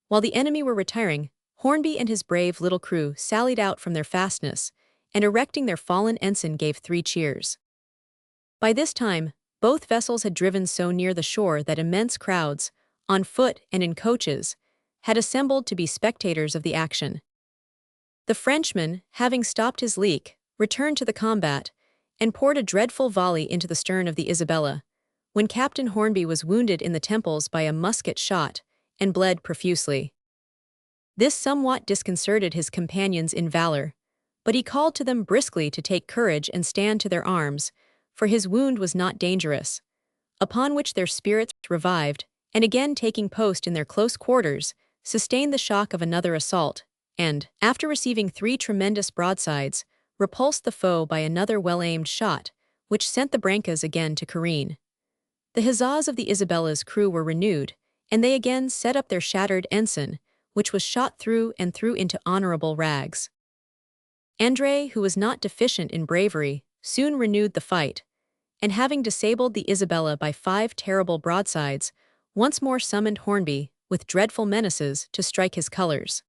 A: While the enemy were retiring, Hornby and his brave little crew sallied out from their fastness, and erecting their fallen ensign gave 3 cheers. By this time, both vessels had driven so near the shore that immense crowds, on foot and in coaches, had assembled to be spectators of the action. The Frenchman, having stopped his leak, returned to the combat, and poured a dreadful volley into the stern of the Isabella, when Captain Hornby was wounded in the temples by a musket shot, and bled profusely. This somewhat disconcerted his companions in valor, but he called to them briskly to take courage and stand to their arms, for his wound was not dangerous. Upon which their spirits revived, and again taking post in their close quarters, sustained the shock of another assault, and, after receiving 3 tremendous broadsides, repulsed the foe by another well-aimed shot, which sent the Brancas again to careen. The huzzas of the Isabella's crew were renewed, and they again set up their shattered ensign, which was shot through and through into honorable rags. André, who was not deficient in bravery, soon renewed the fight, and having disabled the Isabella by 5 terrible broadsides, once more summoned Hornby, with dreadful menaces, to strike his colors.